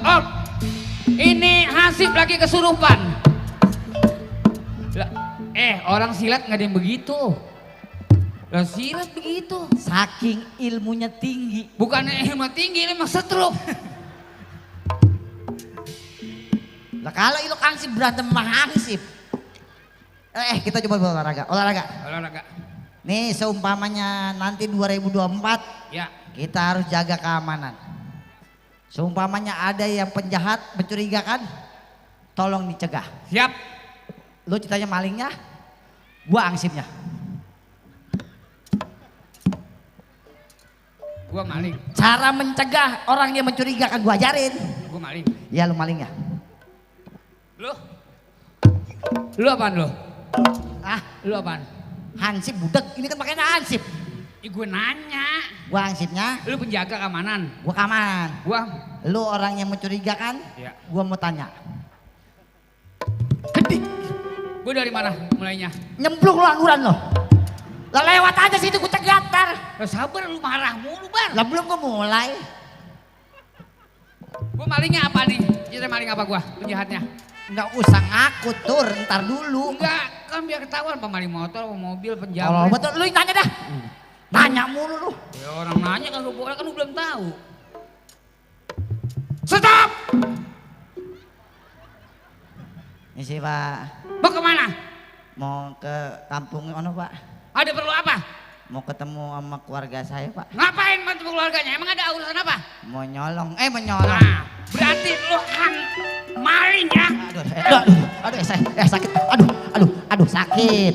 Up. Ini Hasib lagi kesurupan. Orang silat nggak ada yang begitu. Lah silat begitu. Saking ilmunya tinggi. Bukannya ilmu tinggi, ini mah setruk. Lah kalau ilok Hansip berantem sama Hansip. Kita coba olahraga. Nih seumpamanya nanti 2024. Ya. Kita harus jaga keamanan. Seumpamanya ada yang penjahat mencurigakan, tolong dicegah. Siap. Lu ceritanya malingnya, gua Hansipnya. Gua maling. Cara mencegah orang yang mencurigakan gua ajarin. Gua maling. Ya lu malingnya. Lu apaan lu? Lu apaan? Hansip budek, ini kan pakainya Hansip. Gue nanya. Gua Hansipnya. Lu penjaga keamanan. Gua keamanan. Gua. Lu orang yang mencurigakan. Iya. Gua mau tanya. Gue dari mana mulainya? Nyemplung lu angguran lo. Lah lewat aja situ gue cegat tar. Sabar lu marah mulu Bar. Lah belum gue mulai. Gue malingnya apa nih? Kita maling apa gua? Penjahatnya? Enggak usah ngaku tur, ntar dulu. Enggak, kan biar ketahuan pemaling motor, mobil, penjamret. Kalau betul lu tanya dah. Nanya mulu lu. Ya orang nanya kan lu belum tahu. Stop! Ini sih Pak. Mau kemana? Mau ke kampung ono Pak. Ada perlu apa? Mau ketemu sama keluarga saya Pak. Ngapain bantu keluarganya? Emang ada urusan apa? Mau nyolong, menyolong. Nah, berarti lu kan maling ya? Aduh, sakit. Aduh, sakit.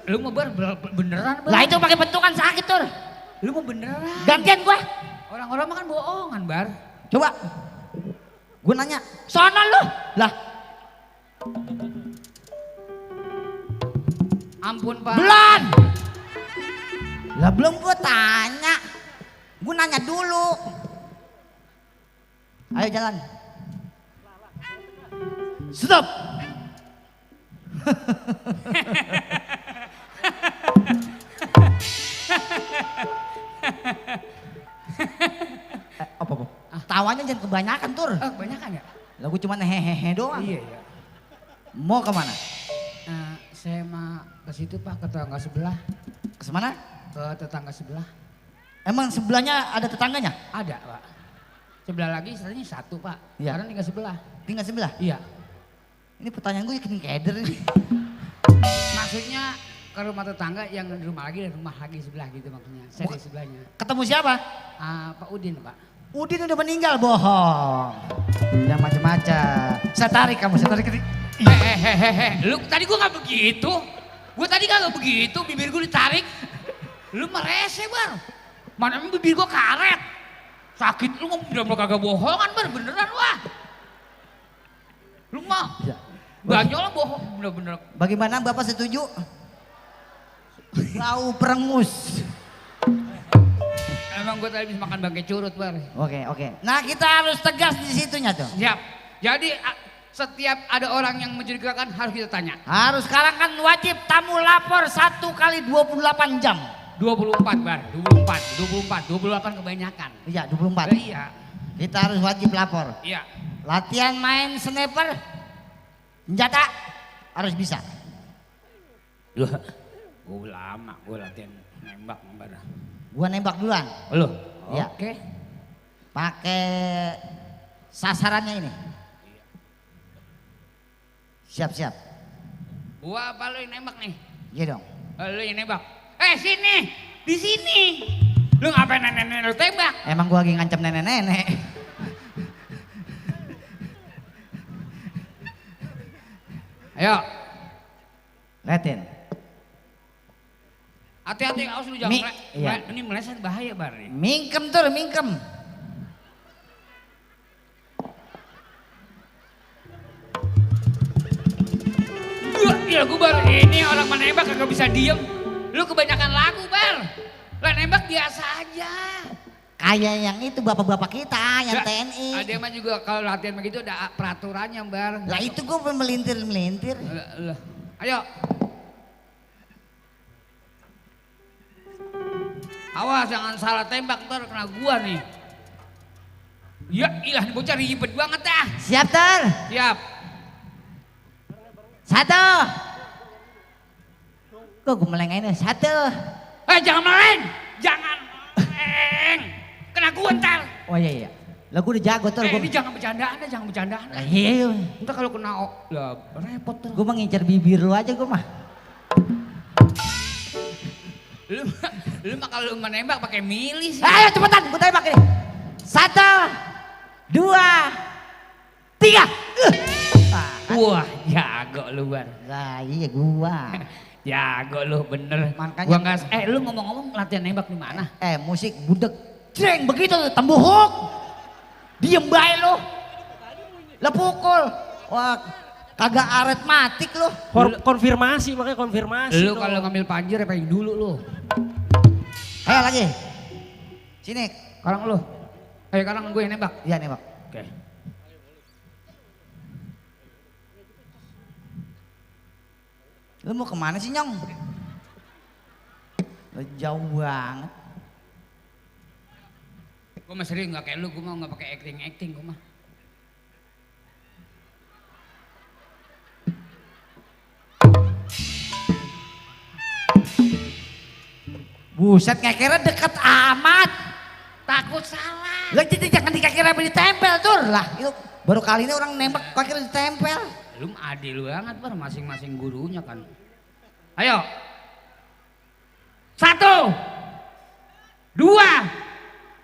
Lu mau beneran? Lah itu pakai bentukan sakit tur. Lu mau beneran? Gantian gua. Orang-orang makan bohongan Bar. Coba. Gua nanya, sono lu. Lah. Ampun Pak. Belum. Lah belum gua tanya. Gua nanya dulu. Ayo jalan. Stop. Apa? Tawanya jangan kebanyakan tur. Kebanyakan ya? Lah gua cuma hehehe doang. Iya. Mau kemana? Saya mah ke situ Pak, ke tetangga sebelah. Ke mana? Ke tetangga sebelah. Emang sebelahnya ada tetangganya? Ada Pak. Sebelah lagi istilahnya satu Pak. Iya. Karena tinggal sebelah. Tinggal sebelah? Iya. Ini pertanyaan gue yakin keder ini. Maksudnya ke rumah tetangga yang di rumah lagi dan rumah lagi sebelah gitu maksudnya. Saya di sebelahnya. Ketemu siapa? Pak Udin Pak. Udin udah meninggal, bohong. Yang macam-macam. Saya tarik kamu. Lu tadi gua nggak begitu. Gua tadi kagak begitu, bibir gua ditarik. Lu merese Bar. Mana emang bibir gua karet. Sakit lu ngomong kagak bohongan Bar, beneran wah. Lu mah. Banyak bohong, bener-bener. Bagaimana Bapak setuju? Lau perengus. Emang gue tadi bisa makan bangkai curut Bar. Oke. Nah kita harus tegas di situnya tuh. Siap. Jadi setiap ada orang yang mencurigakan harus kita tanya. Harus sekarang kan wajib tamu lapor 1 kali 28 jam. 24 Bar, 24 kebanyakan. Iya 24. Iya. Kita harus wajib lapor. Iya. Latihan main sniper, senjata harus bisa. Gue lama, gue latihan nembak Bar. Gua nembak duluan. Lu? Ya. Oke. Pakai sasarannya ini. Siap. Gua apa lu yang nembak nih? Iya dong. Lu yang nembak. Sini, di sini. Lu ngapain nenek-nenek lu tembak? Emang gua lagi ngancam nenek-nenek. Ayo. Liatin. Hati-hati, awas lu jangan iya. Ini meleset bahaya bar nih. Mingkem tuh, mingkem. Ya gue bar, ini orang menembak kagak bisa diem. Lu kebanyakan lagu bar. Lah nembak biasa aja. Kayak yang itu bapak-bapak kita, yang TNI. Ada mah juga kalau latihan begitu ada peraturannya bar. Lah itu gue melintir-melintir. Ayo. Awas jangan salah tembak ntar kena gua nih. Ya ilah nih bocah ribet banget dah. Siap Ter? Siap. 1. Kok gue melengin 1. Jangan meleng. Jangan meleng. Kena gua ntar. Oh iya. Lah gue udah jago Ter. Ini jangan bercandaan dah, jangan bercandaan. Lah iya. Ntar kalau kena lah repot Ter. Gue mengincar bibir lu aja gue mah. Lu mah kalau menembak pakai milih sih. Ayo cepetan, gue tembak ini. 1, 2, 3. Wah, jago lu bar. Lah iya gua. Jago lu bener. Makanya Gua enggak lu ngomong-ngomong latihan nembak di mana? Musik budek. Jreng begitu tembuhuk. Diem bae lu. Lah pukul. Wah, kagak aritmatik lu. Konfirmasi, makanya konfirmasi. Lu kalau ngambil panjir apa yang dulu lu? Ayo lagi. Sini. Karang lu. Ayo karang gue yang nembak. Iya nembak. Oke. Lu mau kemana sih Nyong? Lu jauh banget. Gue mah sering gak kayak lu, gue mah gak pakai acting gue mah. Buset ngekirnya deket amat. Takut salah. Lah jadi jangan dikira ditempel Tur. Lah itu baru kali ini orang nembak kira ditempel. Lu adil banget bar, masing-masing gurunya kan. Ayo. 1, 2,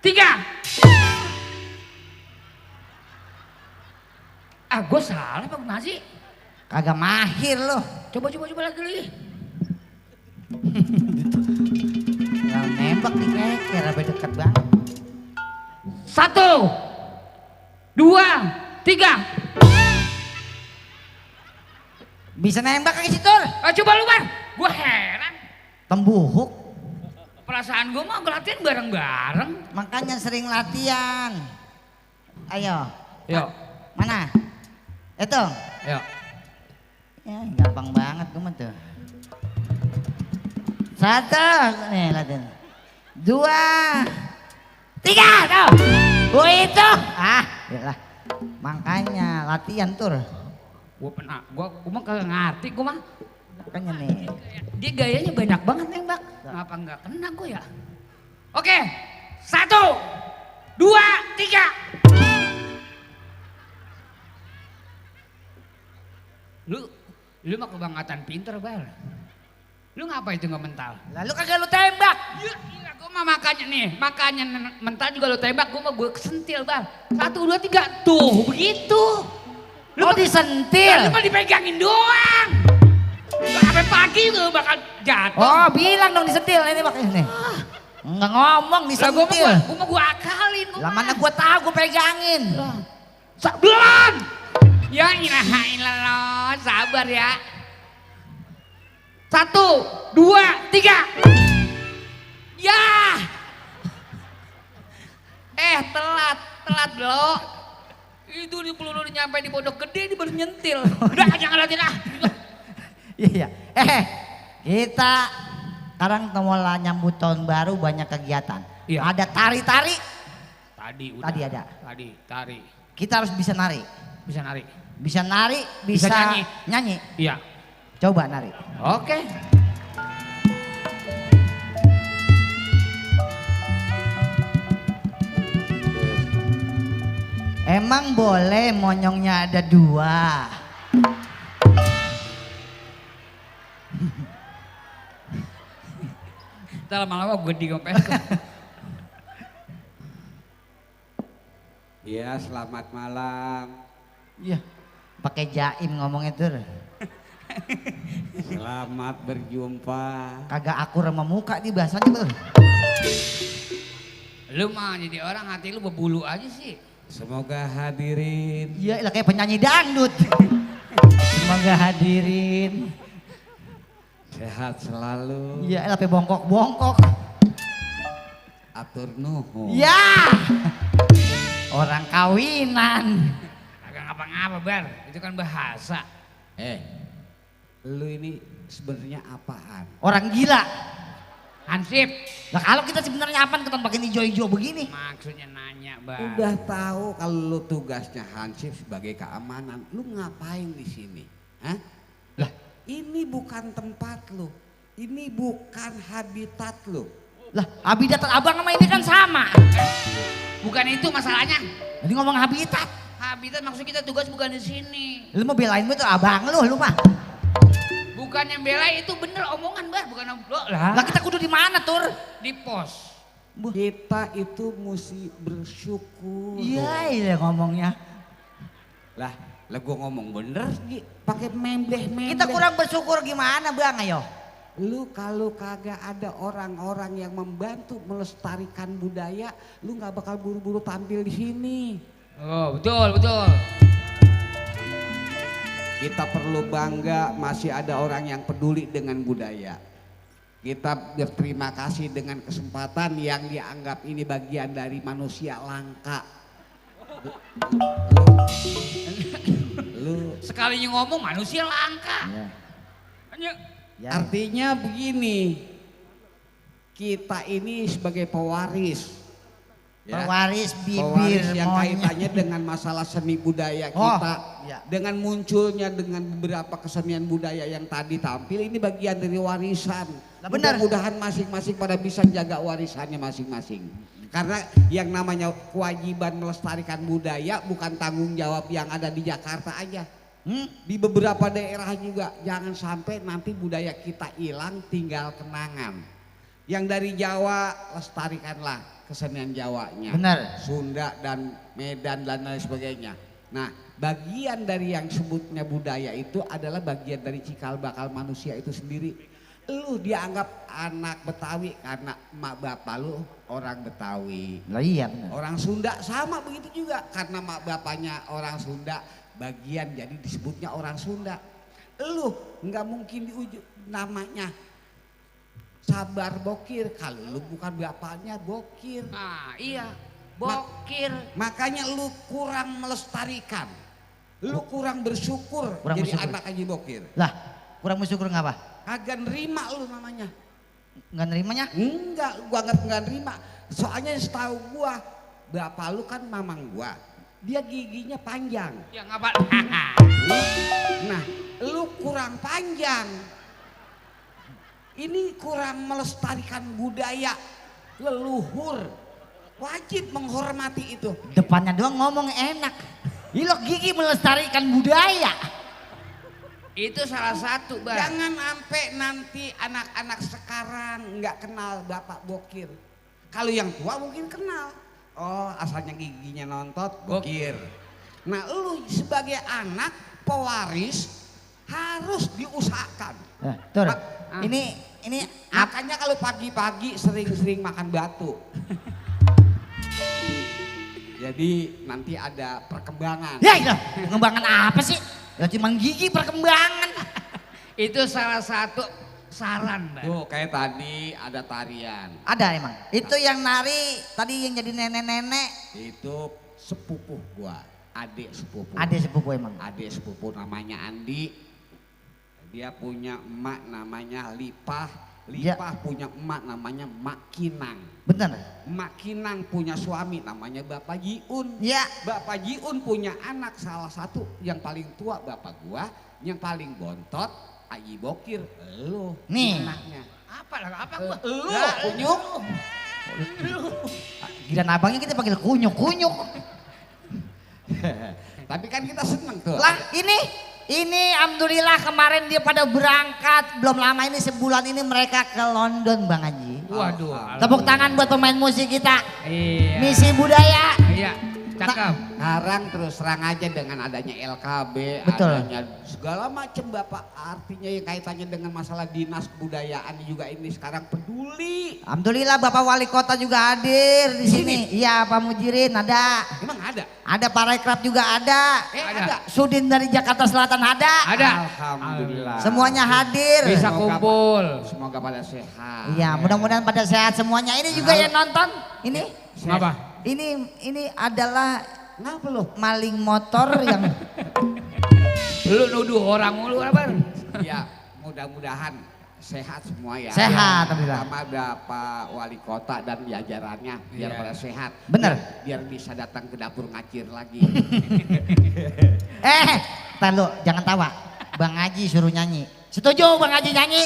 3. Gue salah apa gimana sih? Kagak mahir loh. Coba lagi. Nggak nembak dikeker, sampai dekat banget. 1, 2, 3. Bisa nembak kagak sih Tur? Coba lu bar, gue heran. Tembuhuk. Perasaan gue mah latihan bareng-bareng. Makanya sering latihan. Ayo. Yuk. Mana? Itu. Yuk. Ya gampang banget gue mah tuh. 1, nih latihan. 2, 3, tuh. Gue itu. Yalah. Makanya latihan Tur. Gue mah kagak ngerti gue mah. Makanya nih. Dia gayanya banyak banget nembak. Kenapa nggak kena gue ya? Oke, 1, 2, 3. Lu mah kebangetan pinter Bal. Lu ngapa itu nggak mental? Lalu kagak lu tembak. Iya, gue mah makanya mental juga lu tembak. Gue mah gue kesentil Bal. 1, 2, 3, tuh begitu. Lu disentil. Lu mah dipegangin doang. Sampai pagi lu bakal jatuh. Oh bilang dong disentil ini makanya nih. Enggak ngomong disentil. Gue mah gue akalin. Lah mana gue tahu gue pegangin. Belum. Ya ilaha illallah, sabar ya. 1, 2, 3. Ya. Telat lo. Itu di peluru nyampe di pondok gede dia baru nyentil. Udah jangan latihan ah. Iya. Kita sekarang mulai nyambut tahun baru banyak kegiatan. Iya. Ada tari-tari. Tadi ada. Tadi tari. Kita harus bisa nari. Bisa nari. Bisa nari, bisa nyanyi. Iya. Coba nari. Oke. Emang boleh monyongnya ada 2. Ntar lama-lama gue di ngepes. Iya, selamat malam. Iya. Pakai jaim ngomongnya tuh. Selamat berjumpa. Kagak akur sama muka nih bahasanya tuh. Lu mah jadi orang hati lu berbulu aja sih. Semoga hadirin. Iya, lah kayak penyanyi dangdut. Semoga hadirin. Sehat selalu. Iya, lah kayak bongkok-bongkok. Atur nuhun. Ya. Orang kawinan. Agak ngapa-ngapa Bar, itu kan bahasa. Lu ini sebenarnya apaan? Orang gila. Hansip. Lah kalau kita sebenarnya apaan kita pakai hijau-hijau begini? Maksudnya nanya Bar. Udah tahu kalau lu tugasnya Hansip sebagai keamanan, lu ngapain di sini? Hah? Lah, ini bukan tempat lu. Ini bukan habitat lu. Lah, habitat abang sama ini kan sama. Bukan itu masalahnya. Jadi ngomong habitat. Habitat maksud kita tugas bukan di sini. Lu mau belain tuh abang lu mah. Bukan yang bela itu bener omongan Bar, bukan lo. Lah kita kudu di mana Tur? Di pos. Kita itu mesti bersyukur. Iya ngomongnya. Lah gua ngomong bener pakai membleh-membleh. Kita kurang bersyukur gimana Bang, ayo. Lu kalau kagak ada orang-orang yang membantu melestarikan budaya, lu nggak bakal buru-buru tampil di sini. Oh, betul, betul. Kita perlu bangga masih ada orang yang peduli dengan budaya. Kita berterima kasih dengan kesempatan yang dianggap ini bagian dari manusia langka. Lu sekalinya ngomong manusia langka. Ya. Artinya begini, kita ini sebagai pewaris. Pewaris bibir pewaris yang monyet. kaitannya dengan masalah seni budaya kita. Dengan munculnya dengan beberapa kesenian budaya yang tadi tampil, ini bagian dari warisan. Mudah-mudahan masing-masing pada bisa jaga warisannya masing-masing. Karena yang namanya kewajiban melestarikan budaya bukan tanggung jawab yang ada di Jakarta aja. Di beberapa daerah juga jangan sampai nanti budaya kita hilang tinggal kenangan. Yang dari Jawa lestarikanlah kesenian Jawanya. Benar. Sunda dan Medan dan lain sebagainya. Nah, bagian dari yang sebutnya budaya itu adalah bagian dari cikal bakal manusia itu sendiri. Lu dianggap anak Betawi karena emak bapak lu orang Betawi. Lah iya benar. Orang Sunda sama begitu juga karena emak bapaknya orang Sunda. Bagian jadi disebutnya orang Sunda. Lu nggak mungkin diujuk namanya Sabar Bokir kalau lu bukan bapaknya Bokir. Ah iya, Bokir. Makanya lu kurang melestarikan. Lu kurang bersyukur Kurang jadi bersyukur. anak Haji Bokir. Lah, kurang bersyukur ngapa? Kagak nerima lu namanya. Nggak nerimanya? Enggak, gua nggak nerima. Soalnya setahu gua bapak lu kan mamang gua. Dia giginya panjang. Ya ngapa? Nah, lu kurang panjang. Ini kurang melestarikan budaya leluhur. Wajib menghormati itu. Depannya doang ngomong enak. Ilok gigi melestarikan budaya. Itu salah satu Bar. Jangan sampai nanti anak-anak sekarang nggak kenal Bapak Bokir. Kalau yang tua mungkin kenal. Oh, asalnya giginya nontot, Bokir. Nah, lu sebagai anak pewaris harus diusahakan. Tur, ini makanya kalau pagi-pagi sering-sering makan batu. Jadi nanti ada perkembangan. Ya itu, perkembangan apa sih? Ya cuma gigi perkembangan. Itu salah satu saran Bar. Tuh kayak tadi ada tarian. Ada emang. Itu yang nari tadi yang jadi nenek-nenek. Itu sepupuh gua, adik sepupu. Adik sepupu emang. Adik sepupu namanya Andi. Dia punya emak namanya Lipah. Lipah punya emak namanya Mak Kinang. Bener. Mak Kinang punya suami namanya Bapak Jiun. Ya. Bapak Jiun punya anak salah satu yang paling tua bapak gua, yang paling bontot Haji Bokir. Lu nih anaknya. Apa gua? Lu kunyuk. Giliran abangnya kita panggil kunyuk. Tapi kan kita seneng tuh. Lah ini Ini alhamdulillah kemarin dia pada berangkat. Belum lama ini sebulan ini mereka ke London Bang Haji. Waduh. Tepuk tangan buat pemain musik kita. Iya. Misi budaya. Iya, cakep. Sekarang terus terang aja dengan adanya LKB, Betul. adanya segala macam Bapak, artinya yang kaitannya dengan masalah dinas kebudayaan juga ini sekarang peduli. Alhamdulillah Bapak Wali Kota juga hadir di sini. Iya Pak Mujirin ada. Emang ada? Ada Pak Rekraf juga ada. Ada. Sudin dari Jakarta Selatan ada. Ada. Alhamdulillah. Semuanya hadir. Bisa kumpul. Semoga pada sehat. Iya, mudah-mudahan pada sehat semuanya. Ini juga yang nonton. Ini. Apa? Ini adalah ngapa lo? Maling motor yang Lu nuduh orang mulu apa? Ya, mudah-mudahan sehat semua ya. Sehat, alhamdulillah. Sama ada Pak Wali Kota dan jajarannya biar Iya. pada sehat. Bener. Biar bisa datang ke dapur ngacir lagi. Tar lu, jangan tawa. Bang Haji suruh nyanyi. Setuju Bang Haji nyanyi?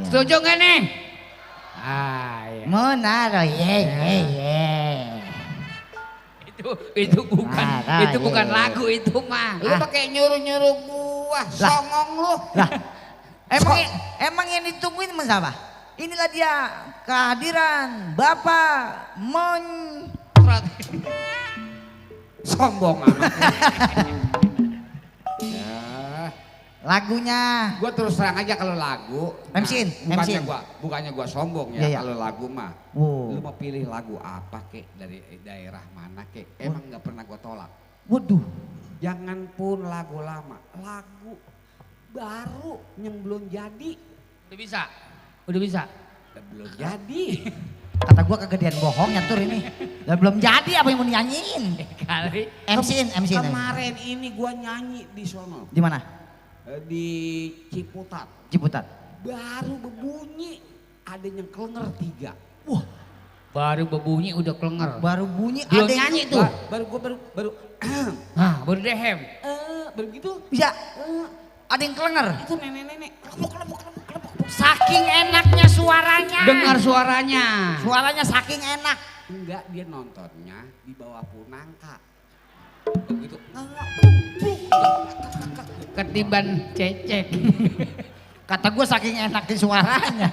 Setuju nggak nih? Ah, iya. Menaro ye. Itu bukan itu bukan iya. lagu itu mah. Lu pakai nyuruh-nyuruh gua, songong lu. Lah, emang yang ditungguin siapa? Inilah dia kehadiran Bapak Sombong amat. Ya. Lagunya. Gua terus terang aja kalau lagu. MC-in. Bukannya gua sombong ya. Iya, iya. Kalau lagu mah. Wow. Lu mau pilih lagu apa kek dari daerah mana kek? Emang nggak pernah gua tolak. Waduh. Jangan pun lagu lama, lagu baru yang belum jadi. Udah bisa. Udah bisa. Belum jadi. Kata gua kegedean bohong ya tur ini. Lah belum jadi apa yang mau dinyanyiin? Kali. MC-in. Kemarin ini gua nyanyi di sono. Di mana? Di Ciputat. Ciputat. Baru berbunyi ada yang kelenger 3. Wah. Baru berbunyi udah kelenger. Baru bunyi Belum ada yang nyanyi tuh. Baru Baru dehem. begitu. Bisa. Ada yang kelenger. Itu nenek-nenek. Saking enaknya suaranya. Dengar suaranya. Suaranya saking enak. Enggak, dia nontonnya di bawah punangka. Begitu. Ketiban cecek. Kata gue saking enaknya suaranya.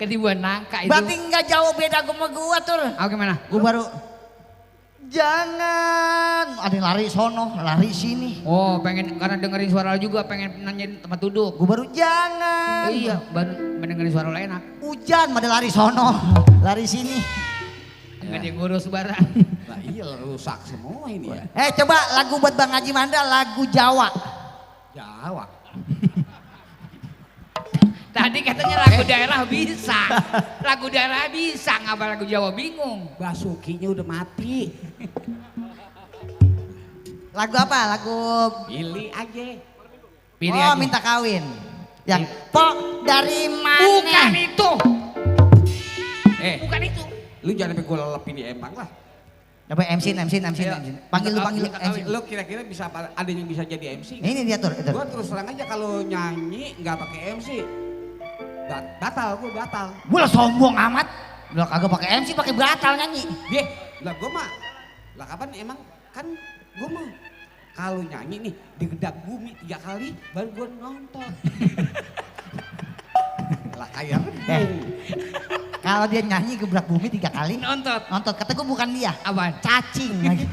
Ketiban nangka itu. Berarti nggak jauh beda sama gue tur. Gimana? Gue baru jangan ada yang lari sono, lari sini. Oh, pengen karena dengerin suara lu juga pengen nanyain tempat duduk. Gue baru jangan. Iya, baru mendengarin suara lu enak. Hujan, ada lari sono, lari sini. Enggak dia ngurus barang. Lah iya rusak semua ini ya. Coba lagu buat Bang Haji Manda, lagu Jawa. Jawa. Tadi katanya lagu daerah bisa. Lagu daerah bisa, ngapa lagu Jawa bingung. Basukinya udah mati. Lagu apa? Lagu Pilih aja. Pilih aja. aja. Minta kawin. Yang Pok dari mana? Bukan itu. Bukan itu. Lu jangan sampai gue lelepin di empang lah. Coba MC. Panggil lu MC. Lu kira-kira bisa ada yang bisa jadi MC? Ini dia tur. Gua terus terang aja kalau nyanyi nggak pakai MC. Batal. Gua lah sombong amat. Lu kagak pakai MC, pakai batal nyanyi. Dia, lah gua mah. Lah kapan emang kan gua mah kalau nyanyi nih digedak bumi 3 kali baru gua nonton. Lah kayak kalau dia nyanyi gebrak bumi 3 kali. Nonton. Kata gue bukan dia. Apaan? Cacing lagi.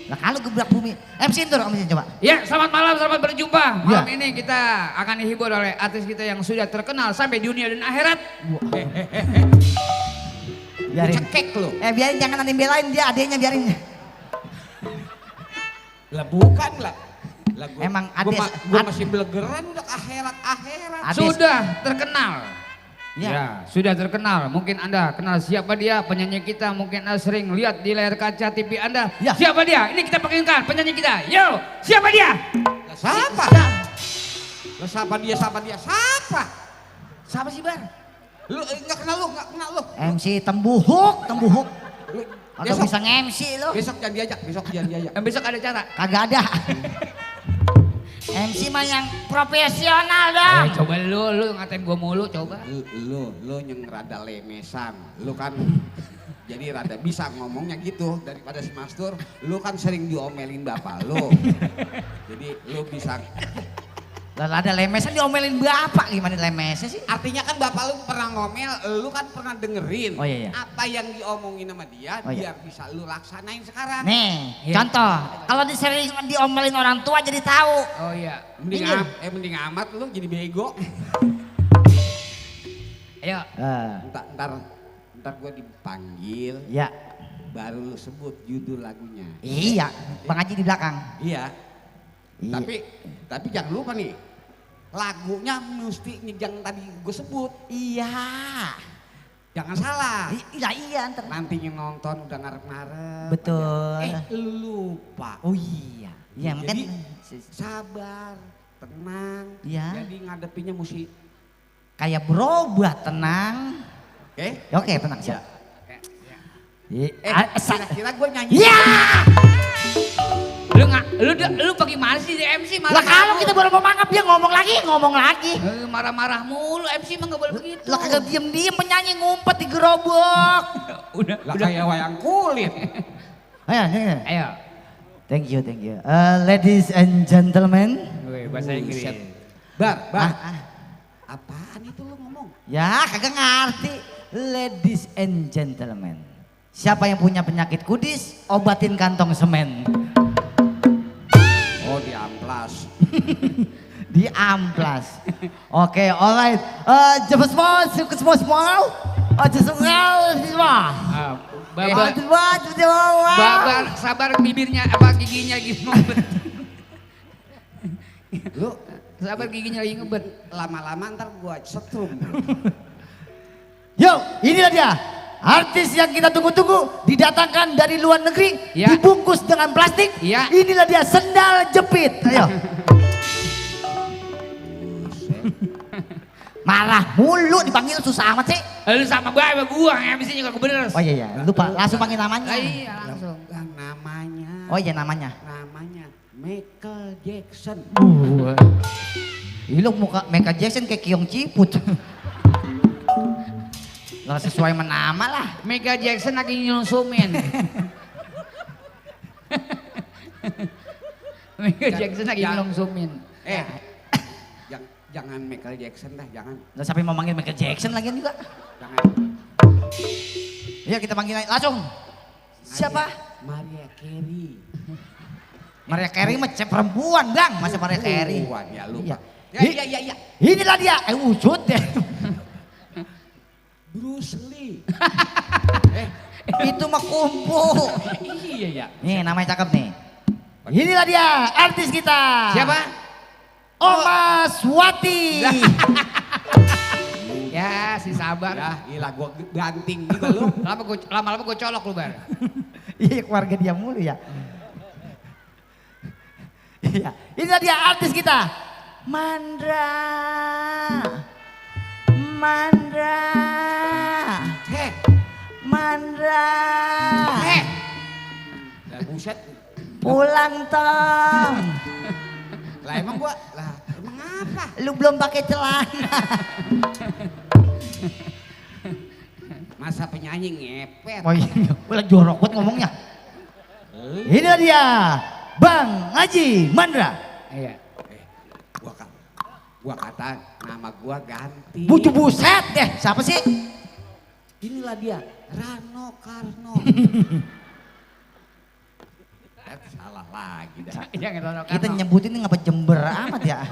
Nah kalau gebrak bumi. MC tur, coba. Ya, selamat malam, selamat berjumpa. Malam ini kita akan dihibur oleh artis kita yang sudah terkenal sampai dunia dan akhirat. Biarin. Cekek lu. Biarin, jangan nanti belain dia, adenya biarin. Lah bukan lah. Emang adek. Gua masih belegeran udah akhirat. Sudah terkenal. Ya, sudah terkenal. Mungkin Anda kenal siapa dia, penyanyi kita. Mungkin Anda sering lihat di layar kaca TV Anda. Ya. Siapa dia? Ini kita panggilkan penyanyi kita. Yo, siapa dia? Siapa? Lah siapa dia? Siapa sih, Bar? Lu enggak kenal lu. MC Tembuhuk. Atau Besok. bisa nge-MC lu. Besok jangan diajak. Besok ada cara. Kagak ada. MC mah yang profesional dah. Coba lu ngatain gua mulu, coba. Lu yang rada lemesan. Lu kan Jadi rada bisa ngomongnya gitu daripada si Mastur. Lu kan sering diomelin bapak lu. Jadi lu bisa. Lah ada lemesnya diomelin bapak, gimana lemesnya sih? Artinya kan bapak lu pernah ngomel, lu kan pernah dengerin. Oh iya. Apa yang diomongin sama dia biar bisa lu laksanain sekarang. Nih, contoh. Kalau sering diomelin orang tua jadi tahu. Oh iya. Mending amat lu jadi bego. Ayo. Ntar gue dipanggil. Ya. Baru lu sebut judul lagunya. Iya. Bang Haji di belakang. Iya. Tapi jangan lupa nih. Lagunya mesti yang tadi gue sebut. Iya. Jangan salah. Iya ntar. Nanti yang nonton udah ngarep-ngarep. Betul. Lupa. Oh iya. Iya jadi sabar, tenang. Iya. Jadi ngadepinnya mesti kayak berubah, tenang. Oke, tenang siap. Kira-kira gue nyanyi. Iya. Lu bagaimana sih di MC Lah kalau kita baru mau mangap dia ngomong lagi. Marah-marah mulu, MC mah gak boleh begitu. Lah kagak diem-diem penyanyi ngumpet di gerobak. Udah kayak wayang kulit. Ayo. Thank you. Ladies and gentlemen. Bahasa Inggris. Bar. Apaan itu lu ngomong? Ya kagak ngerti. Ladies and gentlemen. Siapa yang punya penyakit kudis, obatin kantong semen. Oh di amplas. Di amplas. Oke, alright. Cepet semua. Babar, sabar bibirnya giginya lagi ngebet. Lu sabar giginya lagi ngebet. Lama-lama ntar gua setrum. Yo, inilah dia. Artis yang kita tunggu-tunggu didatangkan dari luar negeri, dibungkus dengan plastik. Inilah dia sendal jepit. Ayo. Marah mulu dipanggil susah amat sih. Lu sama gua MC-nya gak bener. Oh iya, lupa. Langsung panggil namanya. Iya, langsung. Namanya. Oh iya namanya. Namanya Michael Jackson. Ih lu muka Michael Jackson kayak Kiong Ciput. Lah sesuai nama lah. Michael Jackson lagi nyelunsumin. Michael Jackson lagi nyelunsumin. Jangan Michael Jackson dah, jangan. Lah siapa yang mau manggil Michael Jackson lagi juga? Jangan. Iya kita panggil langsung. Siapa? Mariah Carey. Mariah Carey mah perempuan Bang, masa Mariah Carey. Perempuan ya lupa. Iya. Inilah dia, wujud deh. Bruce Lee. Itu mah kumpu. Iya. Nih namanya cakep nih. Inilah dia artis kita. Siapa? Oma Swati. Ya si sabar. Ya gila gua ganting juga lu. Lama-lama gua colok lu Bar. Iya keluarga dia mulu ya. Iya. Inilah dia artis kita. Mandra. Lah buset. Pulang tong. Lah emang apa? Lu belum pakai celana. Masa penyanyi ngepet. Oh iya, udah jorok banget ngomongnya. Inilah dia, Bang Haji Mandra. Iya. Gua kata nama gua ganti. Buset deh, siapa sih? Inilah dia, Rano Karno. Salah lagi dah. Kita nyebutin ini ngapa Jember amat ya.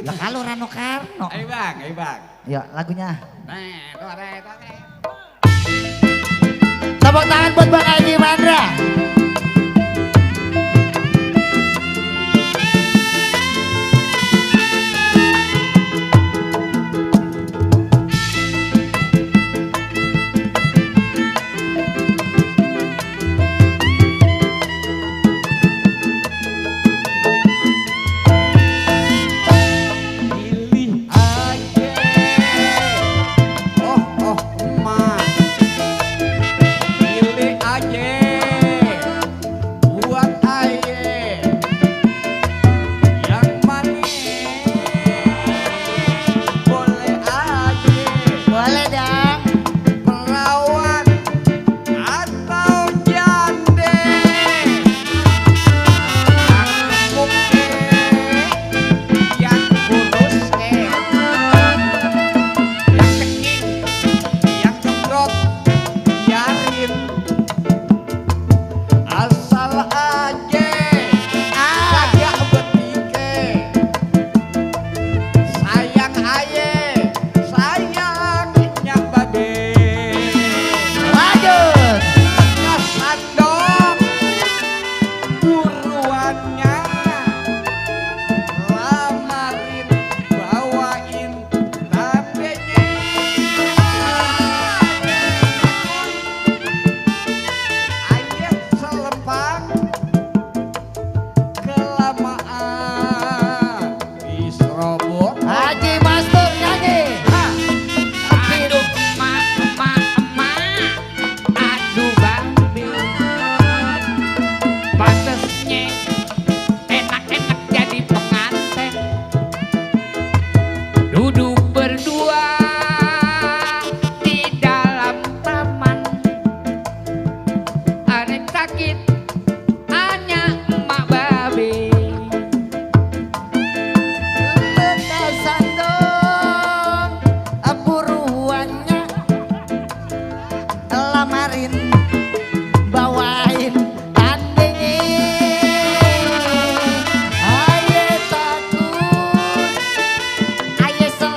Lah kalau Rano Karno. Ayo bang. Ya lagunya. Tepuk tangan buat Bang Haji Mandra.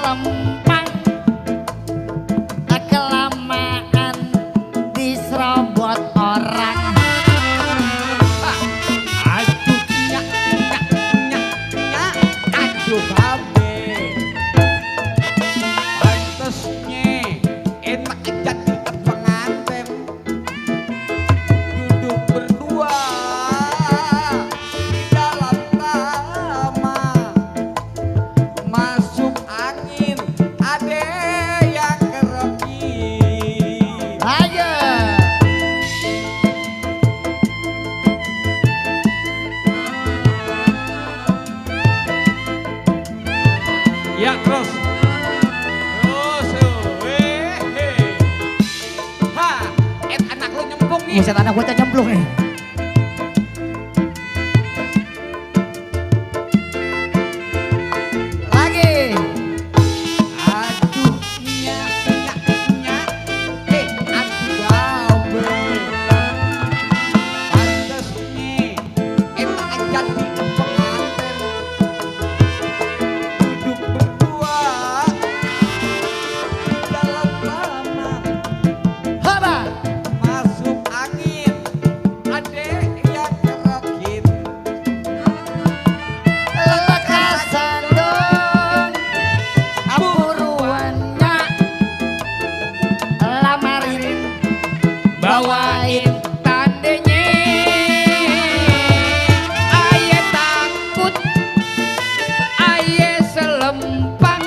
selempang kelamaan diserobot orang. Aduh nyak nyak nyak nyak, aduh babe. Pantesnya enak jadi pengantin, duduk berdua di dalam taman, masuk angin ade yang keroki. Ayo. Ya terus. Terus. Ha, anak lu nyemplung nih. Buset anak bocah nyemplung nih. Lagi. Aduh nyak nyak nyak, aduh babe. Pantesnya enak jadi pengantin, duduk berdua di dalam taman, Haba. masuk angin ade yang kerokin. Lelekasan dong apuruannya lamarin bawain tandenya aye takut aye selempang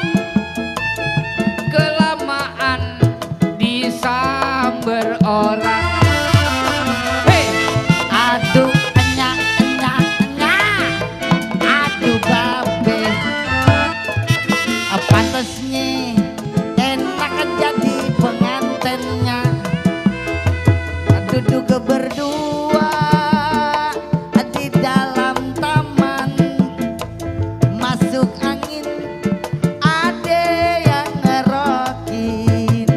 kelamaan disamber orang. Hei, aduh enyak enyak enyak, aduh babe. Pantesnya enak jadi pengantennya, duduk berdua di dalam taman, masuk angin ade yang ngerokin,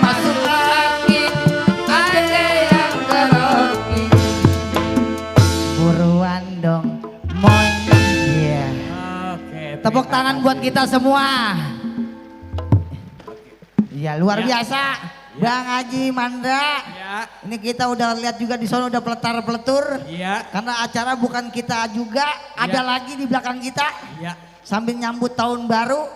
masuk angin ade yang ngerokin, buruan dong moy. Iya. Tepuk tangan buat kita semua. Ya luar biasa, Bang Haji Mandra. Ini kita udah lihat juga di sana udah peletar-peletur. Karena acara bukan kita juga, ada lagi di belakang kita. Sambil nyambut tahun baru.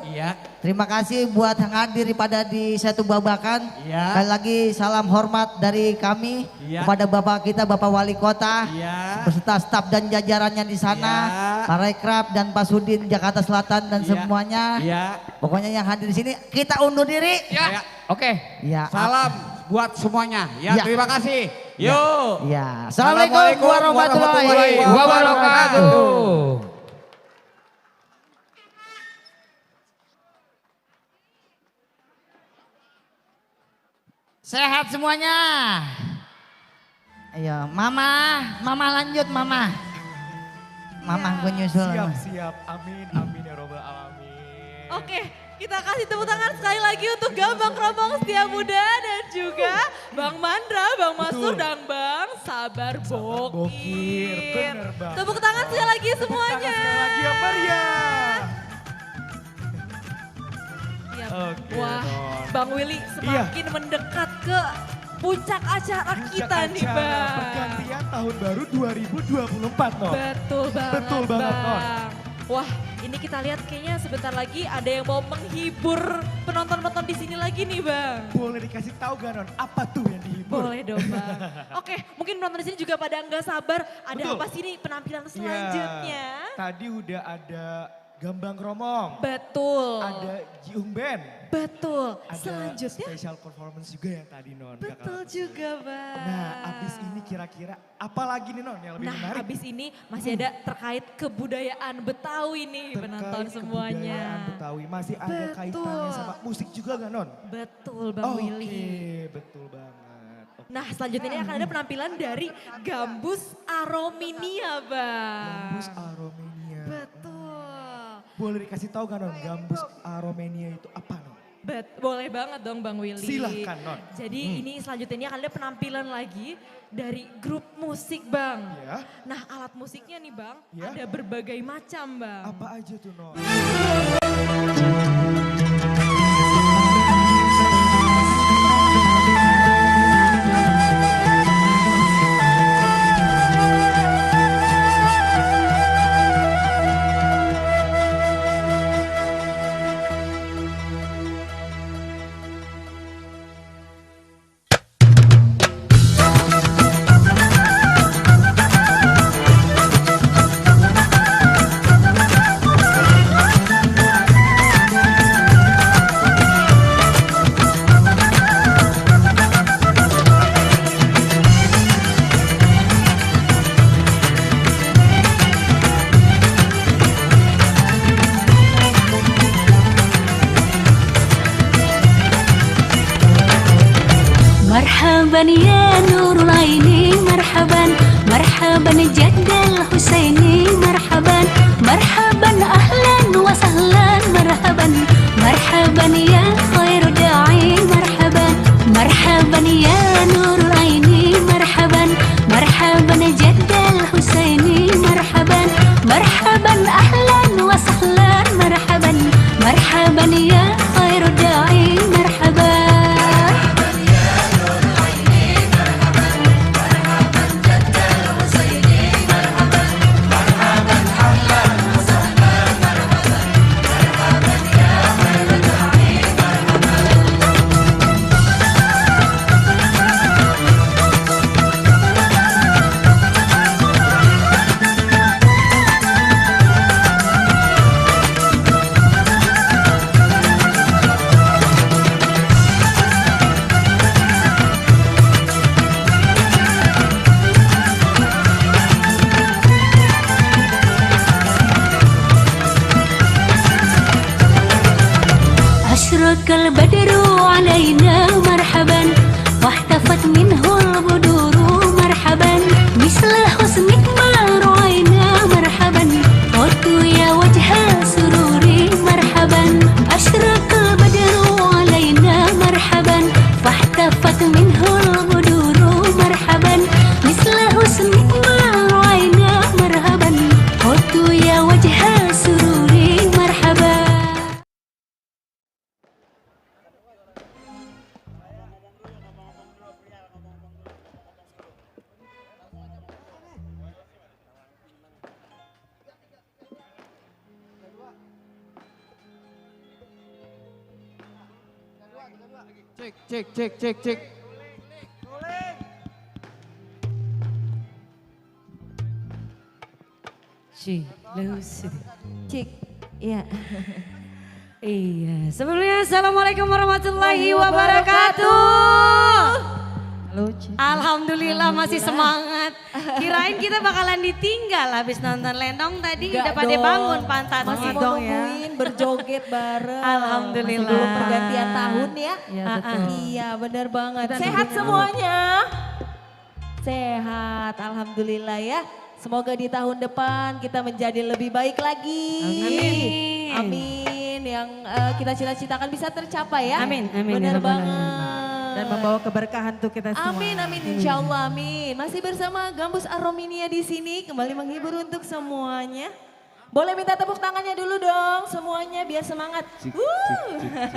Terima kasih buat yang hadir pada di Setu Babakan. Sekali lagi salam hormat dari kami kepada Bapak kita, Bapak Wali Kota, beserta staf dan jajarannya di sana, Pak Rekrab dan Pak Sudin Jakarta Selatan dan semuanya. Pokoknya yang hadir di sini kita undur diri. Oke. Ya. Salam buat semuanya. Ya, Ya. terima kasih. Ya. Yuk. Ya. Assalamualaikum warahmatullahi wabarakatuh. Sehat semuanya. Ayo, mama lanjut mama. Mama gue nyusul. Siap, amin, amin ya robbal alamin. Oke, kita kasih tepuk tangan sekali lagi untuk Gambang Kromong Setia Muda dan juga Bang Mandra, Bang Masur dan Bang Sabar Bokir. Bener banget. Tepuk tangan sekali lagi semuanya. Sekali lagi ya Maria. Iya. Oke, Wah, Non. Bang Willy semakin mendekat ke puncak acara kita nih Bang. Pergantian tahun baru 2024 Non. Betul banget. Betul banget Non. Wah, ini kita lihat kayaknya sebentar lagi ada yang mau menghibur penonton-penonton di sini lagi nih Bang. Boleh dikasih tahu gak Non, apa tuh yang dihibur? Boleh dong Bang. Oke, mungkin penonton di sini juga pada nggak sabar. Ada Betul. apa sih nih penampilan selanjutnya? Ya, tadi udah ada Gambang Kromong. Betul. Ada Jiung Band. Betul. Ada Selanjutnya. special performance juga yang tadi Non. Gak Betul kalah juga Bang. Nah, abis ini kira-kira apa lagi nih Non yang lebih Nah, menarik? habis ini masih ada terkait kebudayaan Betawi nih penonton semuanya. Kebudayaan Betawi masih ada Betul. kaitannya sama musik juga gak Non? Betul Bang Willy. Oke, betul banget. Oke. Nah, selanjutnya ini akan ada penampilan dari Gambus Arominia, Bang. Gambus Aromania. Betul. Boleh dikasih tahu gak Non, Gambus Aromania itu apa Non? Boleh banget dong Bang Willy. Silahkan Non. Jadi ini selanjutnya ini akan ada penampilan lagi dari grup musik Bang. Ya. Nah alat musiknya nih Bang, Ya. ada berbagai macam Bang. Apa aja tuh Non? مرحبا يا نور العين مرحبا مرحبا جد الحسين مرحبا مرحبا أهلا وسهلا مرحبا مرحبا يا خير داعي مرحبا مرحبا يا نور العين مرحبا مرحبا جد الحسين مرحبا مرحبا أهلا وسهلا مرحبا مرحبا يا خير داعي مرحبا أشرق البدر علينا مرحبا واحتفت منه البدور مرحبا مثل حسنك ما رأينا مرحبا قلت يا وجه سروري مرحبا أشرق البدر علينا مرحبا واحتفت منه البدور مرحبا مثل حسنك ما رأينا مرحبا قلت يا وجه سروري مرحبا. Cek. Cik, ya. Iya, sebelumnya Assalamualaikum warahmatullahi wabarakatuh. Alhamdulillah masih semangat. Kirain kita bakalan ditinggal habis nonton Lenong tadi. Udah pada bangun pantatnya. Masih mau nungguin berjoget bareng. Alhamdulillah. Sebelum pergantian tahun ya. Iya, betul. Iya bener banget. Kita Sehat duduk semuanya. Sehat, alhamdulillah ya. Semoga di tahun depan kita menjadi lebih baik lagi. Amin. Amin. Yang kita cita-citakan bisa tercapai ya. Amin, amin. Bener Ya Rabbal banget. Dan membawa keberkahan untuk kita semua. Amin, amin, insya Allah, amin. Masih bersama Gambus Arominia di sini, kembali menghibur untuk semuanya. Boleh minta tepuk tangannya dulu dong, semuanya biar semangat.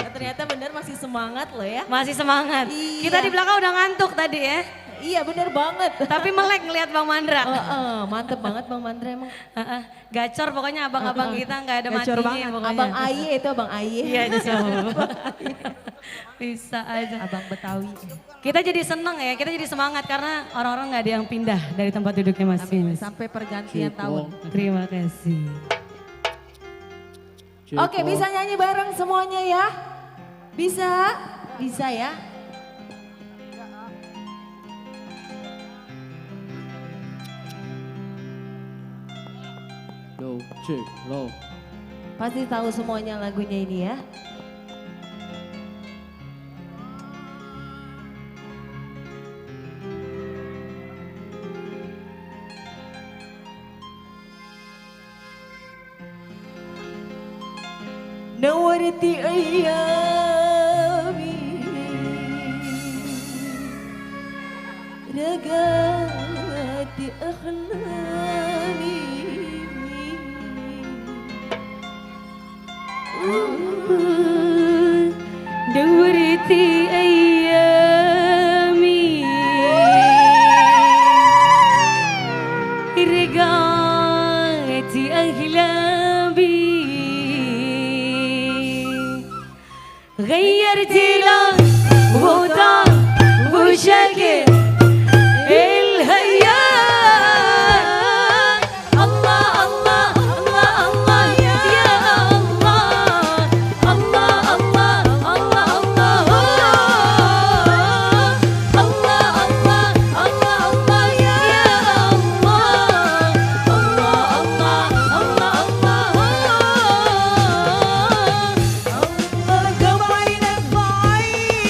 Ternyata bener masih semangat loh ya. Masih semangat. Iya. Kita di belakang udah ngantuk tadi ya. Iya bener banget. Tapi melek ngeliat Bang Mandra. Mantep banget Bang Mandra emang. Gacor pokoknya abang-abang kita nggak ada Gacor matinya banget. pokoknya. Abang Aye itu Abang Aye. Iya itu bisa aja. Abang Betawi. Kita jadi seneng ya, kita jadi semangat karena orang-orang nggak ada yang pindah dari tempat duduknya masing-masing. Sampai pergantian tahun. Terima kasih. Oke, bisa nyanyi bareng semuanya ya? Bisa? Bisa ya? Low, cek, low. Pasti tahu semuanya lagunya ini ya. نورتي أيامي رقات أحلامي دورتي أيامي رجعت أحلامي غيرت لون وطعم وشكل الهيام الله الله الله الله يا الله الله الله الله الله الله الله الله يا الله الله الله الله قمعينك بعيد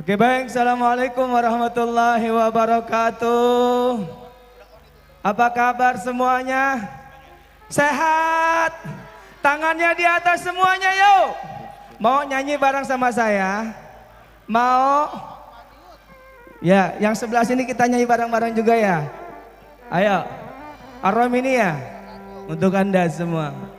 Oke baik, Assalamualaikum warahmatullahi wabarakatuh. Apa kabar semuanya? Sehat? Tangannya di atas semuanya yuk. Mau nyanyi bareng sama saya? Mau? Ya, yang sebelah sini kita nyanyi bareng-bareng juga ya. Ayo, Ar-Rominia untuk Anda semua.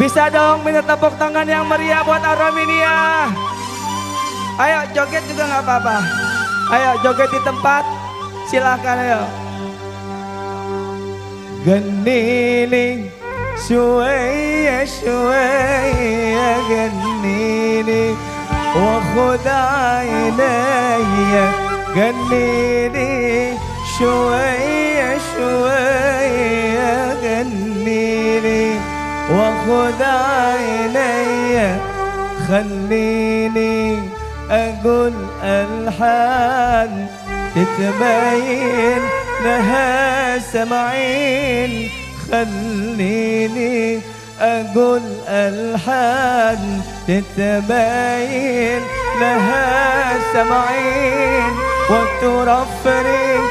Bisa dong minta tepuk tangan yang meriah buat Ar-Rominia. Ayo joget juga nggak apa-apa. Ayo joget di tempat. Silahkan ayo. Genini شوية شوية جنيني وخد عيني جنيني شوية شوية جنيني وخد عيني خليني أقول ألحان تتبين لها سمعين خليني أقول ألحان تتبين لها سمعين وترفرق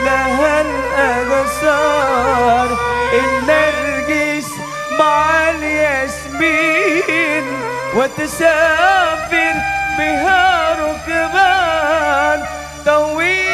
لها الأقصار النرجس مع الياسمين وتسافر بها ركبان طويل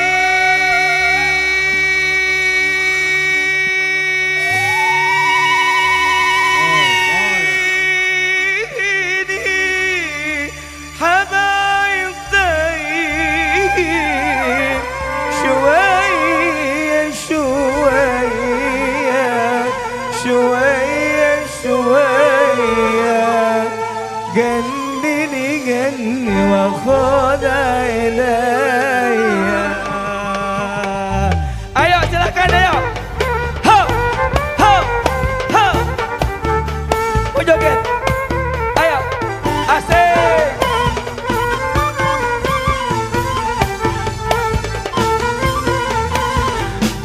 وخذ إلي. Ayo silakan ayo. Ho ho ho. Mau joget? Ayo. Asik.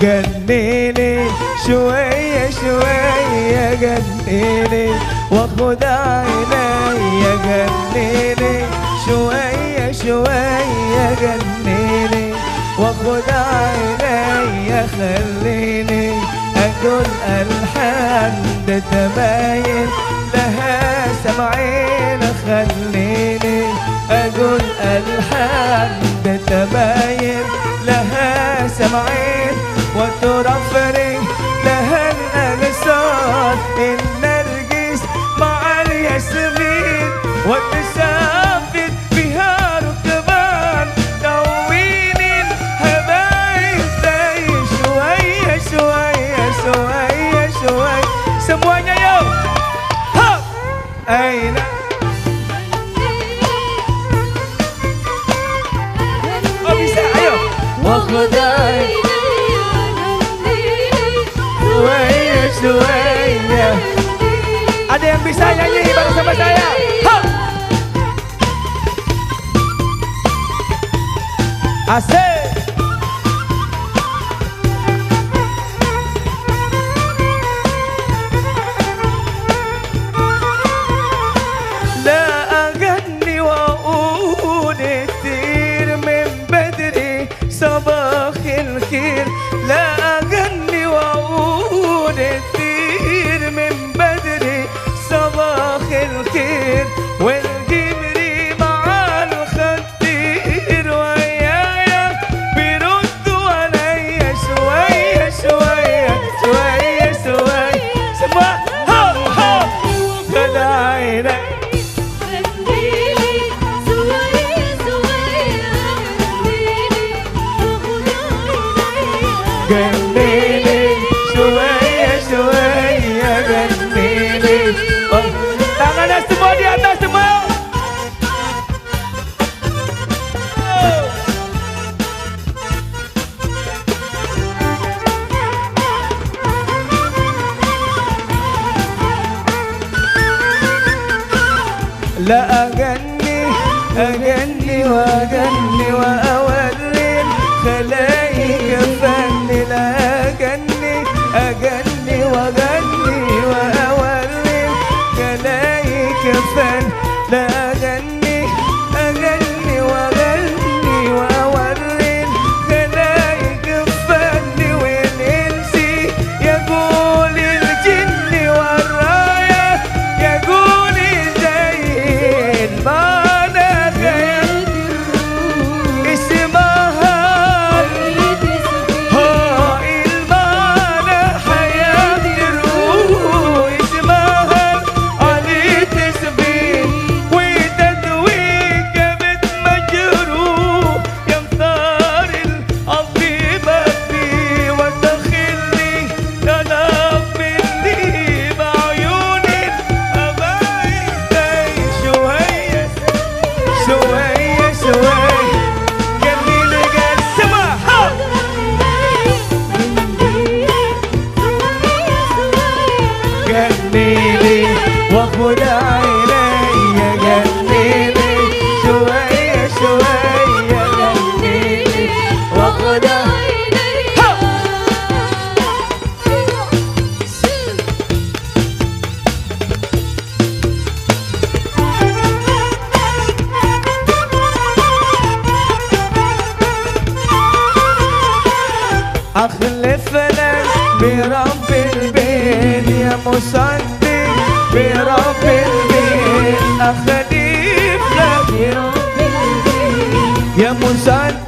جنيني شوية شوية جنيني وخد عيني جنيني شوية شوية جنيني وخد عيني خليني أقول ألحان تتبين لها سمعين خليني أقول ألحان تتبين لها سمعين وترفرق لها الأغصان النرجس مع الياسمين وتسافر بها ركبان طويل الحبايب زي شوية شوية شوية شوية semuanya yuk. Ha! أين oh bisa ayo وخداي شوية شوية ada yang bisa nyanyi bareng sama saya? Ha! Asik! لا أغني وأقول كتير من بدري صباح الخير لا أغني وأقول كتير من بدري صباح الخير والجبري مع الخطير ويايا بيردوا عليا شوية شوية شوية شوية سمع ها ها خد عيني جنيني شوية شوية جنيني tangannya semua di atas semua. لا أغني وأغني وأورين خلايق فني لا أغني وأغني وأولي كلاي كفن لا أغني أغني وأغني وأوري كلاي كفن والإنسي يقول الجن والراية يقول زين ما نغير اسمها هاي المعنى حياة الروح اسمها علي تسبيح وتدويك مجروح يمطار العظيمة في وتخلي تنام مني بعيون الأبايد شوية شوية شوية جميل قسمة جنيلي وخد عيني جنيلي شوية شوية جنيلي وخد أخلف لك برب البيت يا مصدق برب البيت أخلف لك برب البيت يا مصدق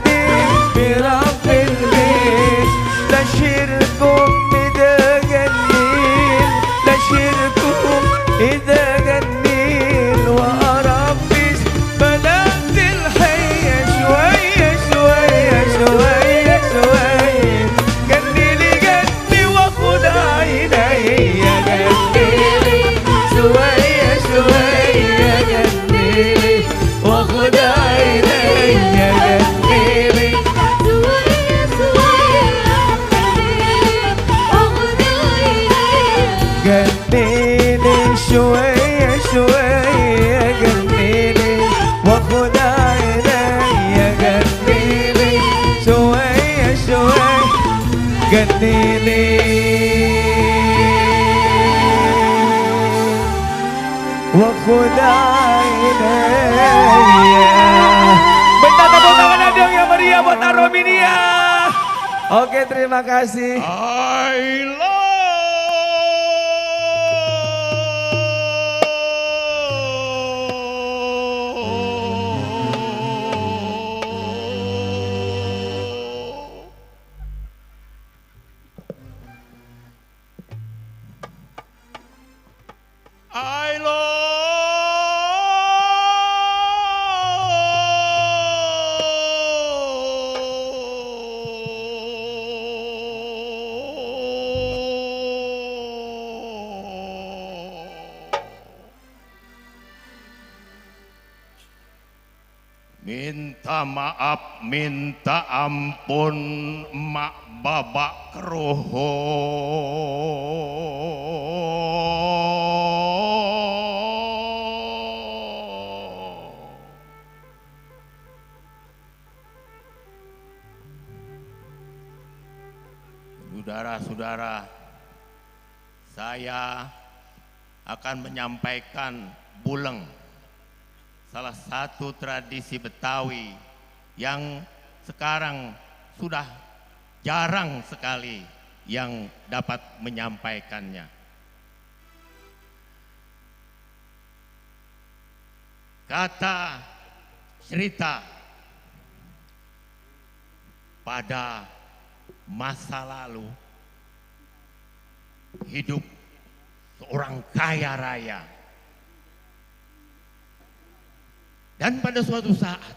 برب البيت لا شركم إذا جنين لا شركم إذا جنين وأربس بلد الحية شوية شوية شوية شوية جنيلي جني وخد عيني يا جنيلي شوية شوية جنيلي وخد عيني يا جنيلي جنيلي شوية شوية جنيلي وخد عيني يا جنيلي شوية شوية جنيلي وخد عيني. Minta tepuk tangan yang meriah buat Arominia. Oke, terima kasih. I love minta maaf, minta ampun, mak babak keroho. Saudara-saudara, saya akan menyampaikan buleng, salah satu tradisi Betawi yang sekarang sudah jarang sekali yang dapat menyampaikannya. Kata cerita pada masa lalu hidup seorang kaya raya. Dan pada suatu saat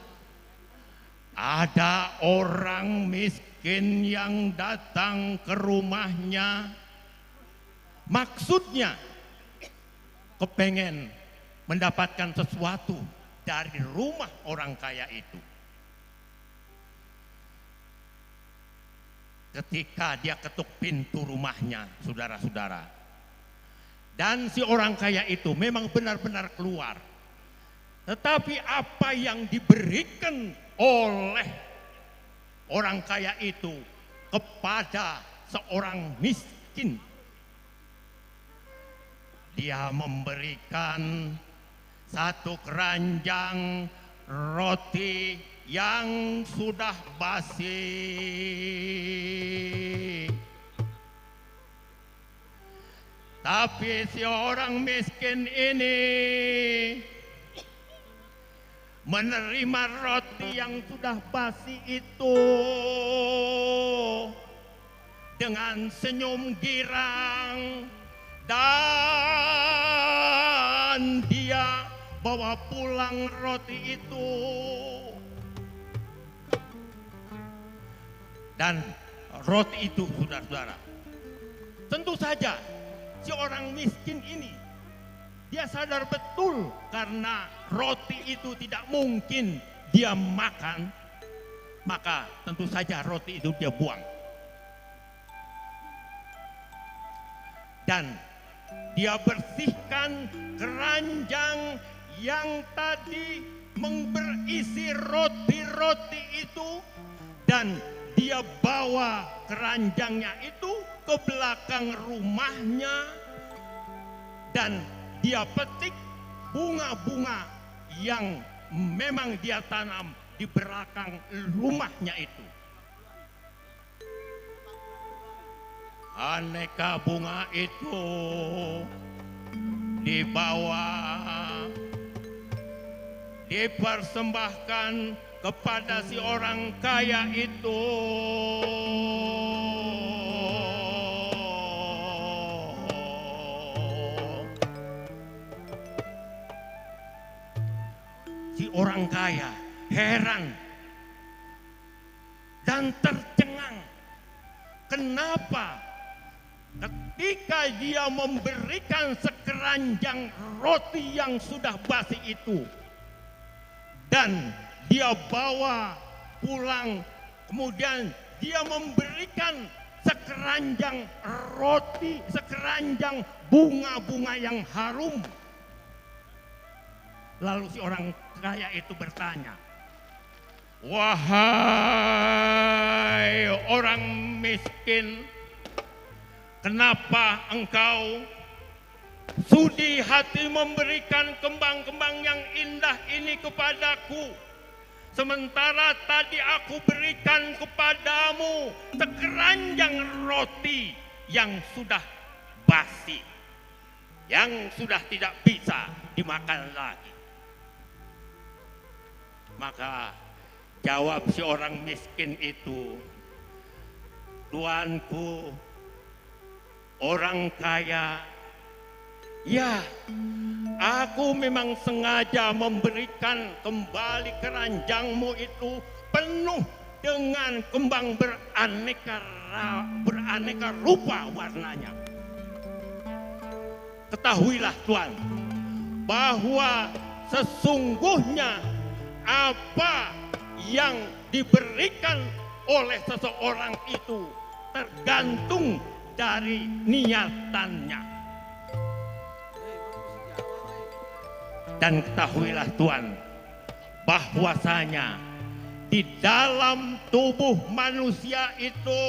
ada orang miskin yang datang ke rumahnya. Maksudnya kepengen mendapatkan sesuatu dari rumah orang kaya itu. Ketika dia ketuk pintu rumahnya, saudara-saudara. Dan si orang kaya itu memang benar-benar keluar. Tetapi apa yang diberikan oleh orang kaya itu kepada seorang miskin dia memberikan satu keranjang roti yang sudah basi. Tapi si orang miskin ini menerima roti yang sudah basi itu dengan senyum girang, dan dia bawa pulang roti itu. Dan roti itu, saudara-saudara, tentu saja si orang miskin ini dia sadar betul karena roti itu tidak mungkin dia makan, maka tentu saja roti itu dia buang. Dan dia bersihkan keranjang yang tadi berisi roti-roti itu, dan dia bawa keranjangnya itu ke belakang rumahnya, dan dia petik bunga-bunga yang memang dia tanam di belakang rumahnya itu. Aneka bunga itu dibawa, dipersembahkan kepada si orang kaya itu. Si orang kaya heran dan tercengang. Kenapa ketika dia memberikan sekeranjang roti yang sudah basi itu dan dia bawa pulang, kemudian dia memberikan sekeranjang roti, sekeranjang bunga-bunga yang harum. Lalu si orang kaya itu bertanya, "Wahai orang miskin, kenapa engkau sudi hati memberikan kembang-kembang yang indah ini kepadaku, sementara tadi aku berikan kepadamu sekeranjang roti yang sudah basi, yang sudah tidak bisa dimakan lagi?" Maka jawab si orang miskin itu, "Tuanku, orang kaya, ya, aku memang sengaja memberikan kembali keranjangmu itu penuh dengan kembang beraneka rupa warnanya. Ketahuilah Tuan, bahwa sesungguhnya apa yang diberikan oleh seseorang itu tergantung dari niatannya. Dan ketahuilah Tuan, bahwasanya di dalam tubuh manusia itu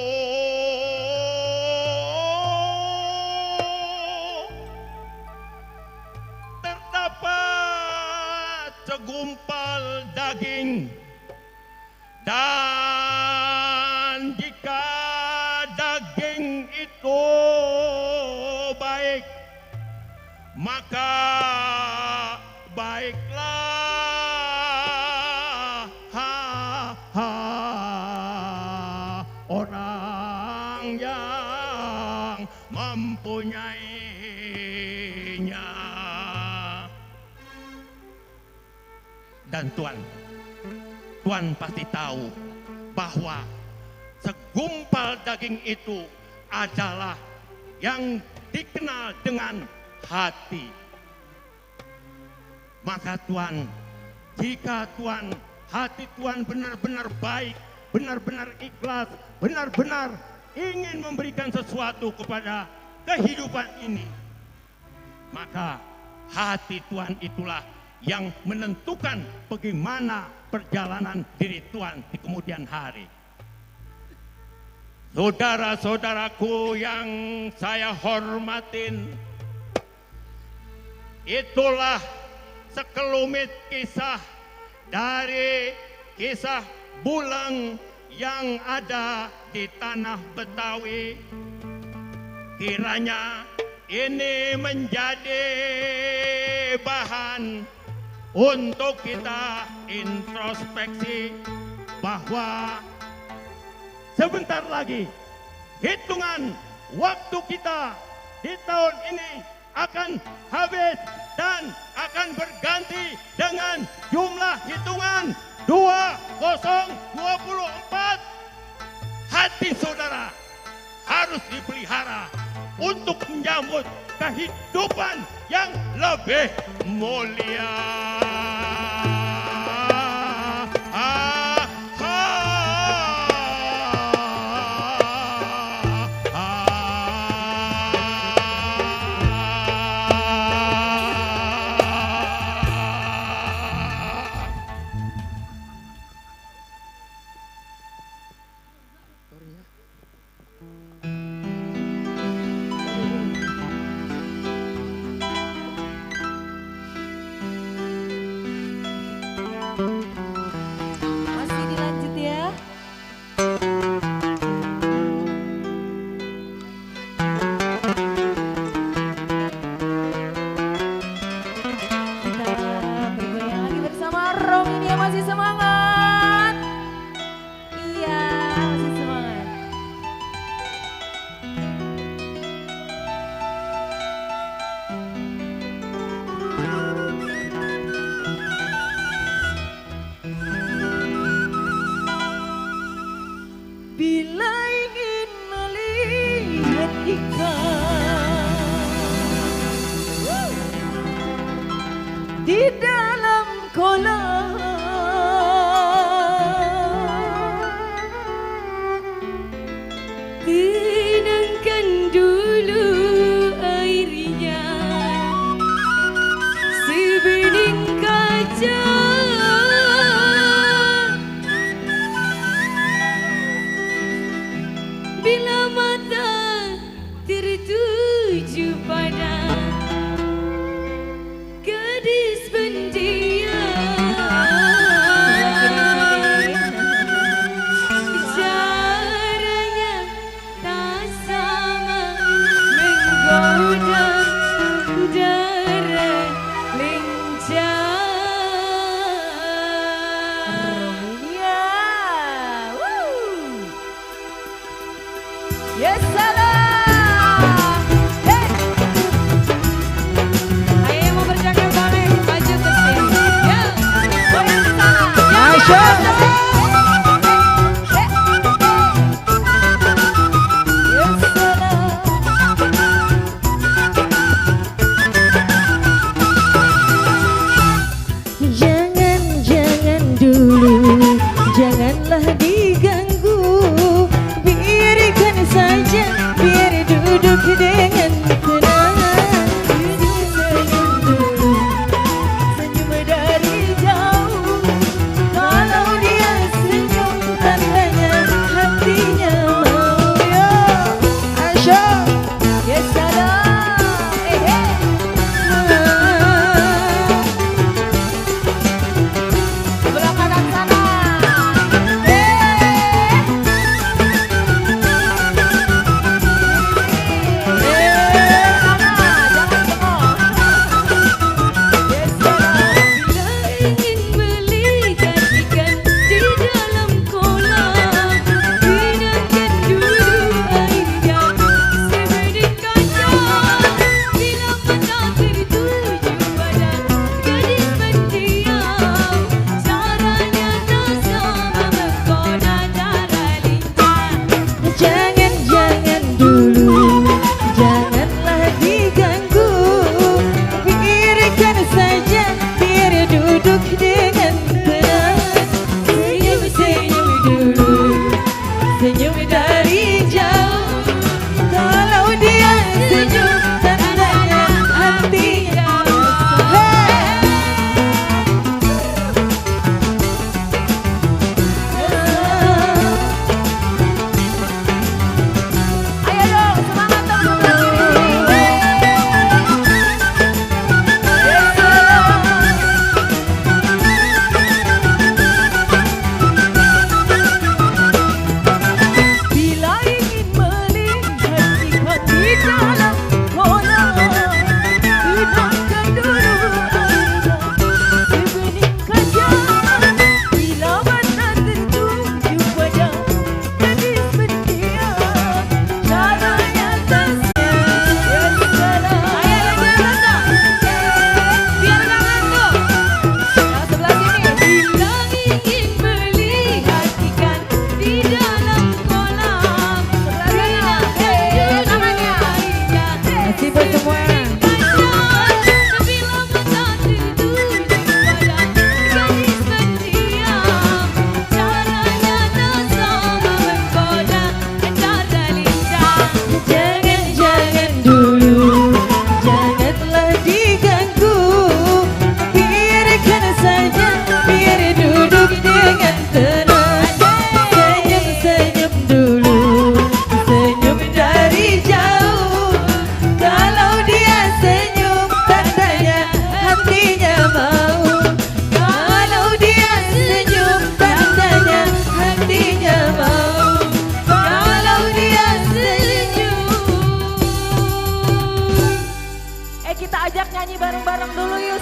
terdapat segumpal daging, dan jika daging itu baik, maka baiklah orang yang mempunyainya. Dan Tuan pasti tahu bahwa segumpal daging itu adalah yang dikenal dengan hati. Maka Tuan, jika Tuan, hati Tuan benar-benar baik, benar-benar ikhlas, benar-benar ingin memberikan sesuatu kepada kehidupan ini, maka hati Tuan itulah yang menentukan bagaimana perjalanan diri Tuan di kemudian hari. Saudara-saudaraku yang saya hormatin, itulah sekelumit kisah dari kisah Bulang yang ada di tanah Betawi. Kiranya ini menjadi bahan untuk kita introspeksi bahwa sebentar lagi hitungan waktu kita di tahun ini akan habis dan akan berganti dengan jumlah hitungan 2024. Hati saudara harus dipelihara untuk menyambut kehidupan yang lebih mulia. Masih dilanjut ya. Kita bergoyang lagi bersama Rominia, masih semangat. Iya, masih semangat. Bila ingin melihat ikan di dalam kolam, tenangkan dulu airnya sebening kaca. Bila mata tertuju pada gadis pendiam, caranya tak sama menggoda darah lincah. Rominia. Yes, salam. Hey. Ayo yang mau berjaga boleh maju ke sini. Ya, goyang ke sana. Masya. Yes, salam. Jangan dulu, janganlah diganggu. Biarkan saja, biar duduk dengan tenang. Senyum dulu, senyum dari jauh. Kalau dia senyum, tandanya hatinya mau. Ya, Asya. Yes, salam. Sebelah kanan sana. Ingin melihat ikan di dalam kolam, gunakan dulu airnya sebening kaca. Bila mata tertuju pada gadis pendiam, caranya tak sama menggoda darah lincah. Jangan dulu, janganlah diganggu. Biarkan saja, biar duduk dengan tenang. Senyum dulu, senyum dari jauh. Kalau dia senyum, tandanya hatinya Ayo dong, semangat dong sebelah kiri.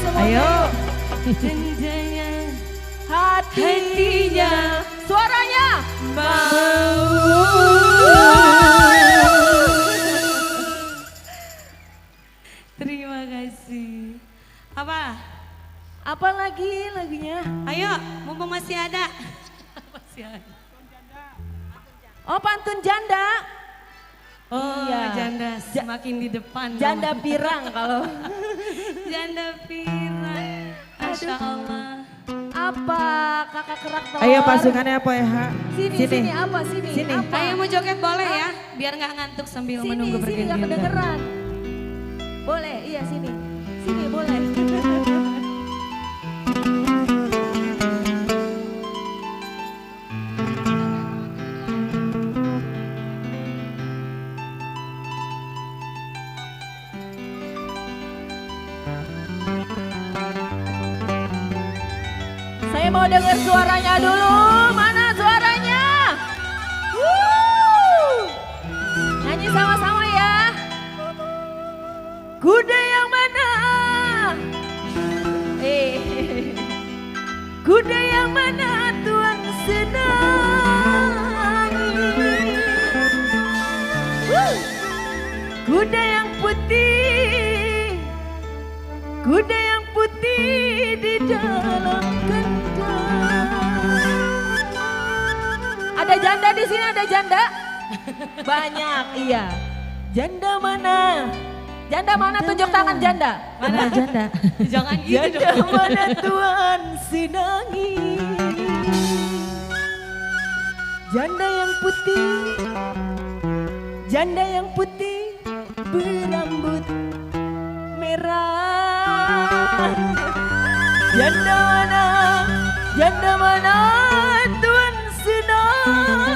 semuanya. Ayo. Jandanya hatinya. Suaranya Terima kasih. Apa? apa lagi lagunya? Ayo, mumpung masih ada. Masih ada. Oh, pantun janda. Oh, Iya. janda semakin di depan. Janda namanya. pirang kalau. Janda pirang. Masya Allah. Apa kakak kerak telur? Ayo pasukannya apa ya? Sini apa sini? Sini. Apa? Kayak mau joget boleh ya, biar nggak ngantuk sambil menunggu Sini pergantian. nggak kedengeran. Boleh, iya sini. Sini boleh. Saya mau dengar suaranya dulu. Mana suaranya? Nyanyi sama-sama ya. Kuda yang mana? Kuda yang mana Tuhan senangi? Kuda yang putih. Kuda yang putih di dalam Ada janda di sini, ada janda? Banyak, iya. Janda mana? Janda mana? Tunjuk tangan janda. Mana janda? Jangan gitu Janda dong. mana Tuhan senangi? Janda yang putih. Janda yang putih berambut merah. Janda mana? Janda mana Tuhan senangi?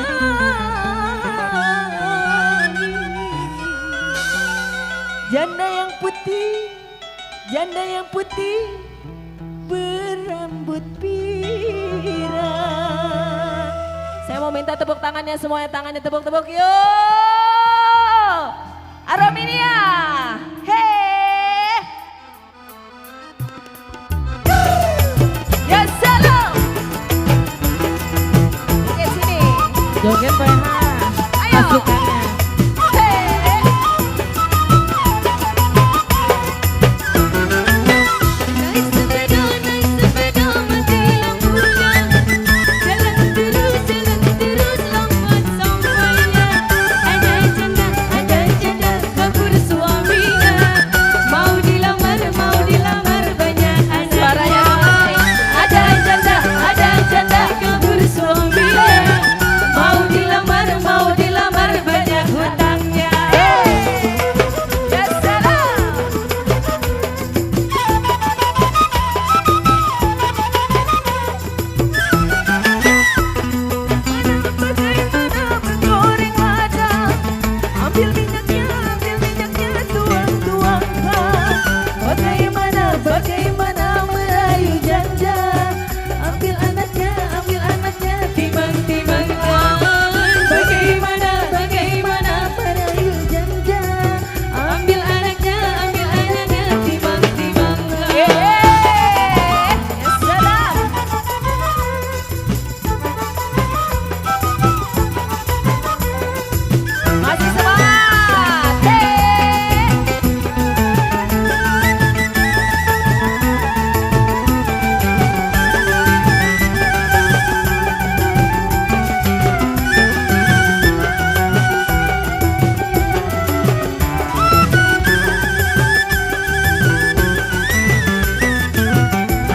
Janda yang putih, janda yang putih berambut pirang. Saya mau minta tepuk tangannya semuanya, tangannya tepuk-tepuk yuk. Arominia, hey. Ya salam. Oke sini. Joget PH. Ayo. Pasukannya. Naik sepeda mati lampunya. Jalan terus lambat sampainya. Ada janda kabur suaminya. Mau dilamar banyak anak. Suaranya Ada janda kabur suaminya. Mau dilamar banyak hutangnya. Ya salam. Goreng lada, ambil minyaknya tuang-tuangkan. Bagaimana merayu janda, ambil anaknya timang-timangkan. Bagaimana merayu janda, ambil anaknya timang-timangkan. Ya salam. Masih semangat.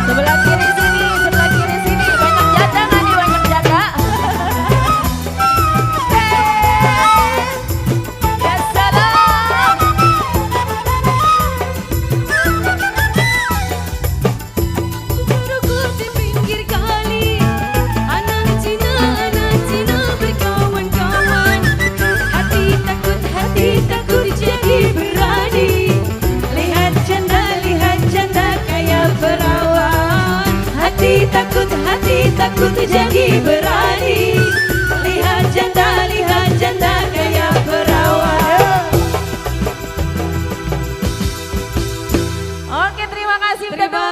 Sebelah kiri sini, banyak janda nggak nih, banyak janda? Ya salam. Duduk di pinggir kali, anak Cina berkawan-kawan. Hati takut jadi berani. Lihat janda kayak perawan. Hati takut jadi berani. Lihat janda kayak perawan. Oke, terima kasih. Terima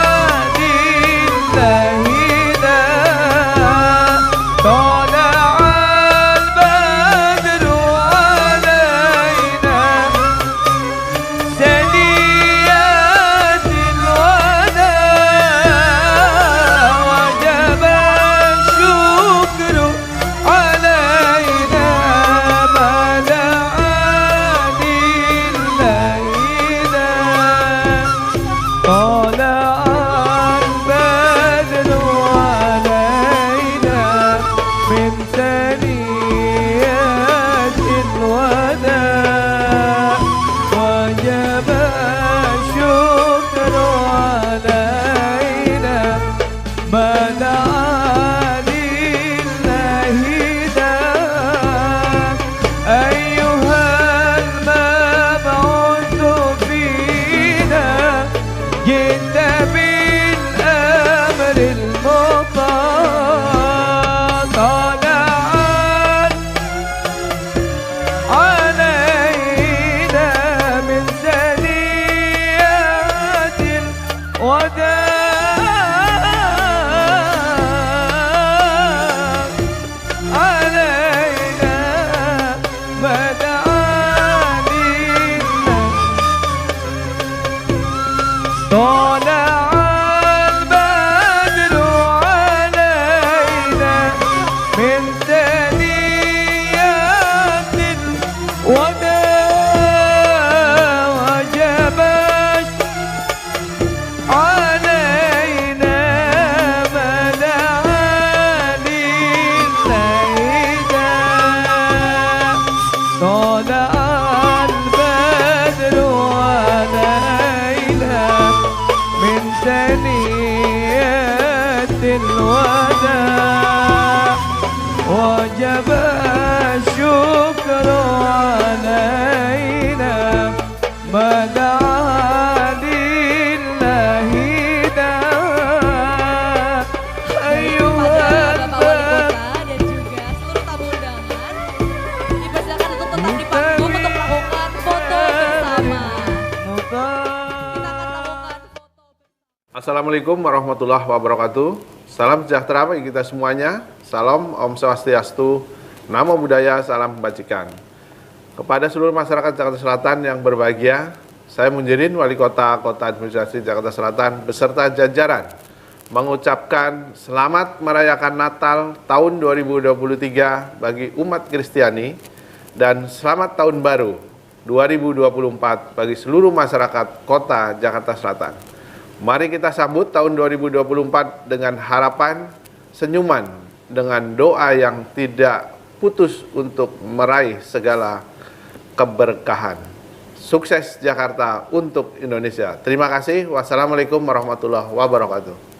غدا وجب الشكر علينا ما دعا لله داع أيها الباب Assalamualaikum warahmatullahi wabarakatuh. Salam sejahtera bagi kita semuanya. Salam Om Swastiastu, Namo Buddhaya, salam kebajikan. Kepada seluruh masyarakat Jakarta Selatan yang berbahagia, saya Munjirin, Wali Kota Administrasi Jakarta Selatan beserta jajaran mengucapkan selamat merayakan Natal tahun 2023 bagi umat Kristiani dan selamat tahun baru 2024 bagi seluruh masyarakat Kota Jakarta Selatan. Mari kita sambut tahun 2024 dengan harapan, senyuman, dengan doa yang tidak putus untuk meraih segala keberkahan. Sukses Jakarta untuk Indonesia. Terima kasih. Wassalamualaikum warahmatullahi wabarakatuh.